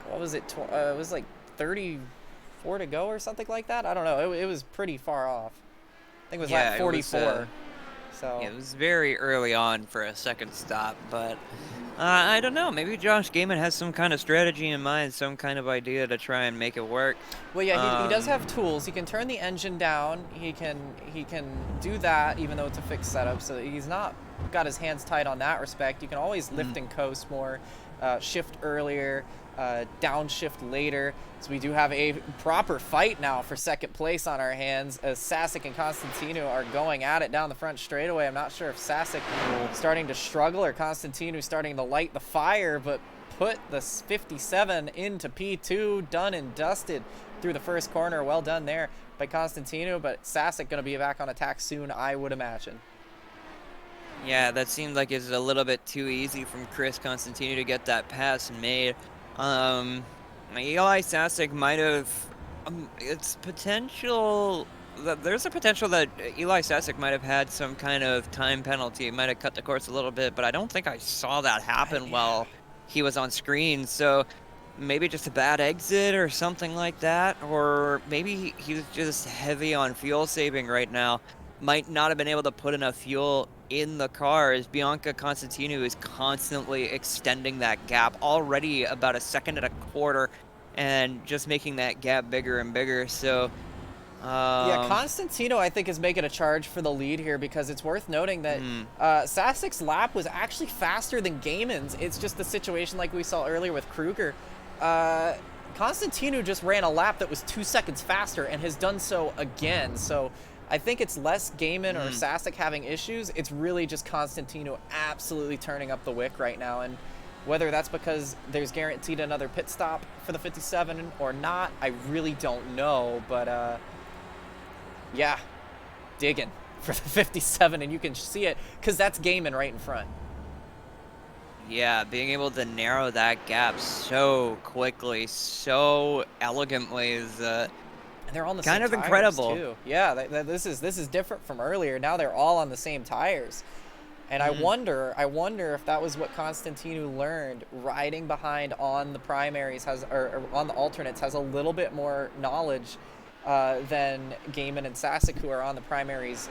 what was it, it was like 34 to go or something like that. I don't know. It was pretty far off. I think it was like 44. So it was very early on for a second stop, but I don't know. Maybe Josh Gaiman has some kind of strategy in mind, some kind of idea to try and make it work. Well, yeah, he does have tools. He can turn the engine down. He can do that, even though it's a fixed setup. So he's not got his hands tied on that respect. You can always lift and coast more, shift earlier, downshift later. So we do have a proper fight now for second place on our hands, as Sasek and Constantino are going at it down the front straightaway. I'm not sure if Sasek starting to struggle or Constantino starting to light the fire, but put the 57 into P2, done and dusted through the first corner. Well done there by Constantino, but Sasek going to be back on attack soon, I would imagine. Yeah, that seemed like it's a little bit too easy from Chris Constantino to get that pass made. Eli Sasek might have, it's potential that there's a potential that Eli Sasek might have had some kind of time penalty. It might have cut the course a little bit, but I don't think I saw that happen while he was on screen. So maybe just a bad exit or something like that, or maybe he's just heavy on fuel saving right now. Might not have been able to put enough fuel in the car, as Bianca Constantino is constantly extending that gap, already about a second and a quarter, and just making that gap bigger and bigger. So yeah, Constantino, I think, is making a charge for the lead here, because it's worth noting that Sasek's lap was actually faster than Gaiman's. It's just the situation like we saw earlier with Kruger. Constantino just ran a lap that was 2 seconds faster and has done so again. So I think it's less Gaiman or Sasek having issues. It's really just Constantino absolutely turning up the wick right now. And whether that's because there's guaranteed another pit stop for the 57 or not, I really don't know. But yeah, digging for the 57, and you can see it because that's Gaiman right in front. Yeah, being able to narrow that gap so quickly, so elegantly is they're on the kind same of tires incredible too. Yeah, this is different from earlier. Now they're all on the same tires, and I wonder if that was what Constantino learned. Riding behind on the primaries or on the alternates has a little bit more knowledge than Gaiman and Sasek, who are on the primaries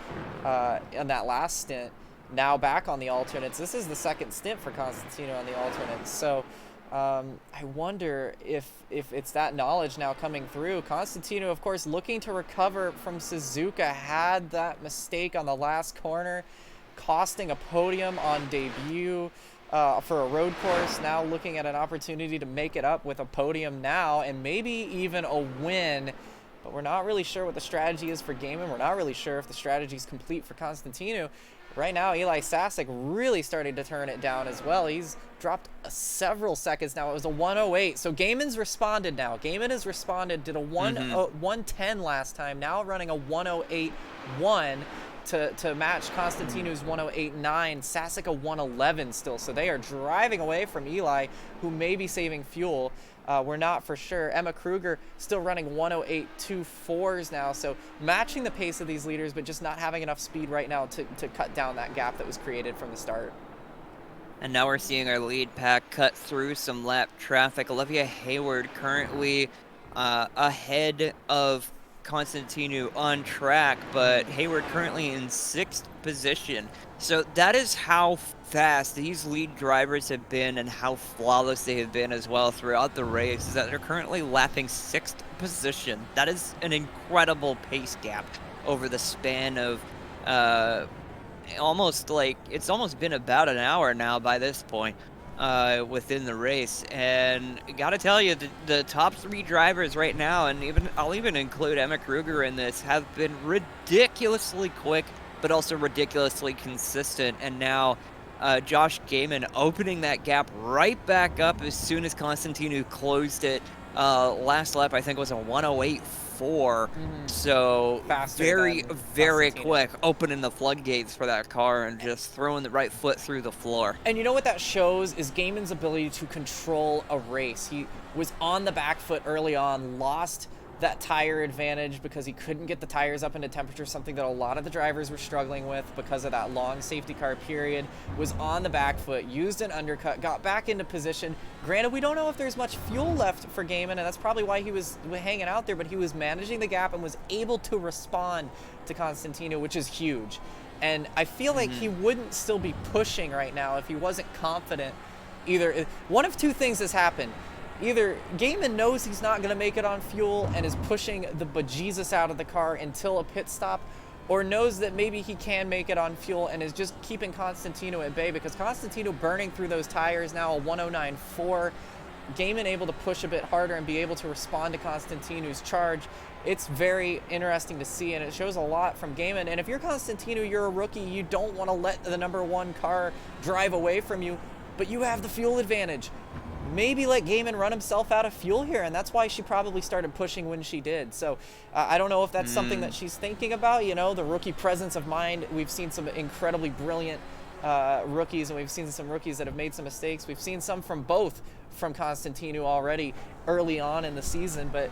in that last stint. Now back on the alternates. This is the second stint for Constantino on the alternates. So I wonder if it's that knowledge now coming through. Constantino, of course, looking to recover from Suzuka, had that mistake on the last corner, costing a podium on debut for a road course. Now looking at an opportunity to make it up with a podium now, and maybe even a win. But we're not really sure what the strategy is for Gaiman. We're not really sure if the strategy is complete for Constantino. Right now, Eli Sasek really started to turn it down as well. He's dropped several seconds now. It was a 108. So Gaiman's responded now. Gaiman has responded, did a 110 last time, now running a 108.1 to match Constantino's 108.9. Sasek a 111 still. So they are driving away from Eli, who may be saving fuel. We're not for sure. Emma Kruger still running 108.24s now, so matching the pace of these leaders, but just not having enough speed right now to cut down that gap that was created from the start. And now we're seeing our lead pack cut through some lap traffic. Olivia Hayward currently ahead of Constantino on track, but Hayward currently in 6th position. So that is how fast these lead drivers have been and how flawless they have been as well throughout the race, is that they're currently lapping 6th position. That is an incredible pace gap over the span of almost been about an hour now by this point within the race. And gotta tell you, the top 3 drivers right now, and I'll even include Emma Kruger in this, have been ridiculously quick but also ridiculously consistent. And now Josh Gaiman opening that gap right back up as soon as Constantino closed it. Last lap, I think, was a 108.4. So Faster very quick, opening the floodgates for that car and just throwing the right foot through the floor. And you know what that shows is Gaiman's ability to control a race. He was on the back foot early on, lost that tire advantage because he couldn't get the tires up into temperature, something that a lot of the drivers were struggling with because of that long safety car period. Was on the back foot, used an undercut, got back into position. Granted, we don't know if there's much fuel left for Gaiman, and that's probably why he was hanging out there, but he was managing the gap and was able to respond to Constantino, which is huge. And I feel like he wouldn't still be pushing right now if he wasn't confident. Either one of two things has happened. Either Gaiman knows he's not going to make it on fuel and is pushing the bejesus out of the car until a pit stop, or knows that maybe he can make it on fuel and is just keeping Constantino at bay, because Constantino burning through those tires now, a 109.4. Gaiman able to push a bit harder and be able to respond to Constantino's charge. It's very interesting to see, and it shows a lot from Gaiman. And if you're Constantino, you're a rookie, you don't want to let the #1 car drive away from you, but you have the fuel advantage. Maybe let Gaiman run himself out of fuel here, and that's why she probably started pushing when she did. So I don't know if that's something that she's thinking about, you know, the rookie presence of mind. We've seen some incredibly brilliant rookies, and we've seen some rookies that have made some mistakes. We've seen some from Constantino already early on in the season, but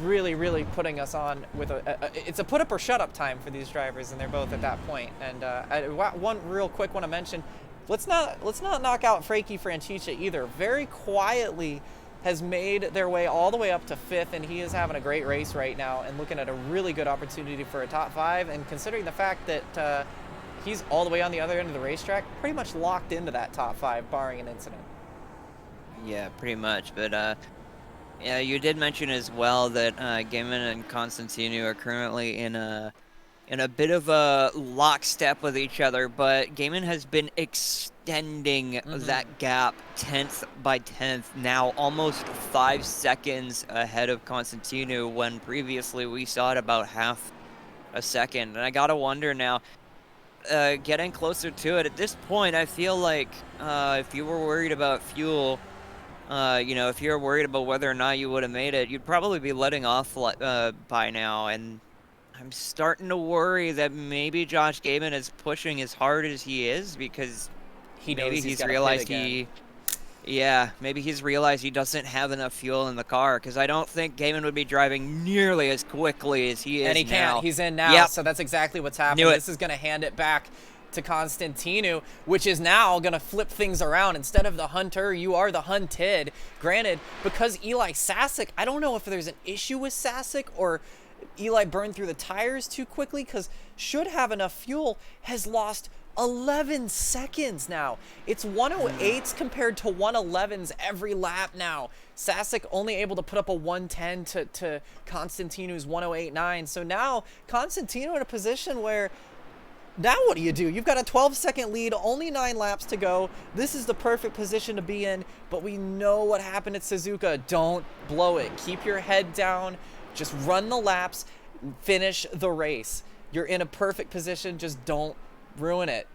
really putting us on with it's a put up or shut up time for these drivers, and they're both at that point. And one real quick one to mention. Let's not knock out Frankie Franciszek either. Very quietly has made their way all the way up to 5th, and he is having a great race right now and looking at a really good opportunity for a top 5. And considering the fact that he's all the way on the other end of the racetrack, pretty much locked into that top 5, barring an incident. Yeah, pretty much. But yeah, you did mention as well that Gaiman and Constantino are currently in a bit of a lockstep with each other, but Gaiman has been extending that gap 10th by 10th, now almost 5 seconds ahead of Constantino, when previously we saw it about half a second. And I gotta wonder now, getting closer to it, at this point, I feel like if you were worried about fuel, you know, if you're worried about whether or not you would have made it, you'd probably be letting off by now. And I'm starting to worry that maybe Josh Gaiman is pushing as hard as he is because maybe he's realized maybe he's realized he doesn't have enough fuel in the car, because I don't think Gaiman would be driving nearly as quickly as he is now. And he can't. He's in now, so that's exactly what's happening. This is going to hand it back to Constantino, which is now going to flip things around. Instead of the hunter, you are the hunted. Granted, because Eli Sasek, I don't know if there's an issue with Sasek or Eli burned through the tires too quickly, because should have enough fuel, has lost 11 seconds now. It's 108s compared to 111s every lap now. Sasek only able to put up a 110 to Constantino's 108.9. So now Constantino in a position where now what do? You've got a 12-second lead, only 9 laps to go. This is the perfect position to be in, but we know what happened at Suzuka. Don't blow it. Keep your head down. Just run the laps, finish the race. You're in a perfect position. Just don't ruin it.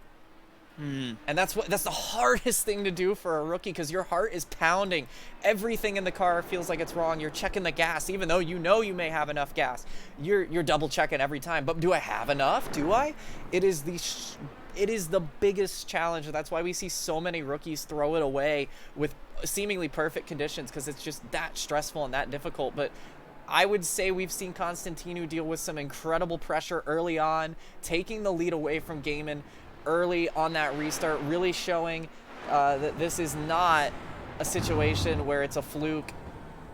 And that's the hardest thing to do for a rookie, because your heart is pounding. Everything in the car feels like it's wrong. You're checking the gas, even though you know you may have enough gas. You're double checking every time. But do I have enough? Do I? It is the biggest challenge. That's why we see so many rookies throw it away with seemingly perfect conditions, because it's just that stressful and that difficult. But I would say we've seen Constantino deal with some incredible pressure early on, taking the lead away from Gaiman early on that restart, really showing that this is not a situation where it's a fluke.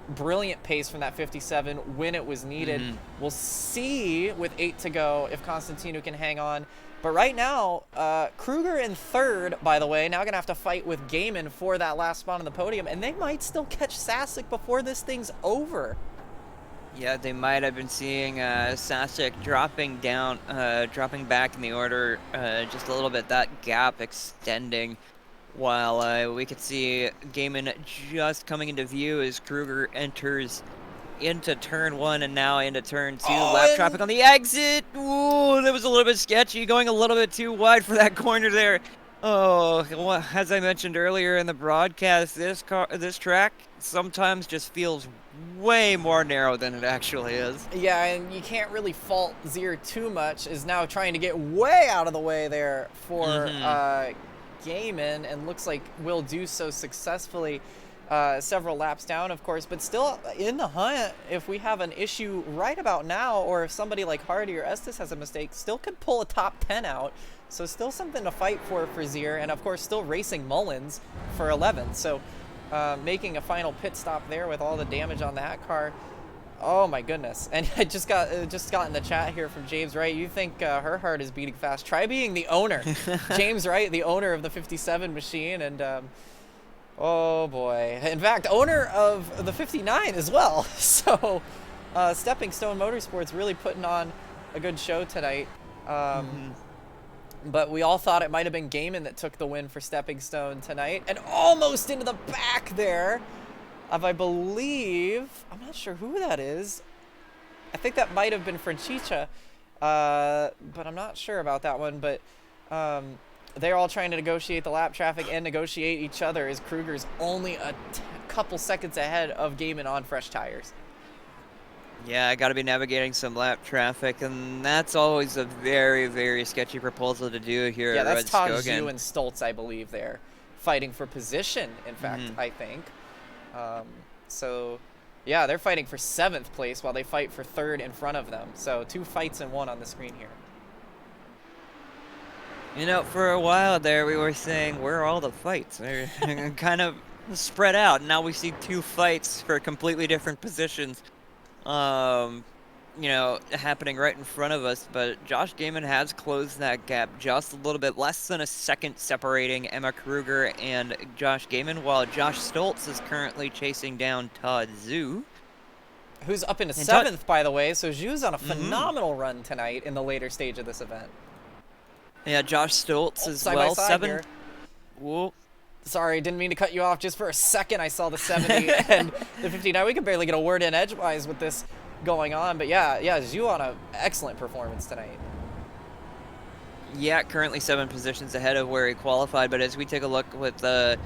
Brilliant pace from that 57 when it was needed. We'll see with 8 to go if Constantino can hang on. But right now, Kruger in 3rd, by the way, now going to have to fight with Gaiman for that last spot on the podium, and they might still catch Sasek before this thing's over. Yeah, they might have been seeing Sasek dropping back in the order just a little bit, that gap extending, while we could see Gaiman just coming into view as Kruger enters into turn 1 and now into turn 2. Lap traffic on the exit. Ooh, that was a little bit sketchy, going a little bit too wide for that corner there. Oh, well, as I mentioned earlier in the broadcast, this track sometimes just feels way more narrow than it actually is. Yeah, and you can't really fault Zier too much, is now trying to get way out of the way there for Gaiman, and looks like will do so successfully several laps down, of course, but still in the hunt. If we have an issue right about now, or if somebody like Hardy or Estes has a mistake, still could pull a top 10 out. So still something to fight for Zier, and of course still racing Mullins for 11th. So making a final pit stop there with all the damage on that car. Oh my goodness. And I just got in the chat here from James Wright. You think her heart is beating fast? Try being the owner. James Wright, the owner of the 57 machine, and oh boy. In fact, owner of the 59 as well. So Stepping Stone Motorsports really putting on a good show tonight. But we all thought it might have been Gaiman that took the win for Stepping Stone tonight, and almost into the back there of, I believe, I'm not sure who that is. I think that might have been Franchicha, but I'm not sure about that one. But they're all trying to negotiate the lap traffic and negotiate each other, as Kruger's only a couple seconds ahead of Gaiman on fresh tires. Yeah, I got to be navigating some lap traffic, and that's always a very, very sketchy proposal to do here at Rudskogen. Yeah, that's Todd Zhu and Stoltz, I believe, there, fighting for position, in fact, I think. So, yeah, they're fighting for 7th place while they fight for 3rd in front of them. So 2 fights in 1 on the screen here. You know, for a while there, we were saying, where are all the fights? They're kind of spread out. Now we see 2 fights for completely different positions. You know, happening right in front of us, but Josh Gaiman has closed that gap just a little bit, less than a second separating Emma Kruger and Josh Gaiman, while Josh Stoltz is currently chasing down Todd Zhu. Who's up into 7th, by the way, so Zhu's on a phenomenal run tonight in the later stage of this event. Yeah, Josh Stoltz as side well, by side 7. Here. Whoa. Sorry, didn't mean to cut you off. Just for a second, I saw the 70 and the 59. We can barely get a word in edgewise with this going on. But yeah, Zhu on an excellent performance tonight. Yeah, currently 7 positions ahead of where he qualified. But as we take a look with the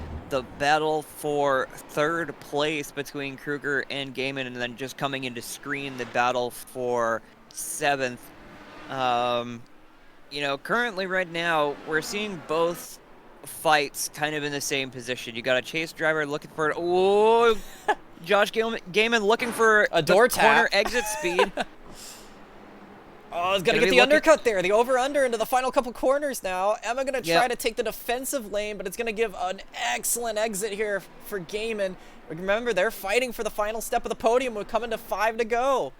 battle for 3rd place between Kruger and Gaiman, and then just coming into screen, the battle for 7th. You know, currently right now, we're seeing both fights kind of in the same position. You got a chase driver looking for Josh Gaiman looking for a door tap. Corner exit speed. Oh, he's gonna get the undercut there, the over-under into the final couple corners now. Emma gonna try to take the defensive lane, but it's gonna give an excellent exit here for Gaiman. Remember, they're fighting for the final step of the podium. We're coming to 5 to go.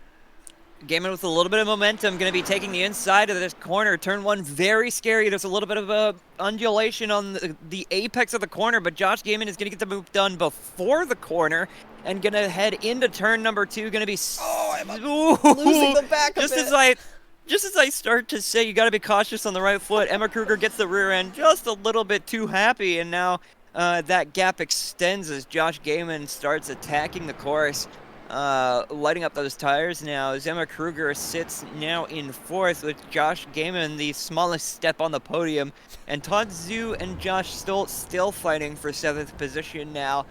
Gaiman with a little bit of momentum, going to be taking the inside of this corner. Turn 1, very scary. There's a little bit of a undulation on the apex of the corner, but Josh Gaiman is going to get the move done before the corner and going to head into turn number 2. Going to be losing the back a bit. Just as I start to say, you got to be cautious on the right foot. Emma Kruger gets the rear end just a little bit too happy, and now that gap extends as Josh Gaiman starts attacking the course. Lighting up those tires now as Emma Kruger sits now in 4th with Josh Gaiman, the smallest step on the podium, and Todd Zhu and Josh Stoltz still fighting for 7th position now.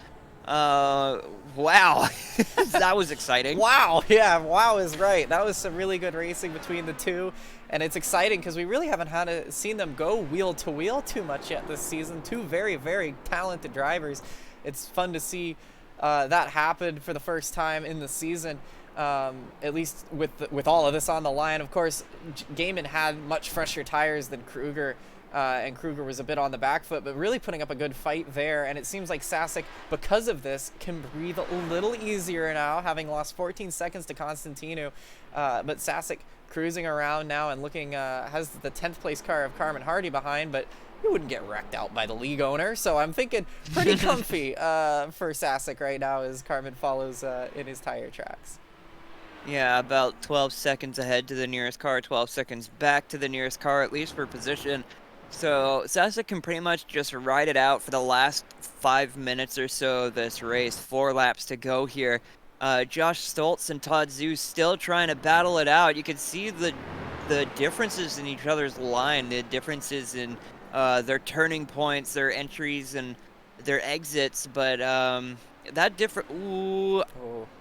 Wow. That was exciting. Wow. Yeah, wow is right. That was some really good racing between the two, and it's exciting because we really haven't seen them go wheel to wheel too much yet this season. 2 very, very talented drivers. It's fun to see that happened for the first time in the season, at least with all of this on the line. Of course, Gaiman had much fresher tires than Kruger, and Kruger was a bit on the back foot, but really putting up a good fight there. And it seems like Sasek, because of this, can breathe a little easier now, having lost 14 seconds to Constantino. But Sasek cruising around now and looking, has the 10th place car of Carmen Hardy behind, but you wouldn't get wrecked out by the league owner. So I'm thinking pretty comfy for Sasek right now as Carmen follows in his tire tracks. Yeah, about 12 seconds ahead to the nearest car, 12 seconds back to the nearest car, at least for position. So Sasek can pretty much just ride it out for the last 5 minutes or so of this race. 4 laps to go here. Josh Stoltz and Todd Zhu still trying to battle it out. You can see the differences in each other's line, the differences in their turning points, their entries, and their exits. But that different. Ooh,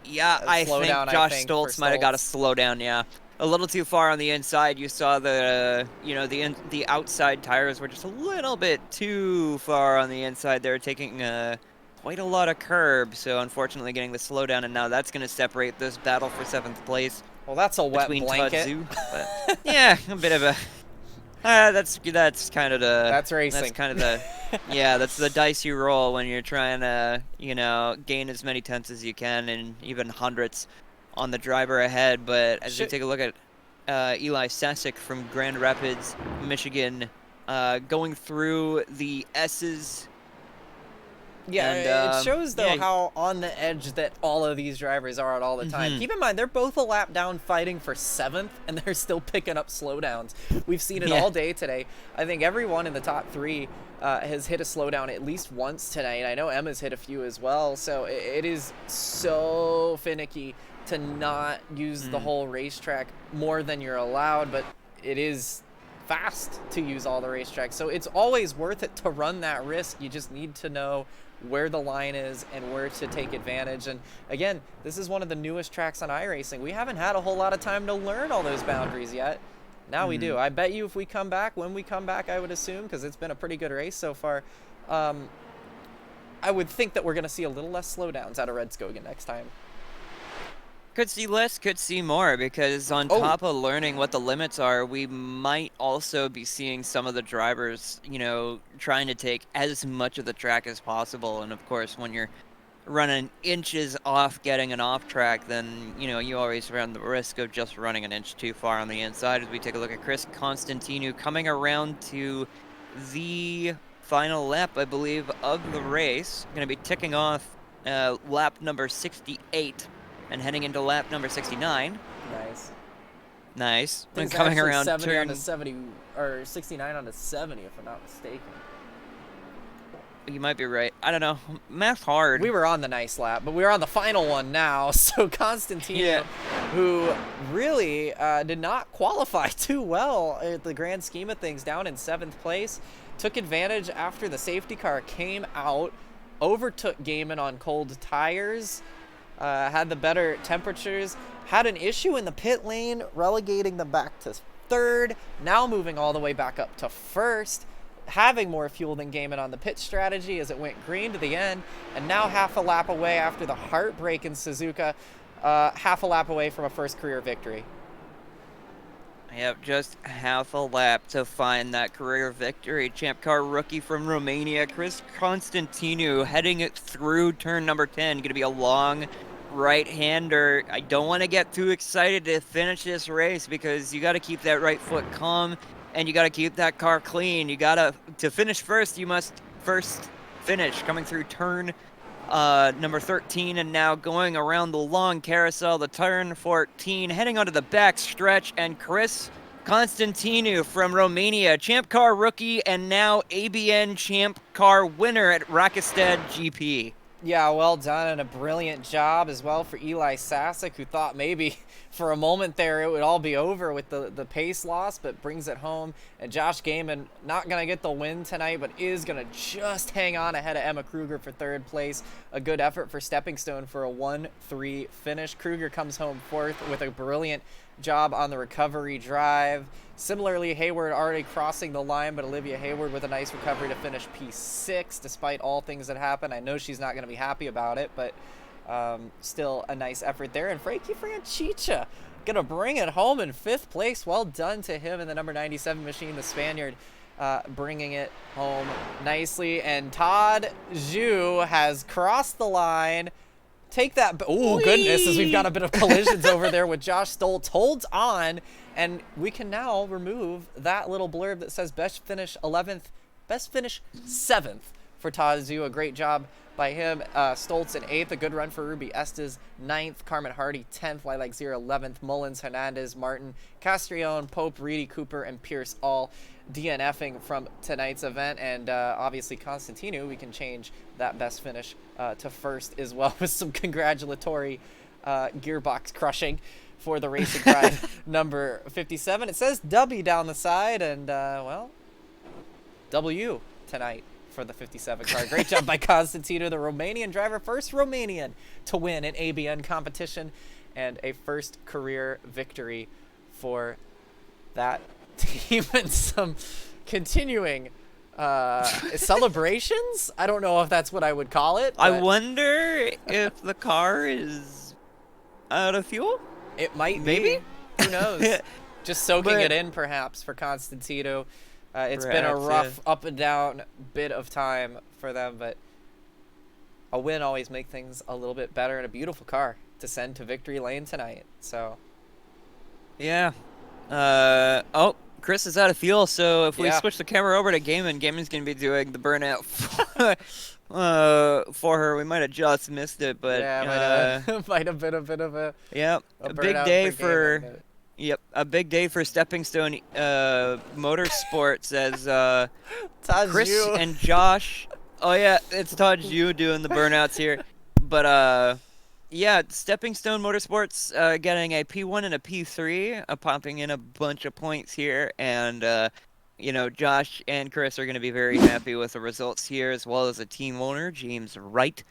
yeah, I think Josh Stoltz might have got a slowdown. Yeah, a little too far on the inside. You saw the the outside tires were just a little bit too far on the inside. They're taking quite a lot of curb, so unfortunately getting the slowdown, and now that's going to separate this battle for 7th place. Well, that's a wet blanket. Tadzu, but, yeah, a bit of a. That's kind of the. That's racing. That's kind of the. Yeah, that's the dice you roll when you're trying to, gain as many tenths as you can, and even hundredths on the driver ahead. But as we take a look at Eli Sasek from Grand Rapids, Michigan, going through the S's. Yeah, and, it shows, though, how on the edge that all of these drivers are at all the time. Keep in mind, they're both a lap down fighting for 7th, and they're still picking up slowdowns. We've seen it all day today. I think everyone in the top 3 has hit a slowdown at least once tonight. I know Emma's hit a few as well, so it is so finicky to not use the whole racetrack more than you're allowed, but it is fast to use all the racetracks. So it's always worth it to run that risk. You just need to know where the line is and where to take advantage. And again, this is one of the newest tracks on iRacing. We haven't had a whole lot of time to learn all those boundaries yet. Now we do. I bet you if we come back, when we come back, I would assume, because it's been a pretty good race so far, I would think that we're going to see a little less slowdowns out of Rudskogen next time. Could see less, could see more, because on top of learning what the limits are, we might also be seeing some of the drivers, trying to take as much of the track as possible. And of course, when you're running inches off getting an off track, then, you always run the risk of just running an inch too far on the inside. As we take a look at Chris Constantinou coming around to the final lap, I believe, of the race. Going to be ticking off lap number 68. And heading into lap number 69. Nice. And coming around 70 onto 70, or 69 onto 70, if I'm not mistaken. You might be right. I don't know. Math's hard. We were on the nice lap, but we're on the final one now. So Constantinou, who really did not qualify too well at the grand scheme of things, down in 7th place, took advantage after the safety car came out, overtook Gaiman on cold tires. Had the better temperatures, had an issue in the pit lane, relegating them back to 3rd, now moving all the way back up to 1st, having more fuel than Gaiman on the pit strategy as it went green to the end, and now half a lap away after the heartbreak in Suzuka, half a lap away from a first career victory. Yep, just half a lap to find that career victory. Champ car rookie from Romania, Chris Constantinou, heading it through turn number 10. Going to be a long right-hander. I don't want to get too excited to finish this race because you got to keep that right foot calm and you got to keep that car clean. You got to finish first, you must first finish. Coming through turn number 13 and now going around the long carousel, the turn 14, heading onto the back stretch, and Chris Constantinou from Romania, Champ Car rookie and now ABN Champ Car winner at Rakkestad GP. Yeah, well done, and a brilliant job as well for Eli Sasek, who thought maybe for a moment there it would all be over with the pace loss, but brings it home. And Josh Gaiman, not going to get the win tonight, but is going to just hang on ahead of Emma Kruger for 3rd place. A good effort for Stepping Stone for a 1-3 finish. Kruger comes home 4th with a brilliant job on the recovery drive. Similarly, Hayward already crossing the line, but Olivia Hayward with a nice recovery to finish P6 despite all things that happen. I know she's not going to be happy about it, but still a nice effort there. And Frankie Franchicha going to bring it home in 5th place. Well done to him in the number 97 machine, the Spaniard, bringing it home nicely. And Todd Zhu has crossed the line. Take that. Oh, goodness, as we've got a bit of collisions over there with Josh Stoltz. Holds on, and we can now remove that little blurb that says best finish 11th, best finish 7th for Todd Zhu. A great job by him. Stoltz in 8th. A good run for Ruby Estes, 9th. Carmen Hardy, 10th. Lilac Zero, 11th. Mullins, Hernandez, Martin, Castrione, Pope, Reedy, Cooper, and Pierce all DNFing from tonight's event. And obviously Constantinou, we can change that best finish to 1st as well with some congratulatory gearbox crushing for the Racing Pride number 57. It says W down the side, and well, W tonight for the 57 car. Great job by Constantino, the Romanian driver, first Romanian to win an ABN competition, and a first career victory for that team, and some continuing celebrations. I don't know if that's what I would call it. I wonder if the car is out of fuel. It might Maybe. be. Who knows? Just soaking it in, perhaps, for Constantino. It's been a rough up and down bit of time for them, but a win always makes things a little bit better, and a beautiful car to send to victory lane tonight. So, yeah. Oh, Chris is out of fuel, so if we switch the camera over to Gaiman, Gaiman's going to be doing the burnout for her. We might have just missed it, but might have been a bit of a a big day for a big day for Stepping Stone Motorsports as Chris and Josh. Oh yeah, it's Todd Yu doing the burnouts here, but yeah, Stepping Stone Motorsports getting a P1 and a P3, popping in a bunch of points here, and you know, Josh and Chris are going to be very happy with the results here, as well as the team owner, James Wright.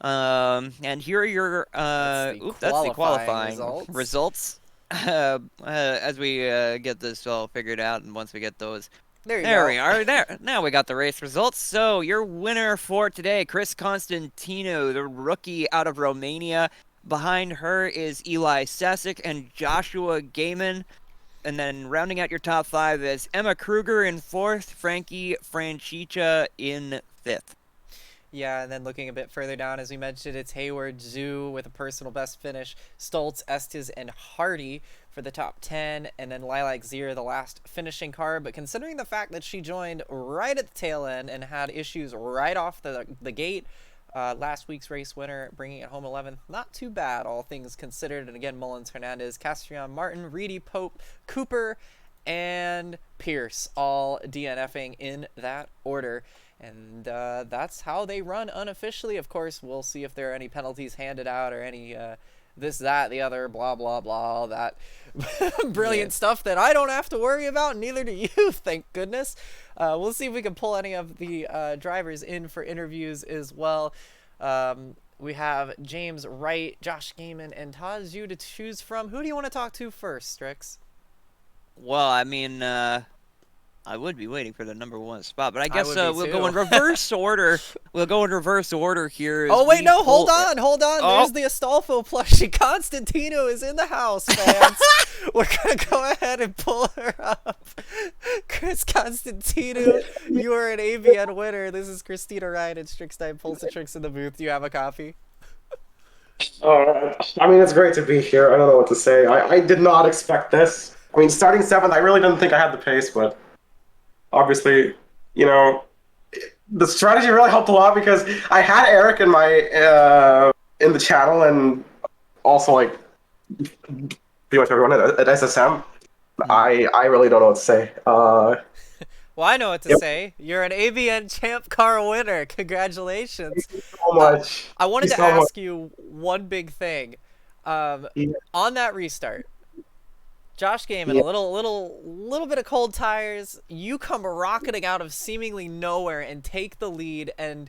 And here are your that's the qualifying results. As we get this all figured out, and once we get those, there we are. There, now we got the race results. So your winner for today, Chris Constantino, the rookie out of Romania. Behind her is Eli Sasic and Joshua Gaiman. And then rounding out your top 5 is Emma Kruger in 4th, Frankie Francica in 5th. Yeah, and then looking a bit further down, as we mentioned, it's Hayward, Zhu with a personal best finish, Stoltz, Estes, and Hardy for the top 10, and then Lilac Zier, the last finishing car. But considering the fact that she joined right at the tail end and had issues right off the gate, last week's race winner, bringing it home 11th, not too bad, all things considered. And again, Mullins, Hernandez, Castrion, Martin, Reedy, Pope, Cooper, and Pierce, all DNFing in that order. And that's how they run unofficially. Of course, we'll see if there are any penalties handed out or any this, that, the other, blah, blah, blah, all that brilliant stuff that I don't have to worry about, neither do you, thank goodness. We'll see if we can pull any of the drivers in for interviews as well. We have James Wright, Josh Gaiman, and Todd Zhu to choose from. Who do you want to talk to first, Strix? Well, I mean, I would be waiting for the number 1 spot, but I guess we'll go in reverse order. We'll go in reverse order here. Oh, wait, no, hold on. Oh. There's the Astolfo plushie. Constantino is in the house, fans. We're going to go ahead and pull her up. Chris Constantino, you are an ABN winner. This is Christina Ryan and Strixtime Pulse of Tricks in the booth. Do you have a copy? I mean, it's great to be here. I don't know what to say. I did not expect this. I mean, starting 7th, I really didn't think I had the pace, but obviously, you know, the strategy really helped a lot because I had Eric in my in the channel and also like pretty much everyone at SSM. I really don't know what to say. Well, I know what to say. You're an ABN Champ Car winner. Congratulations. Thank you so much. I wanted to ask you one big thing. On that restart, Josh Gaiman, a little bit of cold tires. You come rocketing out of seemingly nowhere and take the lead, and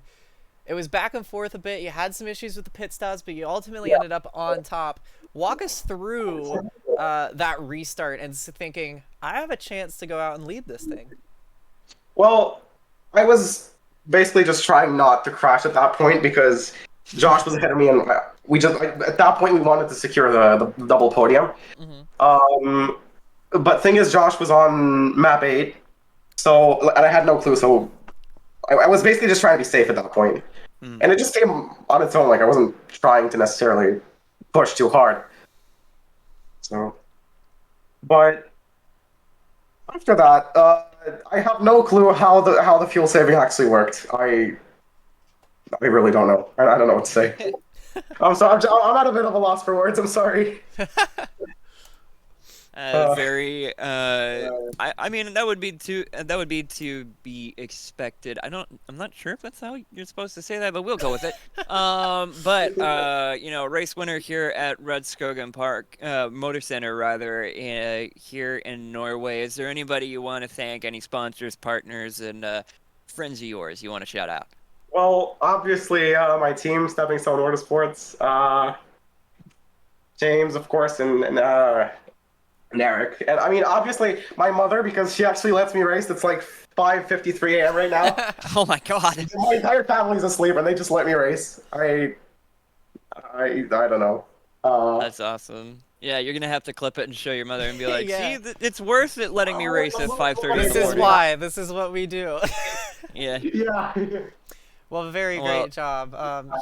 it was back and forth a bit. You had some issues with the pit stops, but you ultimately ended up on top. Walk us through that restart and thinking, I have a chance to go out and lead this thing. Well, I was basically just trying not to crash at that point because Josh was ahead of me, and at that point we wanted to secure the double podium. But thing is, Josh was on map 8, and I had no clue, so I was basically just trying to be safe at that point. And it just came on its own. Like, I wasn't trying to necessarily push too hard. So, but after that, I have no clue how the fuel saving actually worked. I really don't know. I don't know what to say. I'm at a bit of a loss for words. I'm sorry. Very. I mean, that would be to be expected. I'm not sure if that's how you're supposed to say that, but we'll go with it. But you know, race winner here at Rudskogen Park, Motorsenter rather, here in Norway. Is there anybody you want to thank? Any sponsors, partners, and friends of yours you want to shout out? Well, obviously, my team, Stepping Stone Motorsports, James, of course, and Eric. And I mean, obviously, my mother, because she actually lets me race. It's like 5:53 a.m. right now. Oh my god! My entire family's asleep, and they just let me race. I don't know. That's awesome. Yeah, you're gonna have to clip it and show your mother and be like, Yeah. "See, it's worth it letting me race at 5:30 in This the is morning." why. This is what we do. Yeah. Yeah. Well, very great job.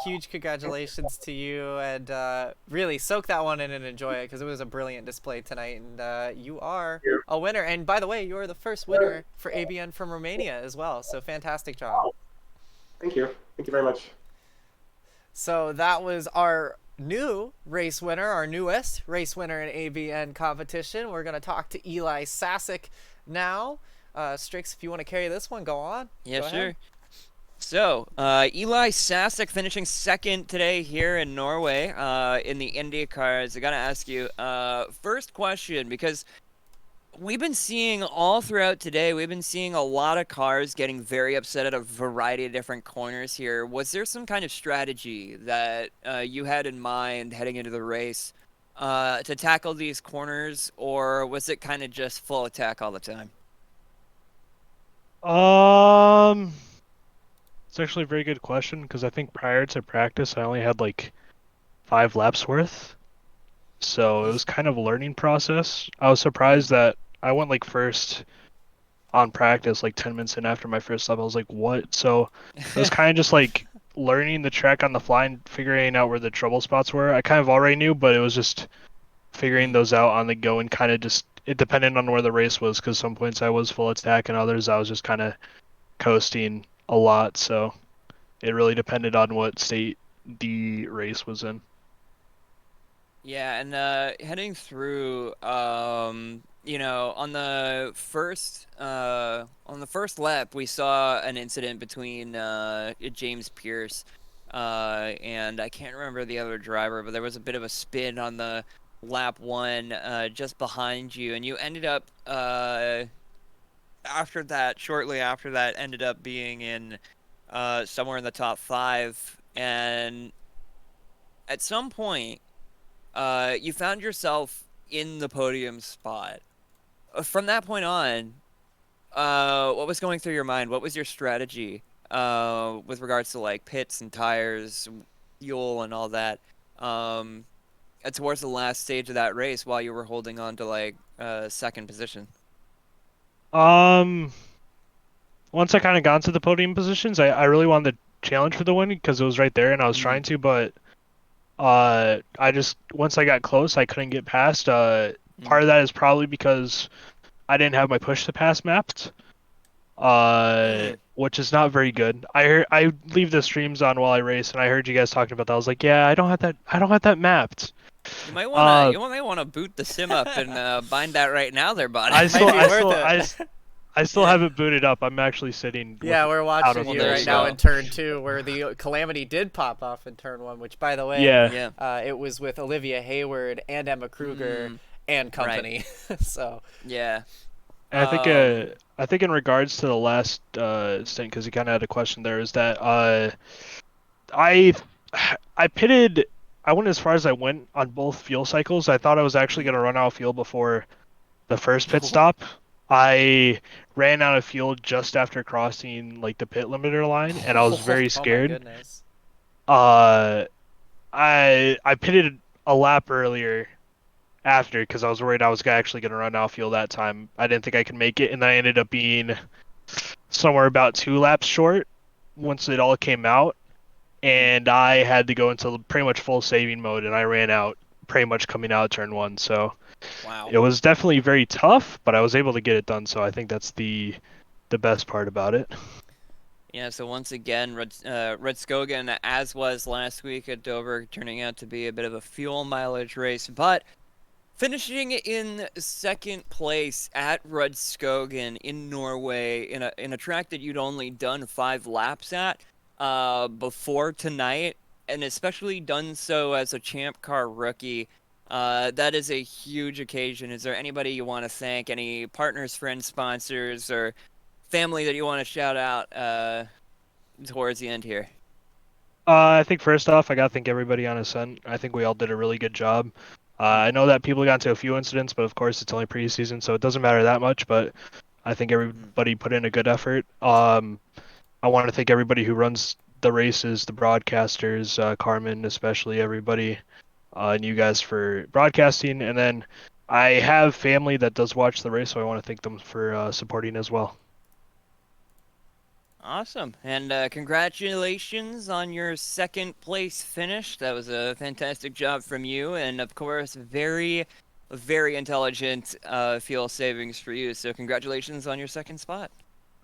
Huge congratulations to you, and really soak that one in and enjoy it because it was a brilliant display tonight, and you are a winner. And by the way, you are the first winner for ABN from Romania as well, so fantastic job. Thank you. Thank you very much. So that was our new race winner, our newest race winner in ABN competition. We're going to talk to Eli Sasek now. Strix, if you want to carry this one, go on. Yeah, Go sure. ahead. So, Eli Sasek finishing second today here in Norway in the Indy cars. I gotta ask you, first question, because we've been seeing all throughout today, we've been seeing a lot of cars getting very upset at a variety of different corners here. Was there some kind of strategy that you had in mind heading into the race to tackle these corners, or was it kind of just full attack all the time? It's actually a very good question because I think prior to practice I only had like 5 laps worth. So it was kind of a learning process. I was surprised that I went like first on practice like 10 minutes in after my first lap. I was like, what? So it was kind of just like learning the track on the fly and figuring out where the trouble spots were. I kind of already knew, but it was just figuring those out on the go and kind of just, it depended on where the race was because some points I was full attack and others I was just kind of coasting a lot, so it really depended on what state the race was in. Yeah, and heading through, you know, on the first lap, we saw an incident between James Pierce and I can't remember the other driver, but there was a bit of a spin on the lap one just behind you, and you ended up shortly after that, ended up being in somewhere in the top 5, and at some point, you found yourself in the podium spot. From that point on, what was going through your mind? What was your strategy with regards to like pits and tires, fuel, and all that? Towards the last stage of that race, while you were holding on to like second position. Once I kind of got to the podium positions, I really wanted to challenge for the win because it was right there and I was trying to, but I just, once I got close, I couldn't get past. Part of that is probably because I didn't have my push to pass mapped, which is not very good. I leave the streams on while I race, and I heard you guys talking about that. I was like, yeah, I don't have that mapped. You might want to boot the sim up and bind that right now, there, bud. I still have it booted up. I'm actually sitting. Yeah, we're watching you right now in turn 2, where the calamity did pop off in turn 1, which, by the way, it was with Olivia Hayward and Emma Kruger and company. Right. So yeah. And I think in regards to the last stint, because you kind of had a question there, is that I pitted. I went as far as I went on both fuel cycles. I thought I was actually going to run out of fuel before the first pit stop. I ran out of fuel just after crossing like the pit limiter line, and I was very scared. Oh my goodness. I pitted a lap earlier after because I was worried I was actually going to run out of fuel that time. I didn't think I could make it, and I ended up being somewhere about 2 laps short once it all came out, and I had to go into pretty much full saving mode, and I ran out pretty much coming out of turn 1, so wow. It was definitely very tough, but I was able to get it done, so I think that's the best part about it. Yeah, so once again, Rudskogen, as was last week at Dover, turning out to be a bit of a fuel mileage race, but finishing in second place at Rudskogen in Norway in a track that you'd only done 5 laps at before tonight, and especially done so as a Champ Car rookie. That is a huge occasion. Is there anybody you want to thank? Any partners, friends, sponsors, or family that you want to shout out towards the end here? I think first off, I gotta thank everybody on Ascent. I think we all did a really good job. I know that people got into a few incidents, but of course it's only preseason, so it doesn't matter that much. But I think everybody put in a good effort. I want to thank everybody who runs the races, the broadcasters, Carmen especially, everybody, and you guys for broadcasting. And then I have family that does watch the race, so I want to thank them for supporting as well. Awesome. And congratulations on your second place finish. That was a fantastic job from you. And of course, very, very intelligent fuel savings for you. So congratulations on your second spot.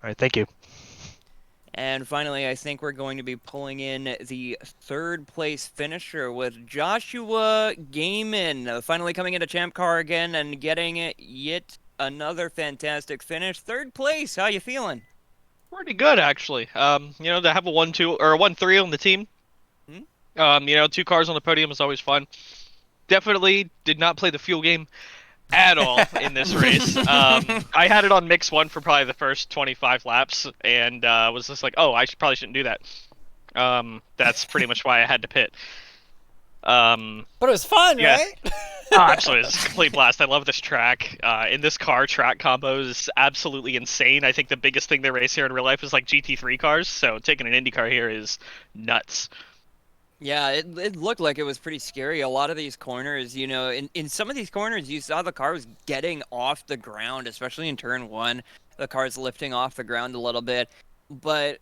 All right, thank you. And finally, I think we're going to be pulling in the third place finisher with Joshua Gaiman, finally coming into Champ Car again and getting yet another fantastic finish. Third place, how you feeling? Pretty good, actually. You know, to have a 1-2 or a 1-3 on the team. You know, 2 cars on the podium is always fun. Definitely did not play the fuel game at all in this race. I had it on mix 1 for probably the first 25 laps, and was just like, oh, probably shouldn't do that. That's pretty much why I had to pit. But it was fun, yeah. right? Oh, absolutely, it's a complete blast. I love this track. In this car, track combo is absolutely insane. I think the biggest thing they race here in real life is like GT3 cars, so taking an Indy car here is nuts. Yeah, it looked like it was pretty scary. A lot of these corners, you know, in some of these corners, you saw the car was getting off the ground, especially in turn 1. The car's lifting off the ground a little bit. But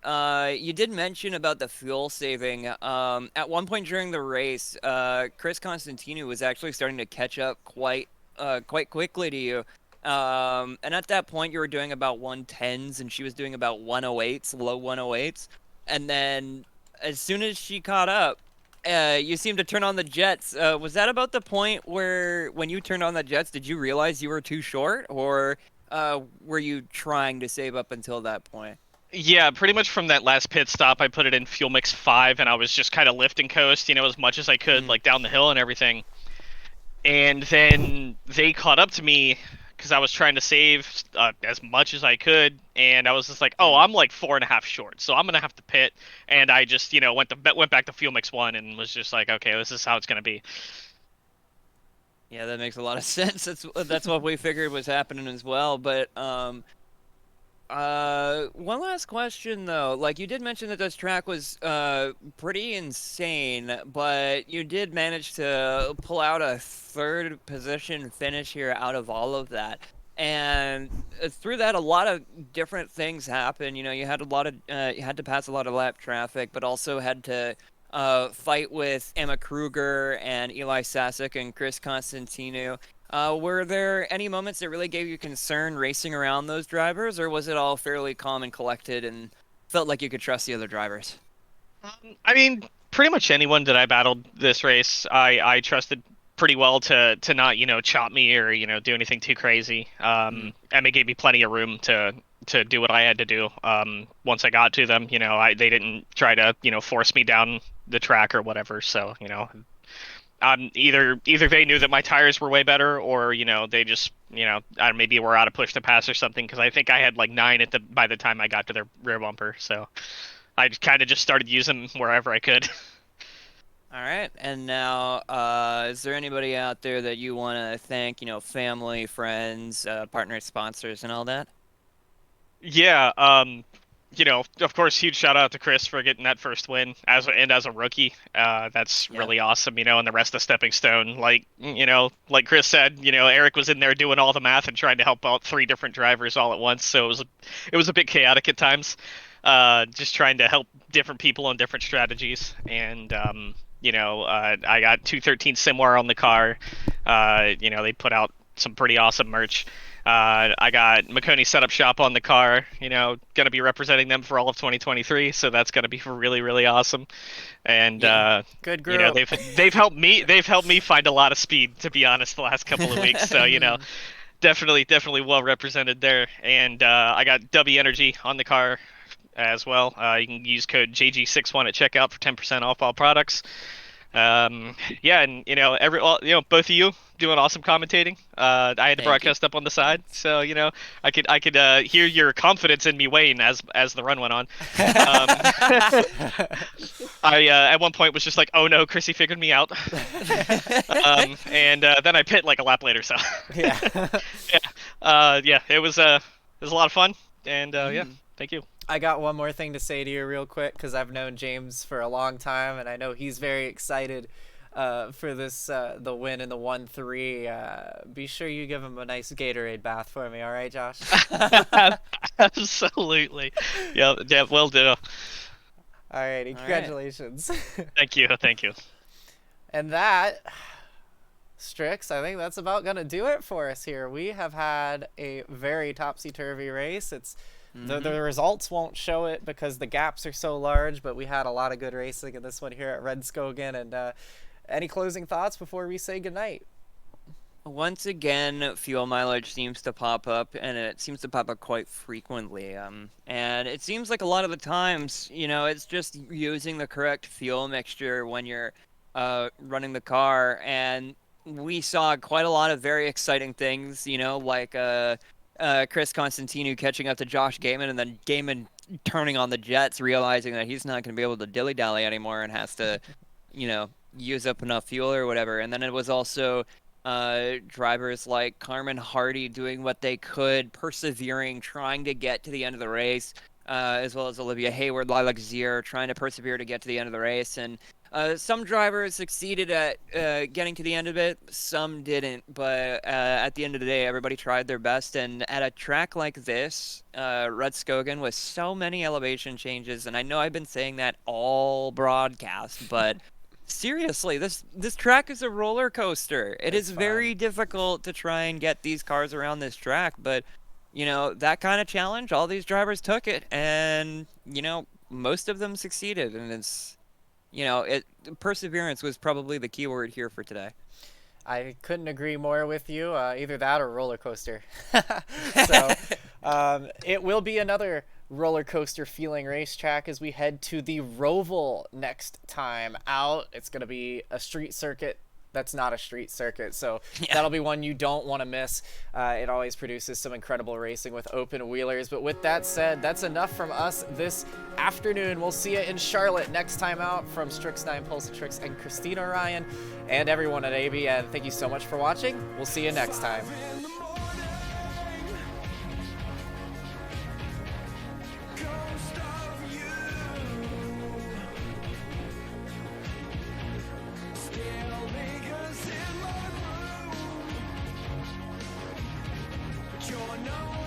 you did mention about the fuel saving. At one point during the race, Chris Constantino was actually starting to catch up quite quickly to you. And at that point, you were doing about 110s, and she was doing about 108s, low 108s. And then as soon as she caught up, you seemed to turn on the jets. Was that about the point where, when you turned on the jets, did you realize you were too short, or were you trying to save up until that point? Yeah, pretty much from that last pit stop, I put it in fuel mix 5, and I was just kind of lift and coast, you know, as much as I could, like down the hill and everything. And then they caught up to me because I was trying to save as much as I could, and I was just like, oh, I'm like 4.5 short, so I'm gonna have to pit. And I just, you know, went back to fuel mix 1 and was just like, okay, this is how it's gonna be. Yeah, that makes a lot of sense. That's what we figured was happening as well. But one last question though. Like, you did mention that this track was pretty insane, but you did manage to pull out a 3rd position finish here out of all of that. And through that, a lot of different things happened. You know, you had you had to pass a lot of lap traffic, but also had to fight with Emma Kruger and Eli Sasek and Chris Constantino. Were there any moments that really gave you concern racing around those drivers, or was it all fairly calm and collected and felt like you could trust the other drivers? I mean, pretty much anyone that I battled this race, I trusted pretty well to not, you know, chop me or, you know, do anything too crazy. Emma gave me plenty of room to do what I had to do. Once I got to them, you know, they didn't try to, you know, force me down the track or whatever. So, you know, either they knew that my tires were way better, or, you know, they just, you know, maybe were out of push to pass or something, because I think I had like 9 by the time I got to their rear bumper. So I kind of just started using them wherever I could. All right, and now, is there anybody out there that you want to thank, you know, family, friends, partners, sponsors, and all that? Yeah, you know, of course, huge shout out to Chris for getting that first win as a rookie. That's really awesome, you know, and the rest of Stepping Stone. Like, you know, like Chris said, you know, Eric was in there doing all the math and trying to help out 3 different drivers all at once, so it was a bit chaotic at times, just trying to help different people on different strategies. And you know, I got 213 Simwar on the car. You know, they put out some pretty awesome merch. I got Makoni Setup Shop on the car, gonna be representing them for all of 2023, so that's gonna be really, really awesome. And good group. They've helped me find a lot of speed, to be honest, the last couple of weeks. So definitely well represented there. And I got W Energy on the car as well. You can use code JG61 at checkout for 10% off all products. And both of you doing awesome commentating. I had the broadcast up on the side, so I could hear your confidence in me wane as the run went on. I at one point was just like, oh no, Chrissy figured me out. And then I pit like a lap later. So yeah, it was a lot of fun, and thank you. I got one more thing to say to you real quick, because I've known James for a long time, and I know he's very excited for this the win in the 1-3. Be sure you give him a nice Gatorade bath for me, all right, Josh? Absolutely. Yeah, will do. Alrighty, congratulations. Thank you. And that, Strix, I think that's about going to do it for us here. We have had a very topsy-turvy race. The results won't show it because the gaps are so large, but we had a lot of good racing in this one here at Rudskogen. And any closing thoughts before we say goodnight? Once again, fuel mileage seems to pop up, and it seems to pop up quite frequently. And it seems like a lot of the times, it's just using the correct fuel mixture when you're running the car. And we saw quite a lot of very exciting things, like Chris Constantinu catching up to Josh Gaiman, and then Gaiman turning on the jets, realizing that he's not going to be able to dilly-dally anymore and has to, use up enough fuel or whatever. And then it was also drivers like Carmen Hardy doing what they could, persevering, trying to get to the end of the race, as well as Olivia Hayward, Lilac Zier, trying to persevere to get to the end of the race. And some drivers succeeded at getting to the end of it, some didn't, but at the end of the day, everybody tried their best. And at a track like this, Rudskogen, with so many elevation changes, and I know I've been saying that all broadcast, but seriously, this track is a roller coaster. It is very difficult to try and get these cars around this track, but that kind of challenge, all these drivers took it, and most of them succeeded, and it's perseverance was probably the key word here for today. I couldn't agree more with you. Either that or roller coaster. So it will be another roller coaster feeling racetrack as we head to the Roval next time out. It's going to be a street circuit that's not a street circuit, so that'll be one you don't want to miss. It always produces some incredible racing with open wheelers. But with that said, that's enough from us this afternoon. We'll see you in Charlotte next time out. From Strix9, Pulsatrix, and Christina Ryan, and everyone at ABN, thank you so much for watching. We'll see you next time. You're no